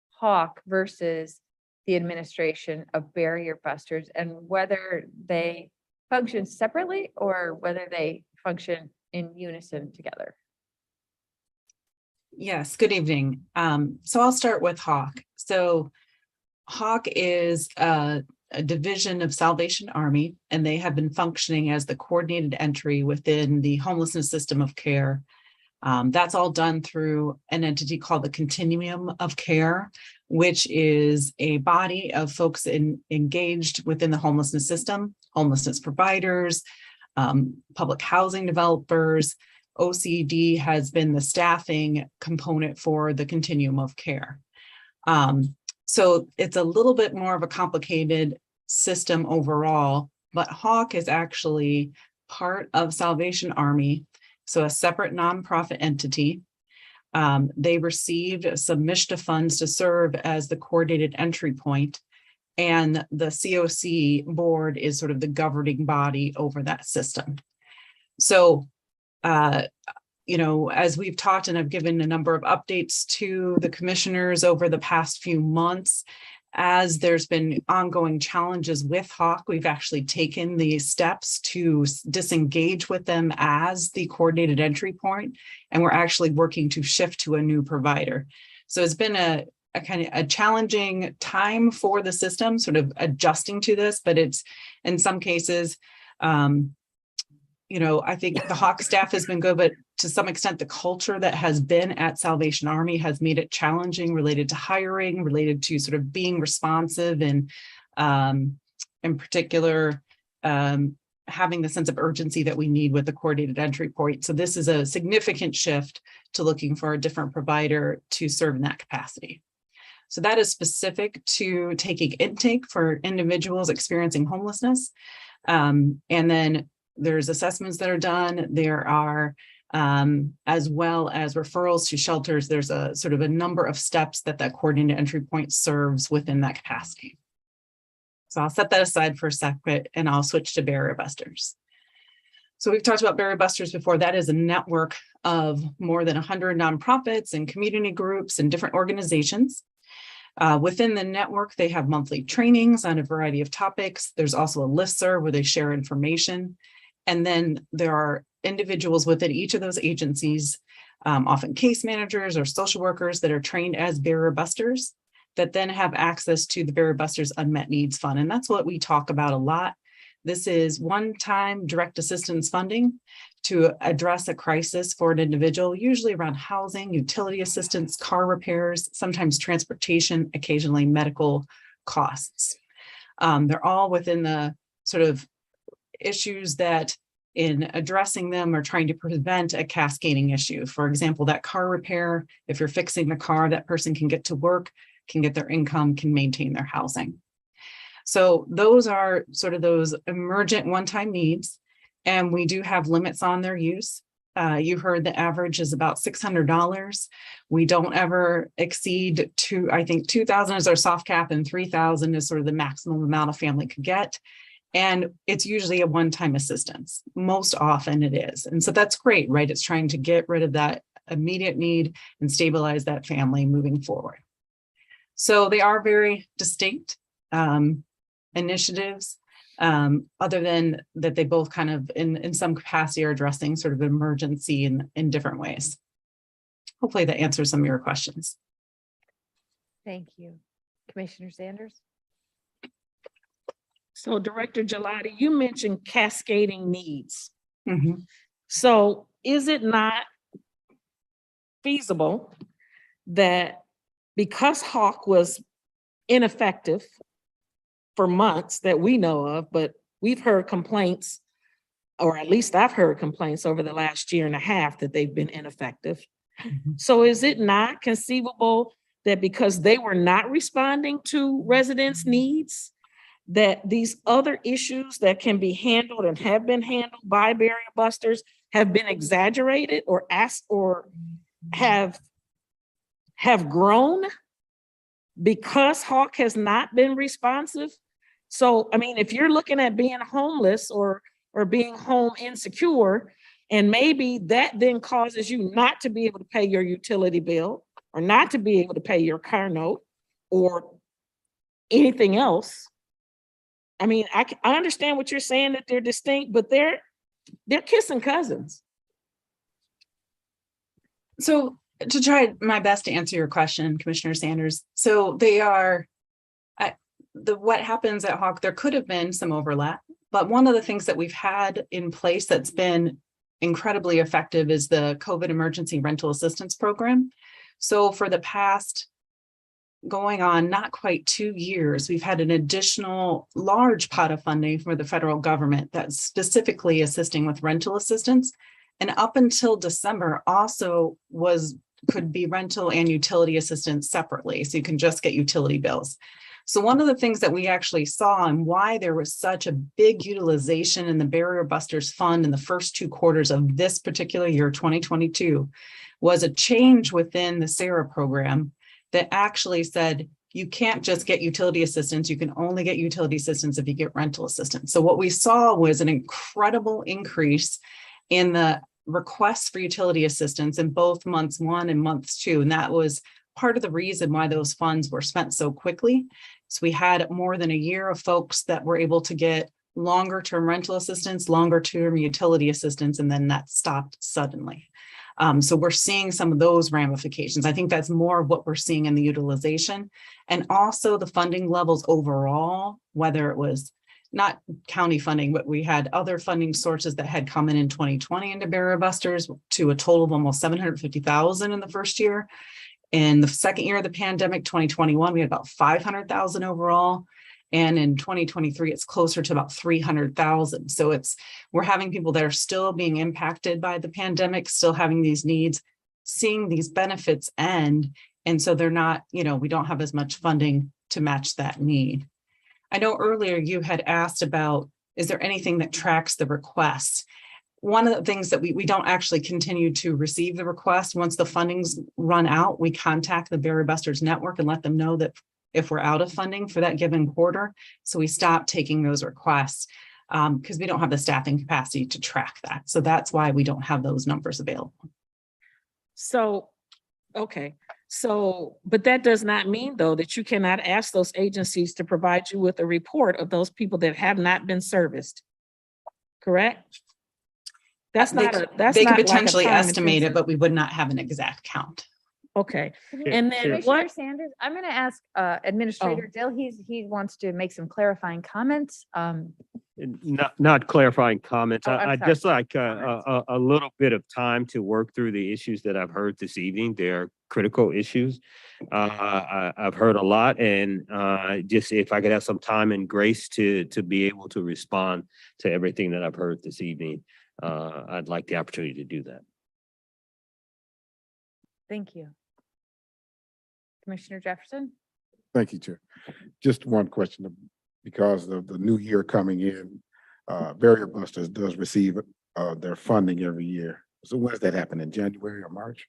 Hawk versus the administration of barrier busters and whether they function separately or whether they function in unison together? Yes, good evening. So I'll start with Hawk. So Hawk is a division of Salvation Army, and they have been functioning as the coordinated entry within the homelessness system of care. That's all done through an entity called the Continuum of Care, which is a body of folks engaged within the homelessness system, homelessness providers, public housing developers. OCD has been the staffing component for the Continuum of Care. So it's a little bit more of a complicated system overall, but Hawk is actually part of Salvation Army, so a separate nonprofit entity. They received some MSHDA funds to serve as the coordinated entry point, and the COC board is sort of the governing body over that system. So, you know, as we've talked and I've given a number of updates to the commissioners over the past few months, as there's been ongoing challenges with Hawk, we've actually taken the steps to disengage with them as the coordinated entry point, and we're actually working to shift to a new provider. So it's been a kind of a challenging time for the system, sort of adjusting to this, but it's in some cases, you know, I think the Hawk staff has been good, but to some extent, the culture that has been at Salvation Army has made it challenging related to hiring, related to sort of being responsive and in particular, having the sense of urgency that we need with the coordinated entry point. So this is a significant shift to looking for a different provider to serve in that capacity. So that is specific to taking intake for individuals experiencing homelessness. And then there's assessments that are done. There are, as well as referrals to shelters, there's a sort of a number of steps that coordinated entry point serves within that capacity. So I'll set that aside for a second and I'll switch to barrier busters. So we've talked about barrier busters before. That is a network of more than 100 nonprofits and community groups and different organizations. Within the network, they have monthly trainings on a variety of topics. There's also a listserv where they share information. And then there are individuals within each of those agencies, often case managers or social workers that are trained as barrier busters that then have access to the Barrier Busters Unmet Needs Fund. And that's what we talk about a lot. This is one-time direct assistance funding to address a crisis for an individual, usually around housing, utility assistance, car repairs, sometimes transportation, occasionally medical costs. They're all within the sort of issues that in addressing them are trying to prevent a cascading issue. For example, that car repair, if you're fixing the car, that person can get to work, can get their income, can maintain their housing. So those are sort of those emergent one-time needs, and we do have limits on their use. You heard the average is about $600. We don't ever exceed I think 2,000 is our soft cap and 3,000 is sort of the maximum amount a family could get. And it's usually a one-time assistance. Most often it is. And so that's great, right? It's trying to get rid of that immediate need and stabilize that family moving forward. So they are very distinct initiatives, other than that they both kind of in some capacity are addressing sort of emergency in different ways. Hopefully that answers some of your questions. Thank you. Commissioner Sanders? So Director Gelati, you mentioned cascading needs. Mm-hmm. So is it not feasible that because Hawk was ineffective for months that we know of, but we've heard complaints, or at least I've heard complaints over the last year and a half that they've been ineffective. Mm-hmm. So is it not conceivable that because they were not responding to residents' needs, that these other issues that can be handled and have been handled by barrier busters have been exaggerated or asked or have grown because Hawk has not been responsive? So, I mean, if you're looking at being homeless or being home insecure, and maybe that then causes you not to be able to pay your utility bill or not to be able to pay your car note or anything else. I mean, I understand what you're saying, that they're distinct, but they're kissing cousins. So to try my best to answer your question, Commissioner Sanders, so they are, what happens at Hawk, there could have been some overlap, but one of the things that we've had in place that's been incredibly effective is the COVID Emergency Rental Assistance Program. So for the past going on not quite 2 years, we've had an additional large pot of funding for the federal government that's specifically assisting with rental assistance. And up until December also could be rental and utility assistance separately. So you can just get utility bills. So one of the things that we actually saw and why there was such a big utilization in the Barrier Busters Fund in the first 2 quarters of this particular year, 2022, was a change within the SARA program that actually said, you can't just get utility assistance. You can only get utility assistance if you get rental assistance. So what we saw was an incredible increase in the requests for utility assistance in both months 1 and months 2. And that was part of the reason why those funds were spent so quickly. So we had more than a year of folks that were able to get longer term rental assistance, longer term utility assistance, and then that stopped suddenly. So we're seeing some of those ramifications. I think that's more of what we're seeing in the utilization, and also the funding levels overall, whether it was not county funding, but we had other funding sources that had come in 2020 into Barrier Busters to a total of almost 750,000 in the first year. In the second year of the pandemic, 2021, we had about 500,000 overall. And in 2023, it's closer to about 300,000. So we're having people that are still being impacted by the pandemic, still having these needs, seeing these benefits end. And so they're not, we don't have as much funding to match that need. I know earlier you had asked about, is there anything that tracks the requests? One of the things that we don't actually continue to receive the request. Once the funding's run out, we contact the Barrier Busters network and let them know that if we're out of funding for that given quarter. So we stop taking those requests because we don't have the staffing capacity to track that. So that's why we don't have those numbers available. So, okay. So, but that does not mean though, that you cannot ask those agencies to provide you with a report of those people that have not been serviced. Correct? That's They not could like a potentially time estimate it, intensive. but we would not have an exact count. Okay. Yeah, And then Commissioner what? Sanders, I'm going to ask Administrator Dill. He wants to make some clarifying comments. Not clarifying comments. Oh, I'm I'd sorry. just like a little bit of time to work through the issues that I've heard this evening. They're critical issues. I've heard a lot, and just if I could have some time and grace to be able to respond to everything that I've heard this evening, I'd like the opportunity to do that. Thank you. Commissioner Jefferson? Thank you, Chair. Just one question, because of the new year coming in, Barrier Busters does receive their funding every year. So when does that happen, in January or March?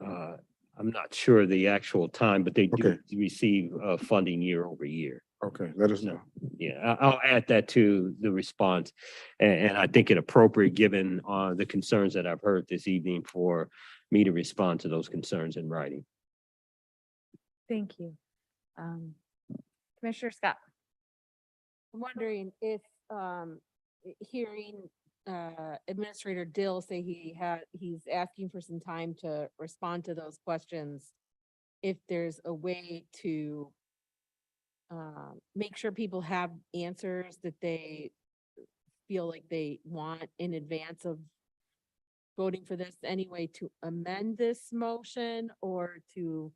I'm not sure the actual time, but they do Okay. receive funding year over year. Okay, let us know. Yeah, I'll add that to the response. And I think it appropriate, given the concerns that I've heard this evening, for me to respond to those concerns in writing. Thank you. Commissioner Scott? I'm wondering if, hearing Administrator Dill say he's asking for some time to respond to those questions, if there's a way to make sure people have answers that they feel like they want in advance of voting for this, anyway, to amend this motion or to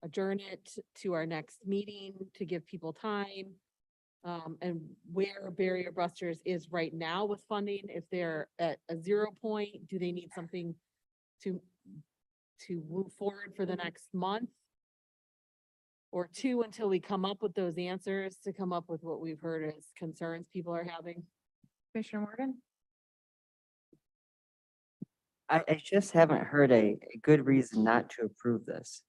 adjourn it to our next meeting to give people time. And where Barrier Busters is right now with funding, if they're at a 0 point, do they need something to move forward for the next month or 2 until we come up with those answers, to come up with what we've heard as concerns people are having? Commissioner Morgan? I just haven't heard a good reason not to approve this.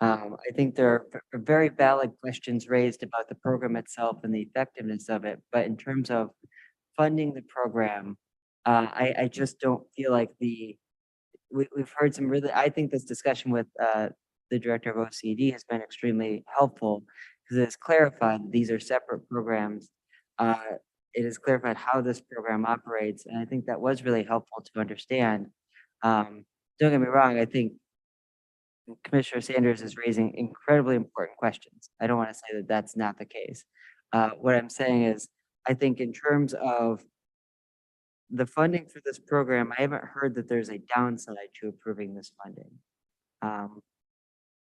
I think there are very valid questions raised about the program itself and the effectiveness of it, but in terms of funding the program, I just don't feel like we've heard some really, I think this discussion with the director of OCD has been extremely helpful because it has clarified that these are separate programs. It has clarified how this program operates, and I think that was really helpful to understand. Don't get me wrong, I think Commissioner Sanders is raising incredibly important questions. I don't want to say that that's not the case. What I'm saying is, I think in terms of the funding for this program, I haven't heard that there's a downside to approving this funding.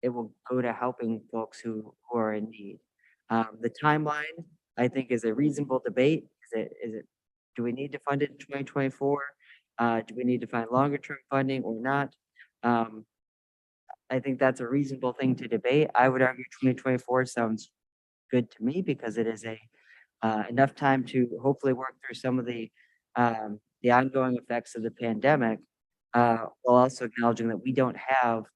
It will go to helping folks who are in need. The timeline, I think, is a reasonable debate. Do we need to fund it in 2024? Do we need to find longer term funding or not? I think that's a reasonable thing to debate. I would argue 2024 sounds good to me because it is enough time to hopefully work through some of the ongoing effects of the pandemic, while also acknowledging that we don't have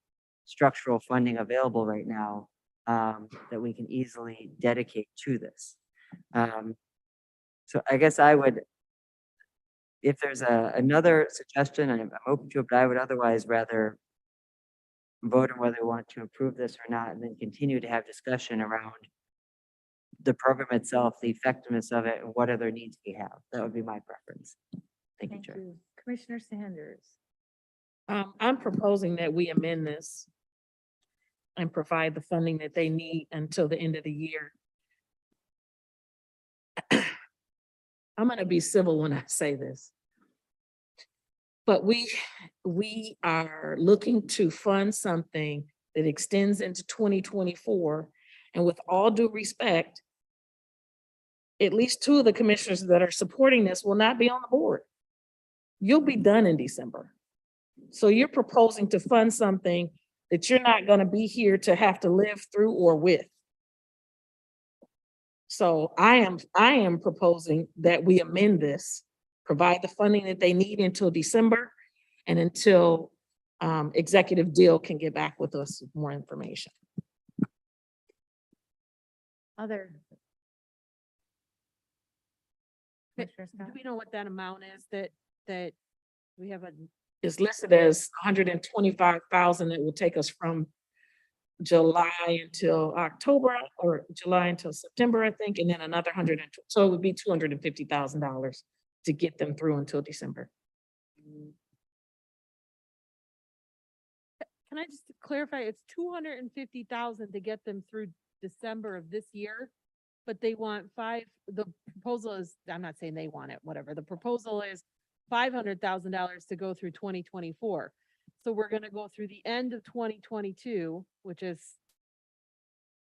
structural funding available right now that we can easily dedicate to this. So I guess I would, if there's another suggestion, I'm open to it, but I would otherwise rather vote on whether we want to approve this or not, and then continue to have discussion around the program itself, the effectiveness of it, and what other needs we have. That would be my preference. Thank you, Chair. Commissioner Sanders. I'm proposing that we amend this and provide the funding that they need until the end of the year. I'm gonna be civil when I say this. But we are looking to fund something that extends into 2024. And with all due respect, at least 2 of the commissioners that are supporting this will not be on the board. You'll be done in December. So you're proposing to fund something that you're not gonna be here to have to live through or with. So I am proposing that we amend this, provide the funding that they need until December and until Executive Deal can get back with us with more information. Other. Do we know what that amount is that we have It's listed as 125,000. It will take us from July until October or July until September, I think, and then another 100. So it would be $250,000 to get them through until December. Can I just clarify, it's 250,000 to get them through December of this year, but they want the proposal is, I'm not saying they want it, whatever. The proposal is $500,000 to go through 2024. So we're gonna go through the end of 2022, which is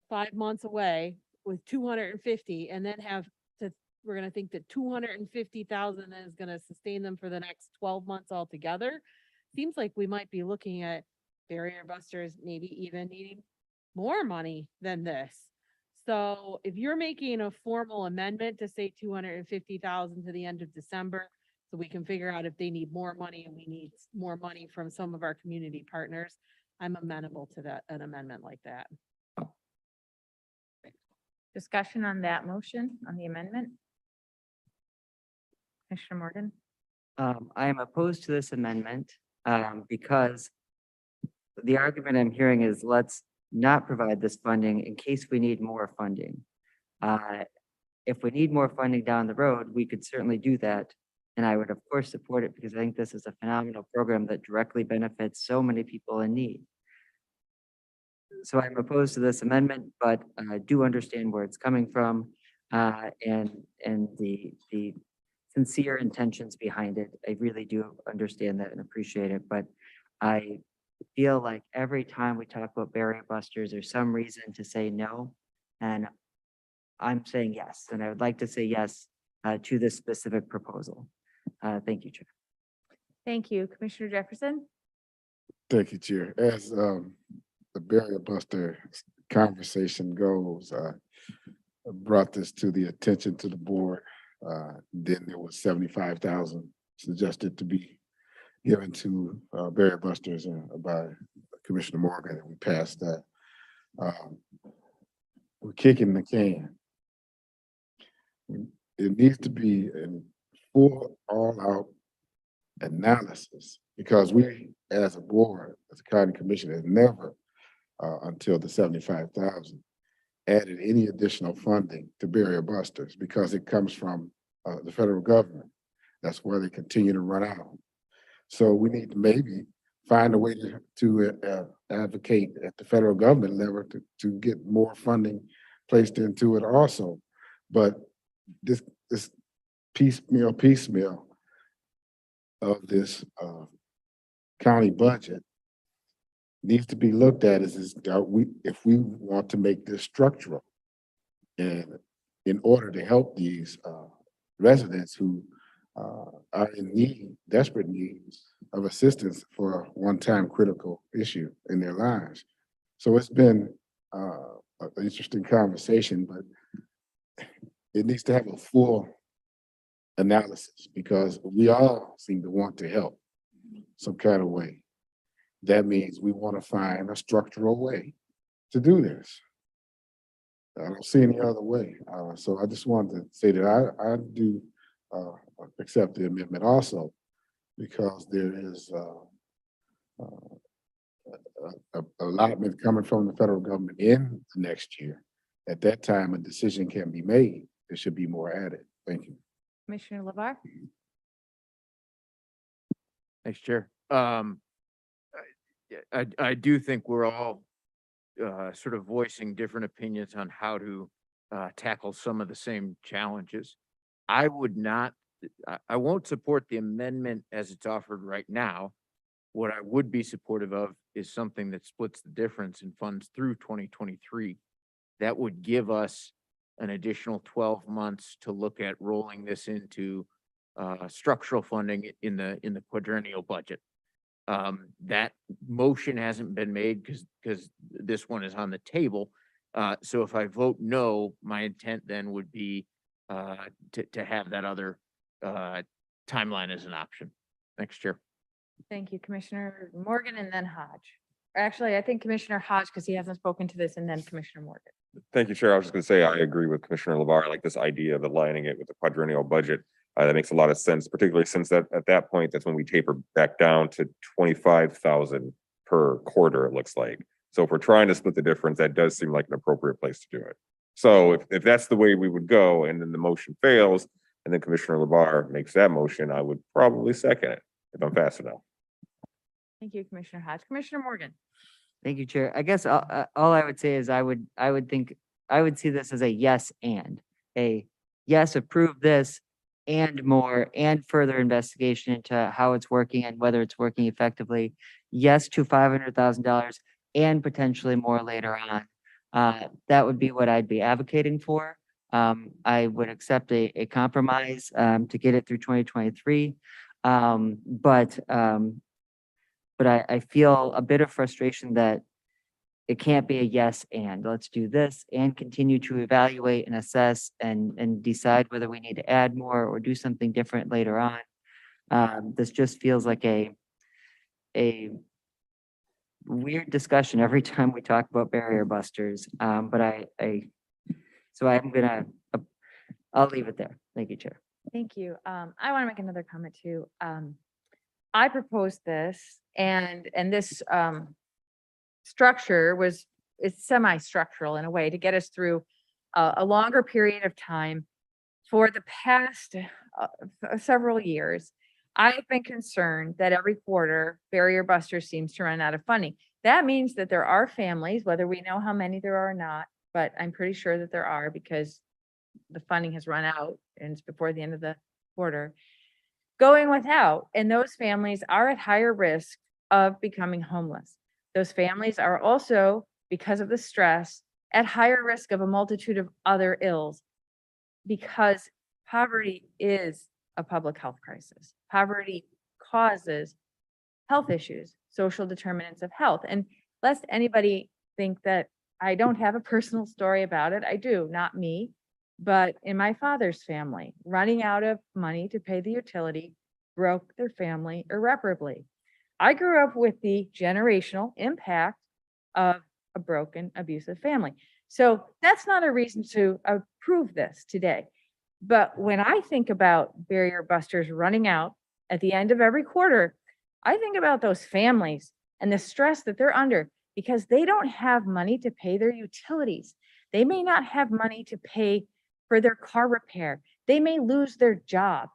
5 months away with 250, and then we're gonna think that 250,000 is gonna sustain them for the next 12 months altogether. Seems like we might be looking at barrier busters, maybe even needing more money than this. So if you're making a formal amendment to say 250,000 to the end of December, so we can figure out if they need more money and we need more money from some of our community partners, I'm amenable to that, an amendment like that. Discussion on that motion, on the amendment? Commissioner Morgan? I am opposed to this amendment because the argument I'm hearing is let's not provide this funding in case we need more funding. If we need more funding down the road, we could certainly do that. And I would of course support it because I think this is a phenomenal program that directly benefits so many people in need. So I'm opposed to this amendment, but I do understand where it's coming from and the sincere intentions behind it. I really do understand that and appreciate it, but I feel like every time we talk about barrier busters, there's some reason to say no, and I'm saying yes, and I would like to say yes to this specific proposal. Thank you, Chair. Thank you. Commissioner Jefferson? Thank you, Chair. As the barrier buster conversation goes, I brought this to the attention to the board. Then there was 75,000 suggested to be given to barrier busters by Commissioner Morgan, and we passed that. we're kicking the can. It needs to be a full, all-out analysis because we, as a board, as a county commission, has never, until the 75,000, added any additional funding to barrier busters because it comes from the federal government. That's where they continue to run out. So we need to maybe find a way to advocate at the federal government level to get more funding placed into it also. But this piecemeal of this county budget needs to be looked at if we want to make this structural, and in order to help these residents who are in need, desperate need of assistance for a one-time critical issue in their lives. So it's been an interesting conversation, but it needs to have a full analysis because we all seem to want to help some kind of way. That means we want to find a structural way to do this. I don't see any other way. So I just wanted to say that I do accept the amendment also because there is a allotment coming from the federal government in the next year. At that time, a decision can be made. There should be more added. Thank you. Commissioner LeVar? Thanks, Chair. I do think we're all sort of voicing different opinions on how to tackle some of the same challenges. I won't support the amendment as it's offered right now. What I would be supportive of is something that splits the difference in funds through 2023. That would give us an additional 12 months to look at rolling this into structural funding in the quadrennial budget. That motion hasn't been made because this one is on the table. So if I vote no, my intent then would be to have that other timeline as an option. Thanks, Chair. Thank you, Commissioner Morgan and then Hodge. Actually, I think Commissioner Hodge, because he hasn't spoken to this, and then Commissioner Morgan. Thank you, Chair. I was just going to say, I agree with Commissioner LeVar. I like this idea of aligning it with the quadrennial budget. That makes a lot of sense, particularly since that at that point, that's when we taper back down to 25,000 per quarter, it looks like. So if we're trying to split the difference, that does seem like an appropriate place to do it. So if that's the way we would go and then the motion fails and then Commissioner LeVar makes that motion, I would probably second it if I'm fast enough. Thank you, Commissioner Hodge. Commissioner Morgan. Thank you, Chair. I guess all I would say is I would see this as a yes and a yes, approve this and more and further investigation into how it's working and whether it's working effectively. Yes to $500,000 and potentially more later on. That would be what I'd be advocating for. I would accept a compromise to get it through 2023. But I feel a bit of frustration that it can't be a yes and let's do this and continue to evaluate and assess and decide whether we need to add more or do something different later on. This just feels like a weird discussion every time we talk about barrier busters. So I'll leave it there. Thank you, Chair. Thank you. I want to make another comment too. I proposed this and this structure it's semi-structural in a way to get us through a longer period of time. For the past several years, I've been concerned that every quarter barrier buster seems to run out of funding. That means that there are families, whether we know how many there are or not, but I'm pretty sure that there are because the funding has run out and it's before the end of the quarter, going without, and those families are at higher risk of becoming homeless. Those families are also, because of the stress, at higher risk of a multitude of other ills because poverty is a public health crisis. Poverty causes health issues, social determinants of health. And lest anybody think that I don't have a personal story about it, I do, not me, but in my father's family, running out of money to pay the utility broke their family irreparably. I grew up with the generational impact of a broken, abusive family. So that's not a reason to approve this today. But when I think about barrier busters running out at the end of every quarter, I think about those families and the stress that they're under because they don't have money to pay their utilities. They may not have money to pay for their car repair. They may lose their job.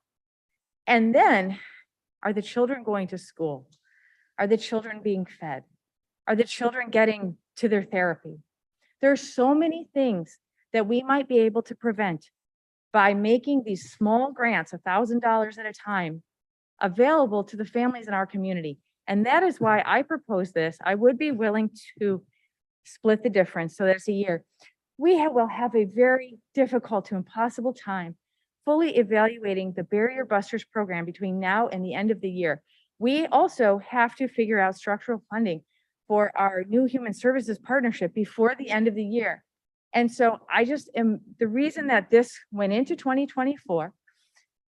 And then, are the children going to school? Are the children being fed? Are the children getting to their therapy? There's so many things that we might be able to prevent by making these small grants, $1,000 at a time, available to the families in our community. And that is why I propose this. I would be willing to split the difference so that's a year. We will have a very difficult to impossible time fully evaluating the Barrier Busters program between now and the end of the year. We also have to figure out structural funding for our new human services partnership before the end of the year. And so I just am, the reason that this went into 2024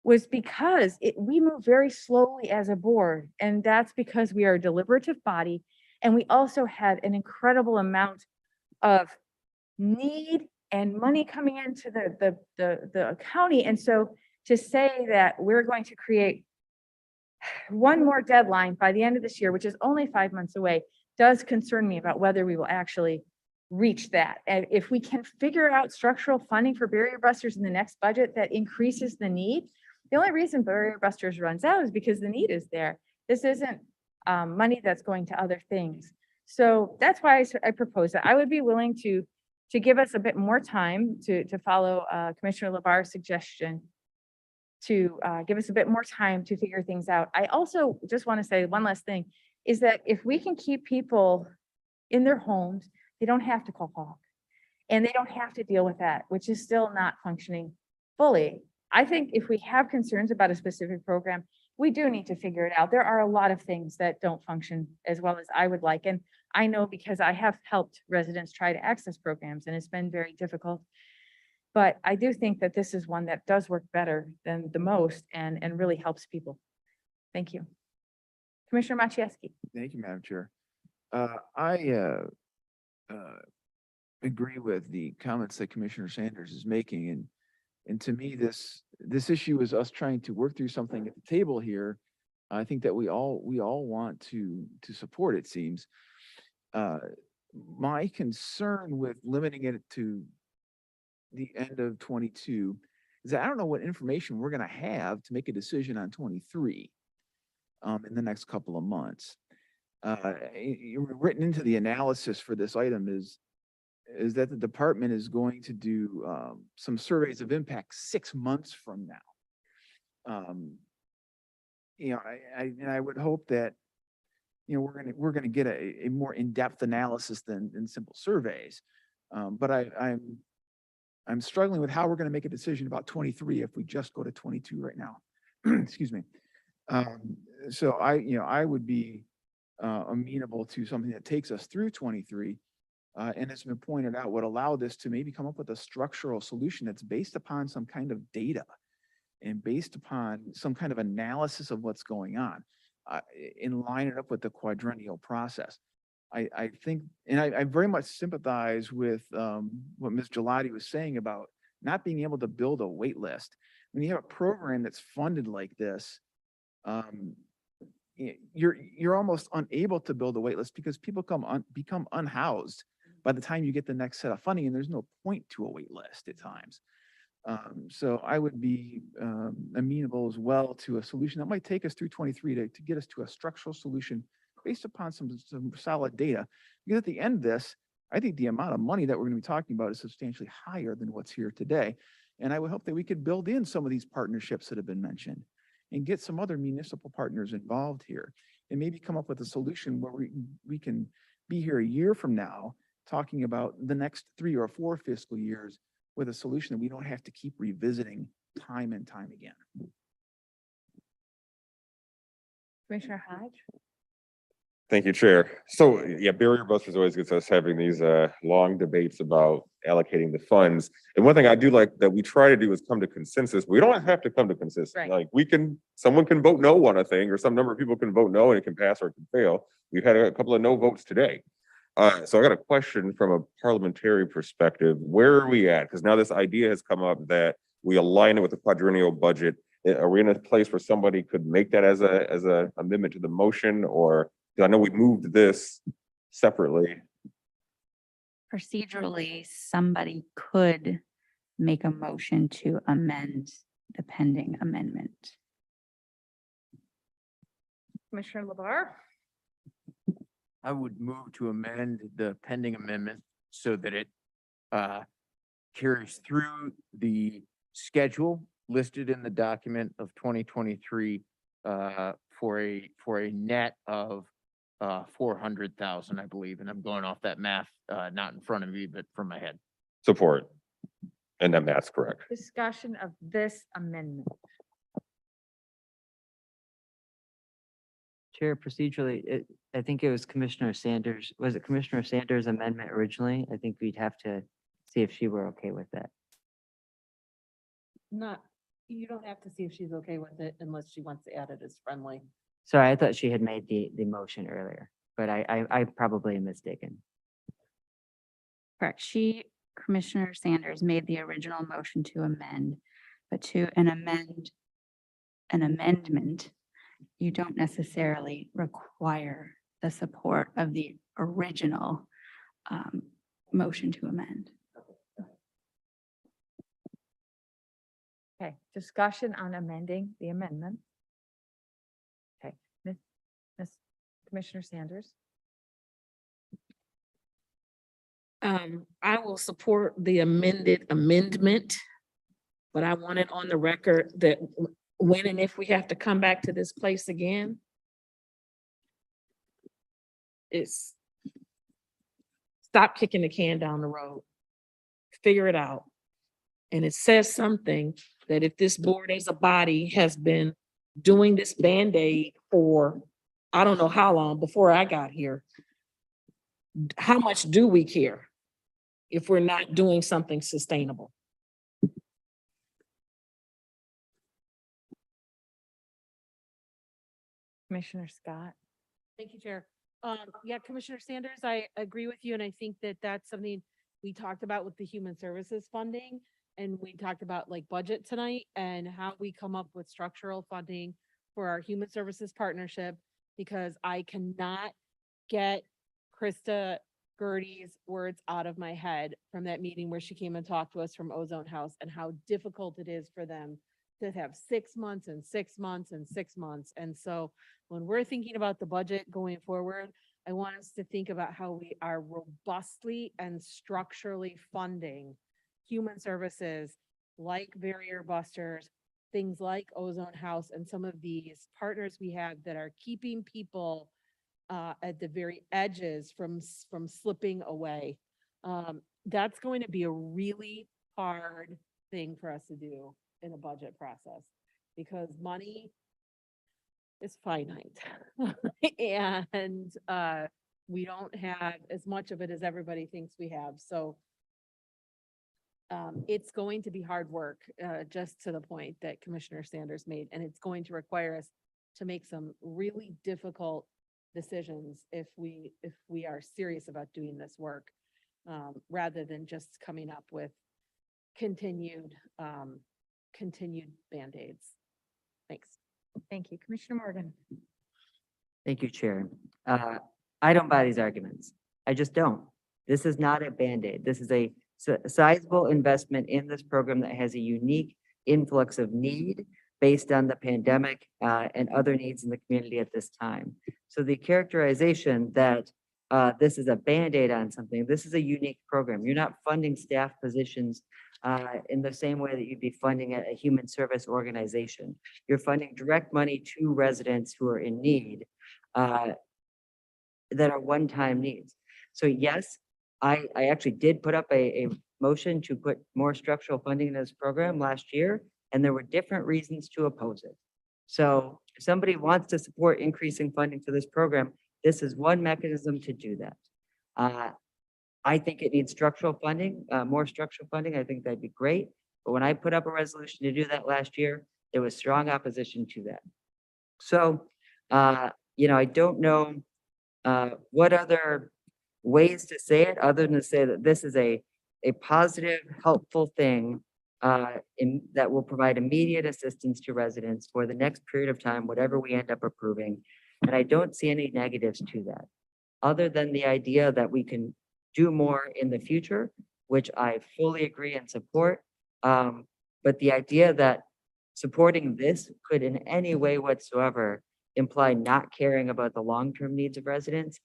was because we move very slowly as a board. And that's because we are a deliberative body. And we also had an incredible amount of need and money coming into the county. And so to say that we're going to create one more deadline by the end of this year, which is only 5 months away, does concern me about whether we will actually reach that. And if we can figure out structural funding for barrier busters in the next budget that increases the need, the only reason barrier busters runs out is because the need is there. This isn't money that's going to other things. So that's why I propose that. I would be willing to give us a bit more time to follow Commissioner LeBar's suggestion to give us a bit more time to figure things out. I also just want to say one last thing is that if we can keep people in their homes, they don't have to call Hawk and they don't have to deal with that, which is still not functioning fully. I think if we have concerns about a specific program, we do need to figure it out. There are a lot of things that don't function as well as I would like. And I know because I have helped residents try to access programs and it's been very difficult. But I do think that this is one that does work better than the most and really helps people. Thank you. Commissioner Maciejewski. Thank you, Madam Chair. I agree with the comments that Commissioner Sanders is making. And to me, this issue is us trying to work through something at the table here. I think that we all want to support, it seems. My concern with limiting it to the end of 22 is that I don't know what information we're going to have to make a decision on 23 in the next couple of months. Written into the analysis for this item is that the department is going to do some surveys of impact 6 months from now. I would hope that we're gonna get a more in-depth analysis than simple surveys. But I'm struggling with how we're going to make a decision about 23 if we just go to 22 right now. Excuse me. So I would be amenable to something that takes us through 23. And it's been pointed out would allow this to maybe come up with a structural solution that's based upon some kind of data and based upon some kind of analysis of what's going on and line it up with the quadrennial process. I think, and I very much sympathize with what Ms. Gelati was saying about not being able to build a wait list. When you have a program that's funded like this, you're almost unable to build a wait list because people become unhoused by the time you get the next set of funding, and there's no point to a wait list at times. So I would be amenable as well to a solution that might take us through 23 to get us to a structural solution based upon some solid data. Because at the end of this, I think the amount of money that we're going to be talking about is substantially higher than what's here today. And I would hope that we could build in some of these partnerships that have been mentioned and get some other municipal partners involved here and maybe come up with a solution where we can be here a year from now talking about the next 3 or 4 fiscal years with a solution that we don't have to keep revisiting time and time again. Commissioner Hodge. Thank you, Chair. So yeah, barrier busters always gets us having these long debates about allocating the funds. And one thing I do like that we try to do is come to consensus. We don't have to come to consensus. Right. Like someone can vote no on a thing, or some number of people can vote no and it can pass or it can fail. We've had a couple of no votes today. So I got a question from a parliamentary perspective. Where are we at? Because now this idea has come up that we align it with the quadrennial budget. Are we in a place where somebody could make that as a amendment to the motion, or, because I know we moved this separately. Procedurally, somebody could make a motion to amend the pending amendment. Commissioner LeBar? I would move to amend the pending amendment so that it carries through the schedule listed in the document of 2023 for a net of 400,000, I believe, and I'm going off that math not in front of me, but from my head. Support. And that math's correct. Discussion of this amendment. Chair, procedurally, I think it was Commissioner Sanders. Was it Commissioner Sanders' amendment originally? I think we'd have to see if she were okay with that. You don't have to see if she's okay with it unless she wants to add it as friendly. Sorry, I thought she had made the motion earlier, but I probably am mistaken. Correct. Commissioner Sanders made the original motion to amend, but to an amendment, you don't necessarily require the support of the original motion to amend. Okay, discussion on amending the amendment. Okay, Miss Commissioner Sanders? I will support the amended amendment, but I want it on the record that when and if we have to come back to this place again, it's stop kicking the can down the road, figure it out. And it says something that if this board as a body has been doing this Band-Aid for, I don't know how long before I got here, how much do we care if we're not doing something sustainable? Commissioner Scott? Thank you, Chair. Yeah, Commissioner Sanders, I agree with you, and I think that that's something we talked about with the human services funding, and we talked about like budget tonight and how we come up with structural funding for our human services partnership, because I cannot get Krista Gertie's words out of my head from that meeting where she came and talked to us from Ozone House and how difficult it is for them to have 6 months and 6 months and 6 months. And so when we're thinking about the budget going forward, I want us to think about how we are robustly and structurally funding human services like Barrier Busters, things like Ozone House, and some of these partners we have that are keeping people at the very edges from slipping away. That's going to be a really hard thing for us to do in a budget process, because money is finite and we don't have as much of it as everybody thinks we have. So it's going to be hard work, just to the point that Commissioner Sanders made, and it's going to require us to make some really difficult decisions if we are serious about doing this work, rather than just coming up with continued Band-Aids. Thanks. Thank you. Commissioner Morgan? Thank you, Chair. I don't buy these arguments. I just don't. This is not a Band-Aid. This is a sizable investment in this program that has a unique influx of need based on the pandemic and other needs in the community at this time. So the characterization that this is a Band-Aid on something, this is a unique program. You're not funding staff positions in the same way that you'd be funding a human service organization. You're funding direct money to residents who are in need that are one-time needs. So yes, I actually did put up a motion to put more structural funding in this program last year, and there were different reasons to oppose it. So if somebody wants to support increasing funding for this program, this is one mechanism to do that. I think it needs structural funding, more structural funding. I think that'd be great. But when I put up a resolution to do that last year, there was strong opposition to that. So, I don't know what other ways to say it other than to say that this is a positive, helpful thing that will provide immediate assistance to residents for the next period of time, whatever we end up approving. And I don't see any negatives to that, other than the idea that we can do more in the future, which I fully agree and support. But the idea that supporting this could in any way whatsoever imply not caring about the long-term needs of residents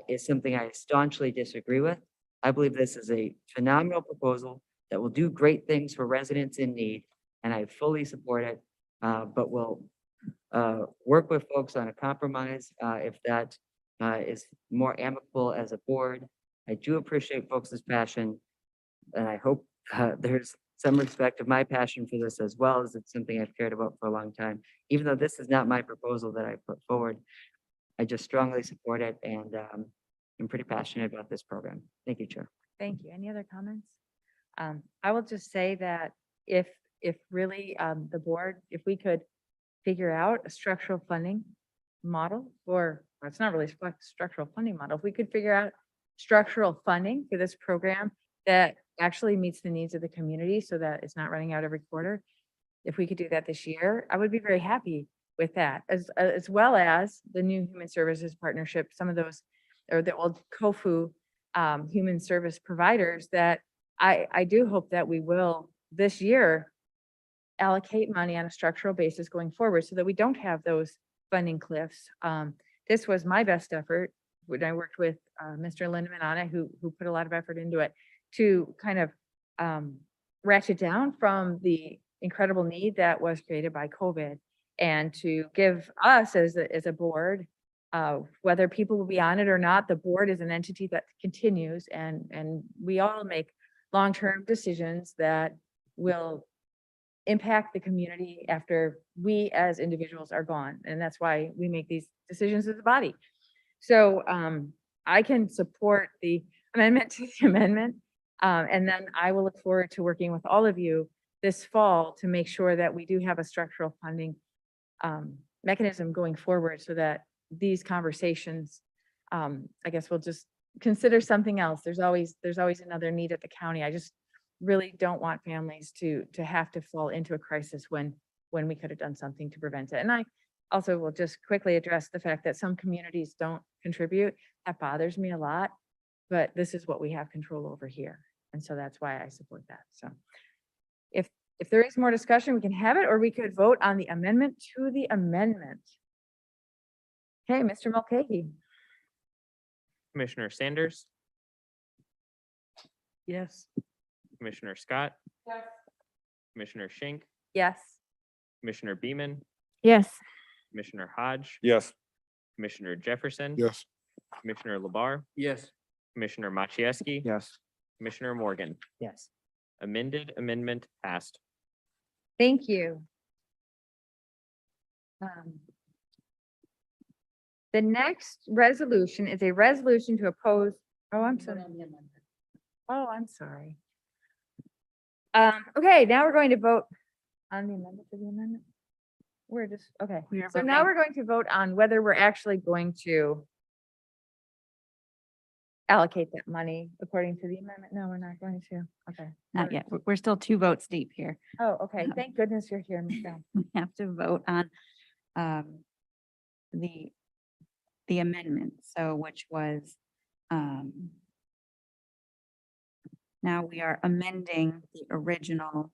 is something I staunchly disagree with. I believe this is a phenomenal proposal that will do great things for residents in need, and I fully support it. But we'll work with folks on a compromise if that is more amicable as a board. I do appreciate folks' passion, and I hope there's some respect of my passion for this as well, as it's something I've cared about for a long time. Even though this is not my proposal that I put forward, I just strongly support it, and I'm pretty passionate about this program. Thank you, Chair. Thank you. Any other comments? I will just say that if really the board, if we could figure out a structural funding model, or it's not really structural funding model, if we could figure out structural funding for this program that actually meets the needs of the community so that it's not running out every quarter. If we could do that this year, I would be very happy with that, as well as the new human services partnership, some of those, or the old COFU human service providers that I do hope that we will this year allocate money on a structural basis going forward so that we don't have those funding cliffs. This was my best effort when I worked with Mr. Lindemann on it, who put a lot of effort into it, to kind of ratchet down from the incredible need that was created by COVID, and to give us as a board, whether people will be on it or not, the board is an entity that continues, and we all make long-term decisions that will impact the community after we as individuals are gone. And that's why we make these decisions as a body. So I can support the amendment to the amendment. And then I will look forward to working with all of you this fall to make sure that we do have a structural funding mechanism going forward so that these conversations, I guess we'll just consider something else. There's always another need at the county. I just really don't want families to have to fall into a crisis when we could have done something to prevent it. And I also will just quickly address the fact that some communities don't contribute. That bothers me a lot, but this is what we have control over here. And so that's why I support that. So if there is more discussion, we can have it, or we could vote on the amendment to the amendment. Okay, Mr. Mulcahy. Commissioner Sanders, Yes. Commissioner Scott, Yes. Commissioner Schenk, Yes. Commissioner Beaman, Yes. Commissioner Hodge, Yes. Commissioner Jefferson, Yes. Commissioner Labar, Yes. Commissioner Machieski, Yes. Commissioner Morgan. Yes. Amendment passed. Thank you. The next resolution is a resolution to oppose, oh, I'm sorry. Oh, I'm sorry. Okay, now we're going to vote on the amendment to the amendment. We're just, okay. We are So now voting. we're going to vote on whether we're actually going to allocate that money according to the amendment. No, we're not going to. Okay. Not yet. We're still 2 votes deep here. Oh, okay. Thank goodness you're here, Michelle. We have to vote on the amendment, so which was now we are amending the original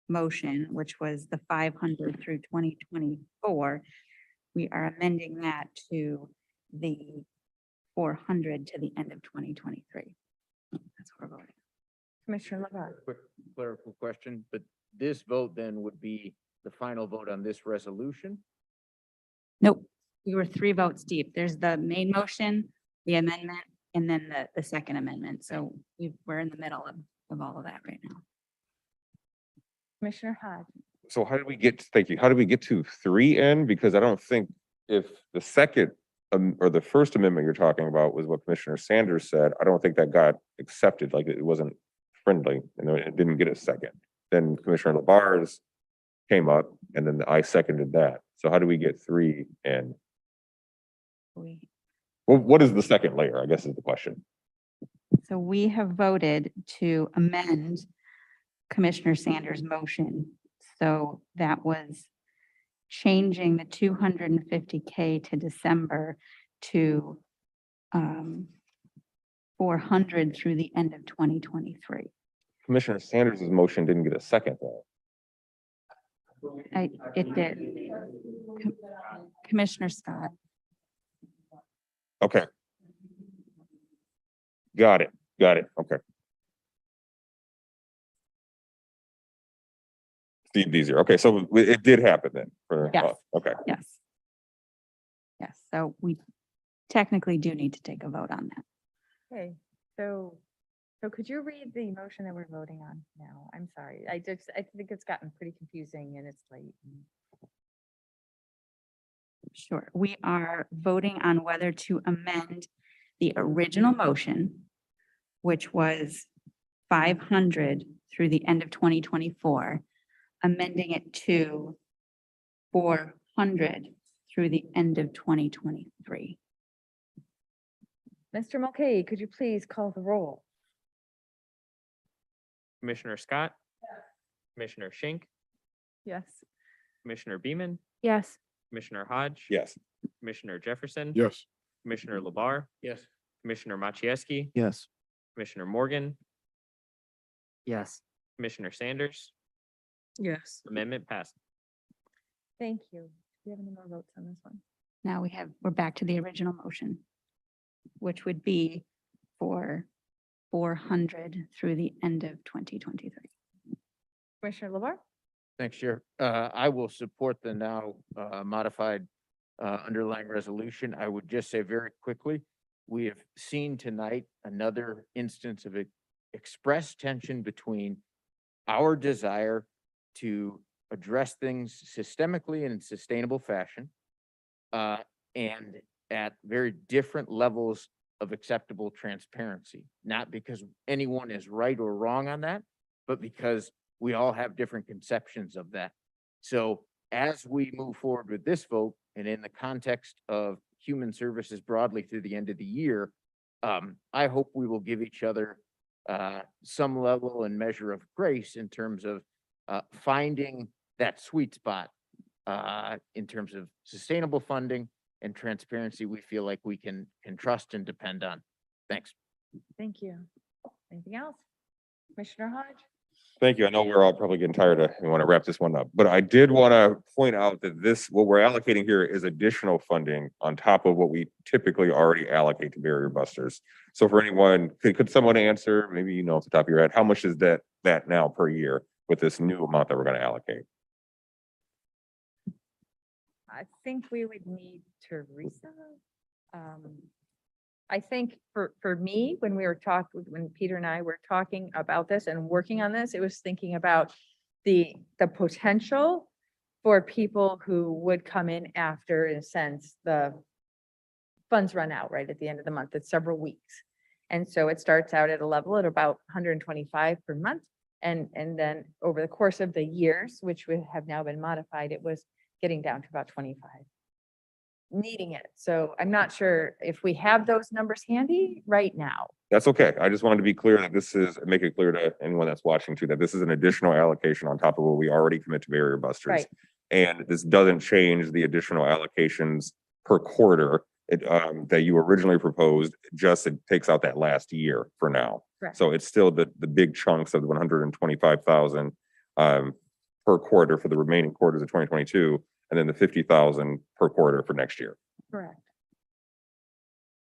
motion, which was the 500 through 2024. We are amending that to the 400 to the end of 2023. That's what we're voting. Commissioner Lagarde. Quick clerical question, but this vote then would be the final vote on this resolution? Nope, we were 3 votes deep. There's the main motion, the amendment, and then the second amendment. So we're in the middle of all of that right now. Commissioner Hodge. So how did we get, thank you, how did we get to 3N? Because I don't think if the second or the first amendment you're talking about was what Commissioner Sanders said, I don't think that got accepted, like it wasn't friendly, and it didn't get a second. Then Commissioner Labar's came up, and then I seconded that. So how do we get 3N? We Well, what is the second layer, I guess is the question. So we have voted to amend Commissioner Sanders' motion. So that was changing the 250K to December to 400 through the end of 2023. Commissioner Sanders' motion didn't get a second though. It did. Commissioner Scott. Okay. Got it. Okay. Seemed easier. Okay, so it did happen then. Yes. Okay. Yes. Yes, so we technically do need to take a vote on that. Okay, so could you read the motion that we're voting on now? I'm sorry. I think it's gotten pretty confusing and it's late. Sure, we are voting on whether to amend the original motion, which was 500 through the end of 2024, amending it to 400 through the end of 2023. Mr. Mulcahy, could you please call the roll? Commissioner Scott? Commissioner Schenk? Yes. Commissioner Beaman? Yes. Commissioner Hodge? Yes. Commissioner Jefferson? Yes. Commissioner Labar? Yes. Commissioner Machieski? Yes. Commissioner Morgan? Yes. Commissioner Sanders? Yes. Amendment passed. Thank you. Do you have any more votes on this one? Now we're back to the original motion, which would be for 400 through the end of 2023. Commissioner LeVar? Thanks, Chair. I will support the now modified underlying resolution. I would just say very quickly, we have seen tonight another instance of expressed tension between our desire to address things systemically and in sustainable fashion, and at very different levels of acceptable transparency, not because anyone is right or wrong on that, but because we all have different conceptions of that. So as we move forward with this vote, and in the context of human services broadly through the end of the year, I hope we will give each other some level and measure of grace in terms of finding that sweet spot in terms of sustainable funding and transparency we feel like we can trust and depend on. Thanks. Thank you. Anything else? Commissioner Hodge? Thank you. I know we're all probably getting tired of, we want to wrap this one up, but I did want to point out that what we're allocating here is additional funding on top of what we typically already allocate to barrier busters. So for anyone, could someone answer, maybe you know off the top of your head, how much is that now per year with this new amount that we're going to allocate? I think we would need Teresa. I think for me, when Peter and I were talking about this and working on this, it was thinking about the potential for people who would come in after, in a sense, the funds run out right at the end of the month. It's several weeks. And so it starts out at a level at about 125 per month. And then over the course of the years, which would have now been modified, it was getting down to about 25. Needing it. So I'm not sure if we have those numbers handy right now. That's okay. I just wanted to be clear that make it clear to anyone that's watching too, that this is an additional allocation on top of what we already commit to barrier busters. Right. And this doesn't change the additional allocations per quarter that you originally proposed, just it takes out that last year for now. Correct. So it's still the big chunks of the 125,000 per quarter for the remaining quarters of 2022, and then the 50,000 per quarter for next year. Correct.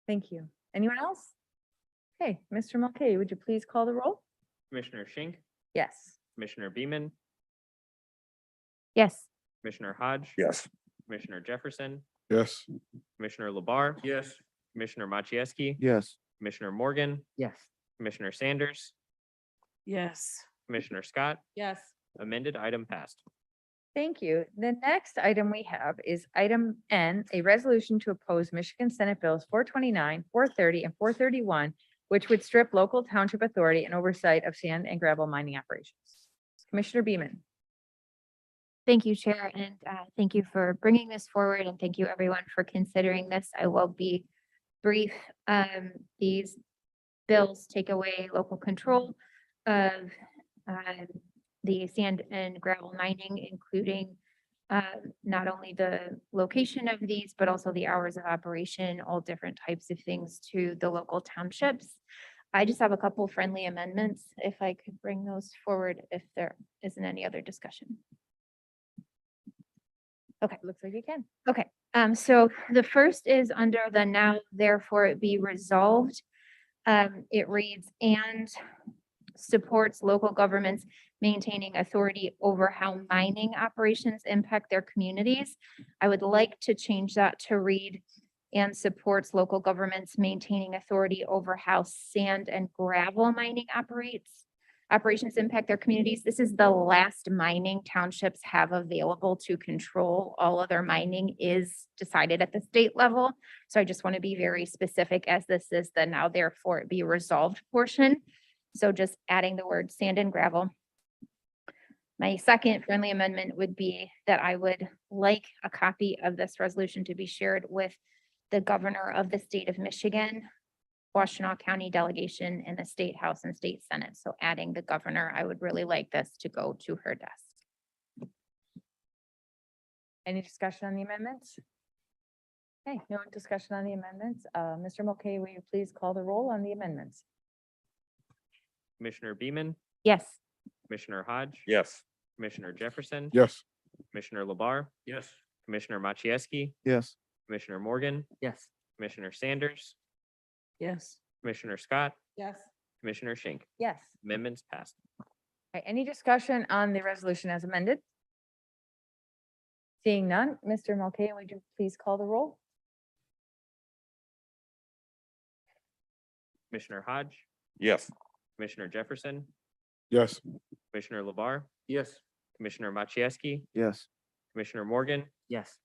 Thank you. Anyone else? Okay, Mr. Mulcahy, would you please call the roll? Commissioner Schenk? Yes. Commissioner Beaman? Yes. Commissioner Hodge? Yes. Commissioner Jefferson? Yes. Commissioner Labar? Yes. Commissioner Machieski? Yes. Commissioner Morgan? Yes. Commissioner Sanders? Yes. Commissioner Scott? Yes. Amended item passed. Thank you. The next item we have is item N, a resolution to oppose Michigan Senate Bills 429, 430, and 431, which would strip local township authority and oversight of sand and gravel mining operations. Commissioner Beaman. Thank you, Chair, and thank you for bringing this forward, and thank you everyone for considering this. I will be brief. These bills take away local control of the sand and gravel mining, including not only the location of these, but also the hours of operation, all different types of things to the local townships. I just have a couple friendly amendments, if I could bring those forward, if there isn't any other discussion. Okay. Looks like you can. Okay, so the first is under the now therefore it be resolved. It reads, and supports local governments maintaining authority over how mining operations impact their communities. I would like to change that to read, and supports local governments maintaining authority over how sand and gravel mining operations impact their communities. This is the last mining townships have available to control. All other mining is decided at the state level. So I just want to be very specific, as this is the now therefore it be resolved portion. So just adding the word sand and gravel. My second friendly amendment would be that I would like a copy of this resolution to be shared with the governor of the state of Michigan, Washtenaw County delegation in the State House and State Senate. So adding the governor, I would really like this to go to her desk. Any discussion on the amendments? Okay, no discussion on the amendments. Mr. Mulcahy, will you please call the roll on the amendments? Commissioner Beaman, Yes. Commissioner Hodge, Yes. Commissioner Jefferson, Yes. Commissioner Labar, Yes. Commissioner Machieski, Yes. Commissioner Morgan, Yes. Commissioner Sanders, Yes. Commissioner Scott, Yes. Commissioner Schenk. Yes. Amendments passed. Okay, any discussion on the resolution as amended? Seeing none, Mr. Mulcahy, would you please call the roll? Commissioner Hodge, Yes. Commissioner Jefferson, Yes. Commissioner Labar, Yes. Commissioner Machieski, Yes. Commissioner Morgan, Yes.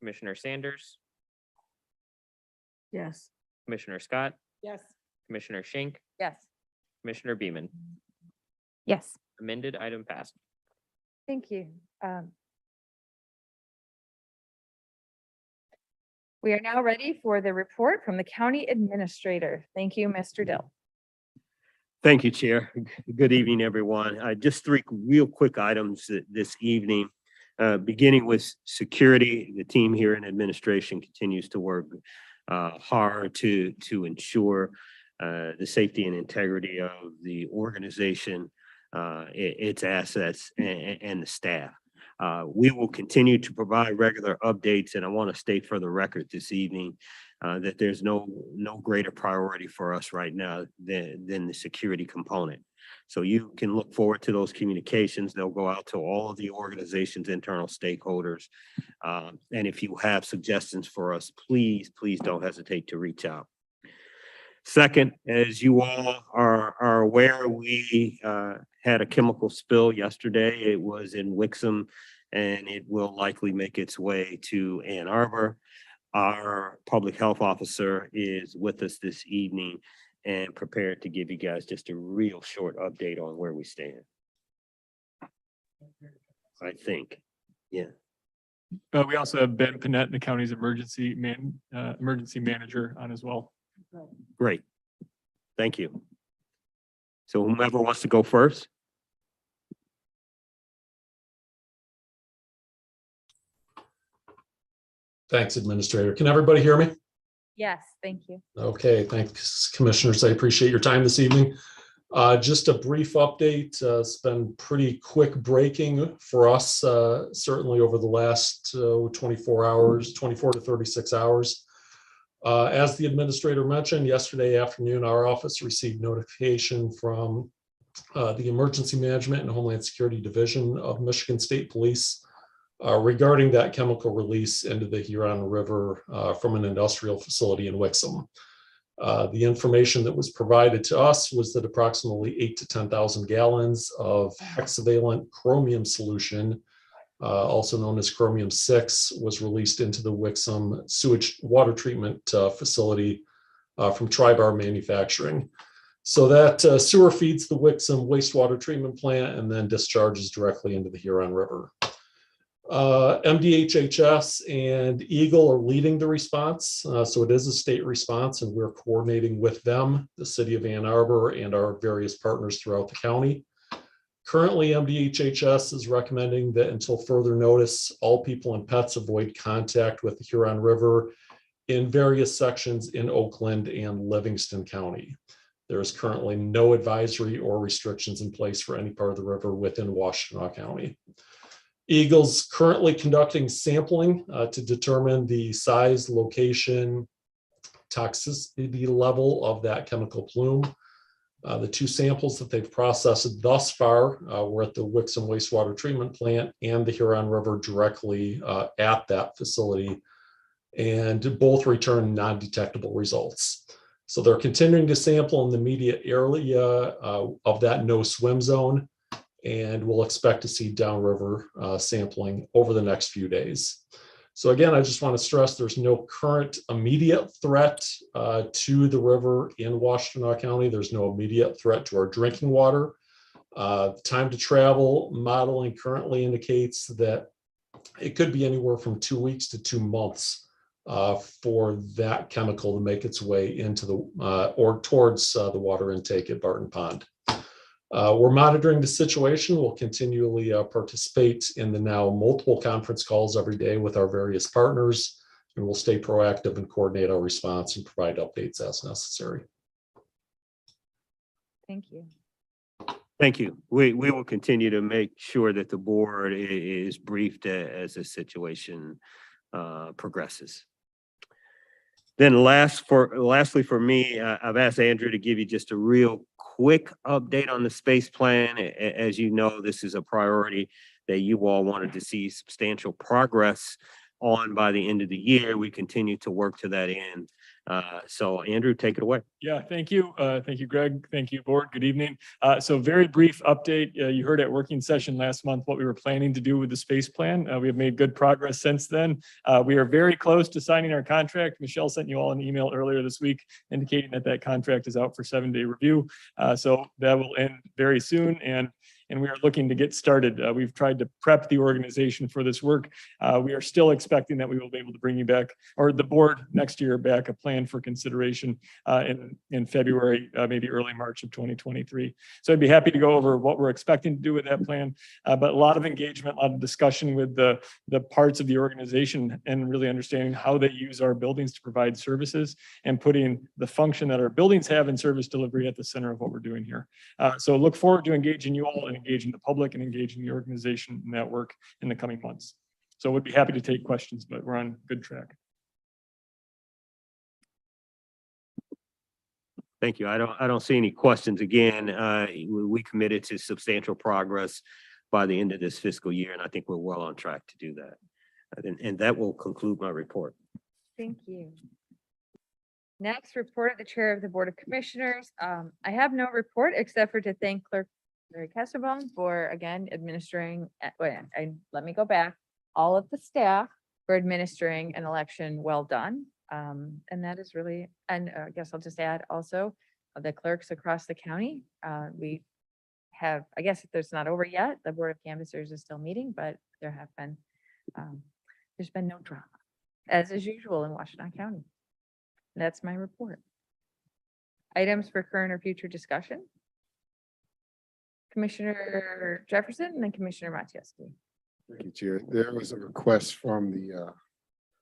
Commissioner Sanders, Yes. Commissioner Scott, Yes. Commissioner Schenk, Yes. Commissioner Beaman. Yes. Amended item passed. Thank you. We are now ready for the report from the county administrator. Thank you, Mr. Dill. Thank you, Chair. Good evening, everyone. Just three real quick items this evening. Beginning with security, the team here in administration continues to work hard to ensure the safety and integrity of the organization, its assets, and the staff. We will continue to provide regular updates, and I want to state for the record this evening that there's no greater priority for us right now than the security component. So you can look forward to those communications. They'll go out to all of the organization's internal stakeholders. And if you have suggestions for us, please don't hesitate to reach out. Second, as you all are aware, we had a chemical spill yesterday. It was in Wixom, and it will likely make its way to Ann Arbor. Our public health officer is with us this evening and prepared to give you guys just a real short update on where we stand. I think, yeah. We also have Ben Panett, the county's emergency manager, on as well. Great. Thank you. So whomever wants to go first. Thanks, Administrator. Can everybody hear me? Yes, thank you. Okay, thanks, Commissioners. I appreciate your time this evening. Just a brief update. It's been pretty quick breaking for us, certainly over the last 24 hours, 24 to 36 hours. As the Administrator mentioned, yesterday afternoon, our office received notification from the Emergency Management and Homeland Security Division of Michigan State Police regarding that chemical release into the Huron River from an industrial facility in Wixom. The information that was provided to us was that approximately 8,000 to 10,000 gallons of hexavalent chromium solution, also known as chromium-6, was released into the Wixom sewage water treatment facility from Tribar Manufacturing. So that sewer feeds the Wixom wastewater treatment plant and then discharges directly into the Huron River. MDHHS and Eagle are leading the response. So it is a state response, and we're coordinating with them, the city of Ann Arbor, and our various partners throughout the county. Currently, MDHHS is recommending that until further notice, all people and pets avoid contact with the Huron River in various sections in Oakland and Livingston County. There is currently no advisory or restrictions in place for any part of the river within Washtenaw County. Eagle's currently conducting sampling to determine the size, location, toxicity level of that chemical plume. The two samples that they've processed thus far were at the Wixom wastewater treatment plant and the Huron River directly at that facility, and both returned non-detectable results. So they're continuing to sample in the immediate area of that no swim zone, and we'll expect to see downriver sampling over the next few days. So again, I just want to stress there's no current immediate threat to the river in Washtenaw County. There's no immediate threat to our drinking water. Time to travel modeling currently indicates that it could be anywhere from 2 weeks to 2 months for that chemical to make its way into the or towards the water intake at Barton Pond. We're monitoring the situation. We'll continually participate in the now multiple conference calls every day with our various partners, and we'll stay proactive and coordinate our response and provide updates as necessary. Thank you. Thank you. We will continue to make sure that the board is briefed as the situation progresses. Then lastly for me, I've asked Andrew to give you just a real quick update on the space plan. As you know, this is a priority that you all wanted to see substantial progress on by the end of the year. We continue to work to that end. So Andrew, take it away. Yeah, thank you. Thank you, Greg. Thank you, board. Good evening. So very brief update. You heard at working session last month what we were planning to do with the space plan. We have made good progress since then. We are very close to signing our contract. Michelle sent you all an email earlier this week indicating that that contract is out for 7-day review. So that will end very soon. And we are looking to get started. We've tried to prep the organization for this work. We are still expecting that we will be able to bring you back, or the board next year back, a plan for consideration in February, maybe early March of 2023. So I'd be happy to go over what we're expecting to do with that plan, but a lot of engagement, a lot of discussion with the parts of the organization and really understanding how they use our buildings to provide services and putting the function that our buildings have in service delivery at the center of what we're doing here. So look forward to engaging you all and engaging the public and engaging the organization in that work in the coming months. So we'd be happy to take questions, but we're on good track. Thank you. I don't see any questions. Again, we committed to substantial progress by the end of this fiscal year, and I think we're well on track to do that. And that will conclude my report. Thank you. Next, report of the Chair of the Board of Commissioners. I have no report except for to thank Clerk Larry Kesselbaum for again administering, let me go back, all of the staff for administering an election well done. And that is really, and I guess I'll just add also the clerks across the county. We have, I guess it's not over yet. The Board of Canvassers is still meeting, but there have been, there's been no drama, as is usual in Washtenaw County. That's my report. Items for current or future discussion. Commissioner Jefferson and then Commissioner Matieski. Thank you, Chair. There was a request from the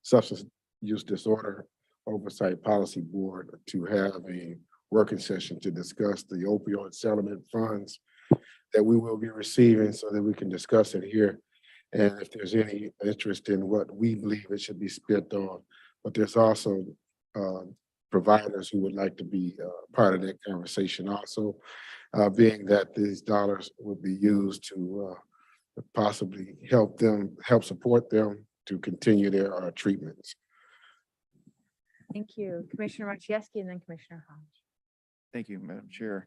Substance Use Disorder Oversight Policy Board to have a working session to discuss the opioid settlement funds that we will be receiving so that we can discuss it here. And if there's any interest in what we believe it should be spent on, but there's also providers who would like to be part of that conversation also, being that these dollars would be used to possibly help support them to continue their treatments. Thank you. Commissioner Matieski and then Commissioner Hodge. Thank you, Madam Chair.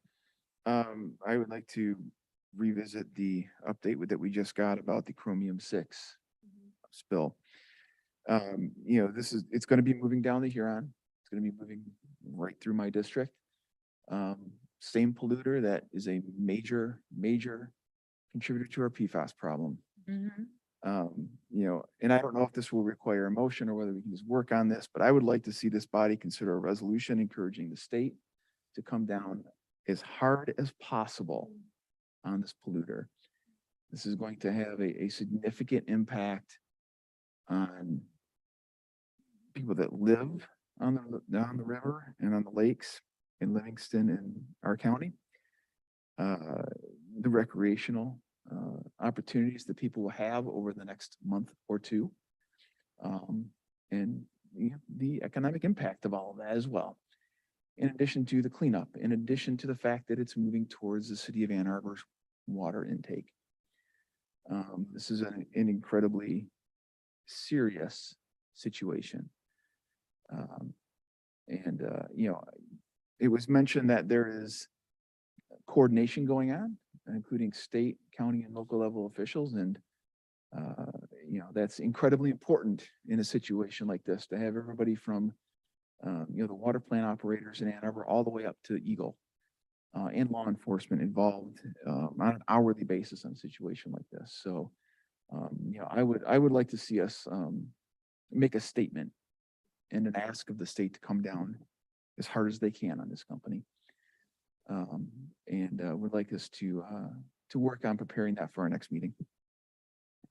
I would like to revisit the update that we just got about the chromium-6 spill. You know, it's going to be moving down the Huron. It's going to be moving right through my district. Same polluter that is a major contributor to our PFAS problem. You know, and I don't know if this will require a motion or whether we can just work on this, but I would like to see this body consider a resolution encouraging the state to come down as hard as possible on this polluter. This is going to have a significant impact on people that live on the river and on the lakes in Livingston and our county. The recreational opportunities that people will have over the next month or two. And the economic impact of all of that as well. In addition to the cleanup, in addition to the fact that it's moving towards the city of Ann Arbor's water intake. This is an incredibly serious situation. You know, it was mentioned that there is coordination going on, including state, county, and local level officials. And, you know, that's incredibly important in a situation like this, to have everybody from, you know, the water plant operators in Ann Arbor all the way up to Eagle and law enforcement involved on an hourly basis on a situation like this. So, you know, I would like to see us make a statement and an ask of the state to come down as hard as they can on this company. Would like us to work on preparing that for our next meeting.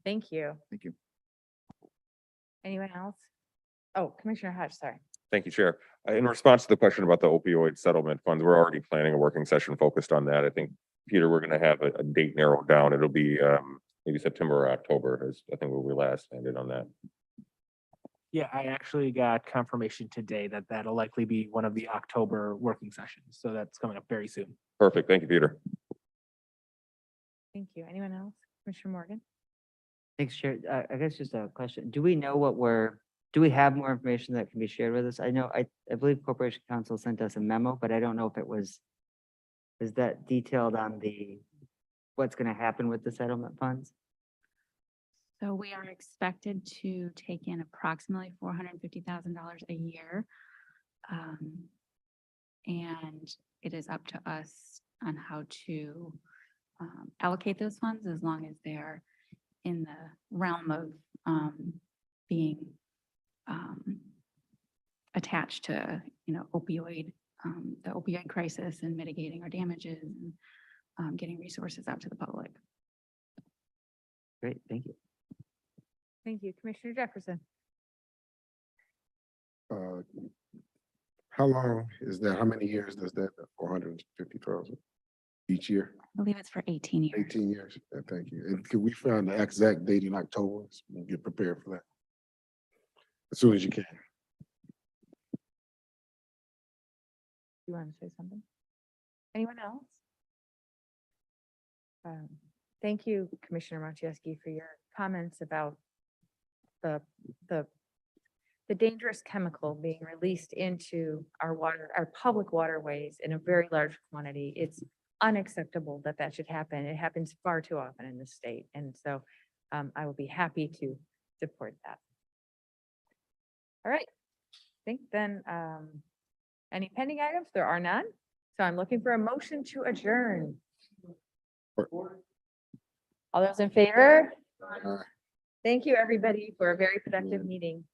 Thank you. Thank you. Anyone else? Oh, Commissioner Hodge, sorry. Thank you, Chair. In response to the question about the opioid settlement funds, we're already planning a working session focused on that. I think, Peter, we're going to have a date narrowed down. It'll be maybe September or October, is I think where we last ended on that. Yeah, I actually got confirmation today that that'll likely be one of the October working sessions. So that's coming up very soon. Perfect. Thank you, Peter. Thank you. Anyone else? Commissioner Morgan? Thanks, Chair. I guess just a question. Do we know do we have more information that can be shared with us? I know, I believe Corporation Council sent us a memo, but I don't know if it was, is that detailed on what's going to happen with the settlement funds? So we are expected to take in approximately $450,000 a year. And it is up to us on how to allocate those funds, as long as they're in the realm of being attached to, you know, the opioid crisis and mitigating our damages and getting resources out to the public. Great, thank you. Thank you. Commissioner Jefferson? How long is that? How many years does that, 450,000 each year? I believe it's for 18 years. 18 years. Yeah, thank you. And could we find the exact date in October? So we'll get prepared for that as soon as you can. You want to say something? Anyone else? Thank you, Commissioner Machieski, for your comments about the dangerous chemical being released into our public waterways in a very large quantity. It's unacceptable that that should happen. It happens far too often in the state. And so I will be happy to support that. All right. I think then any pending items? There are none. So I'm looking for a motion to adjourn. All those in favor? Thank you, everybody, for a very productive meeting.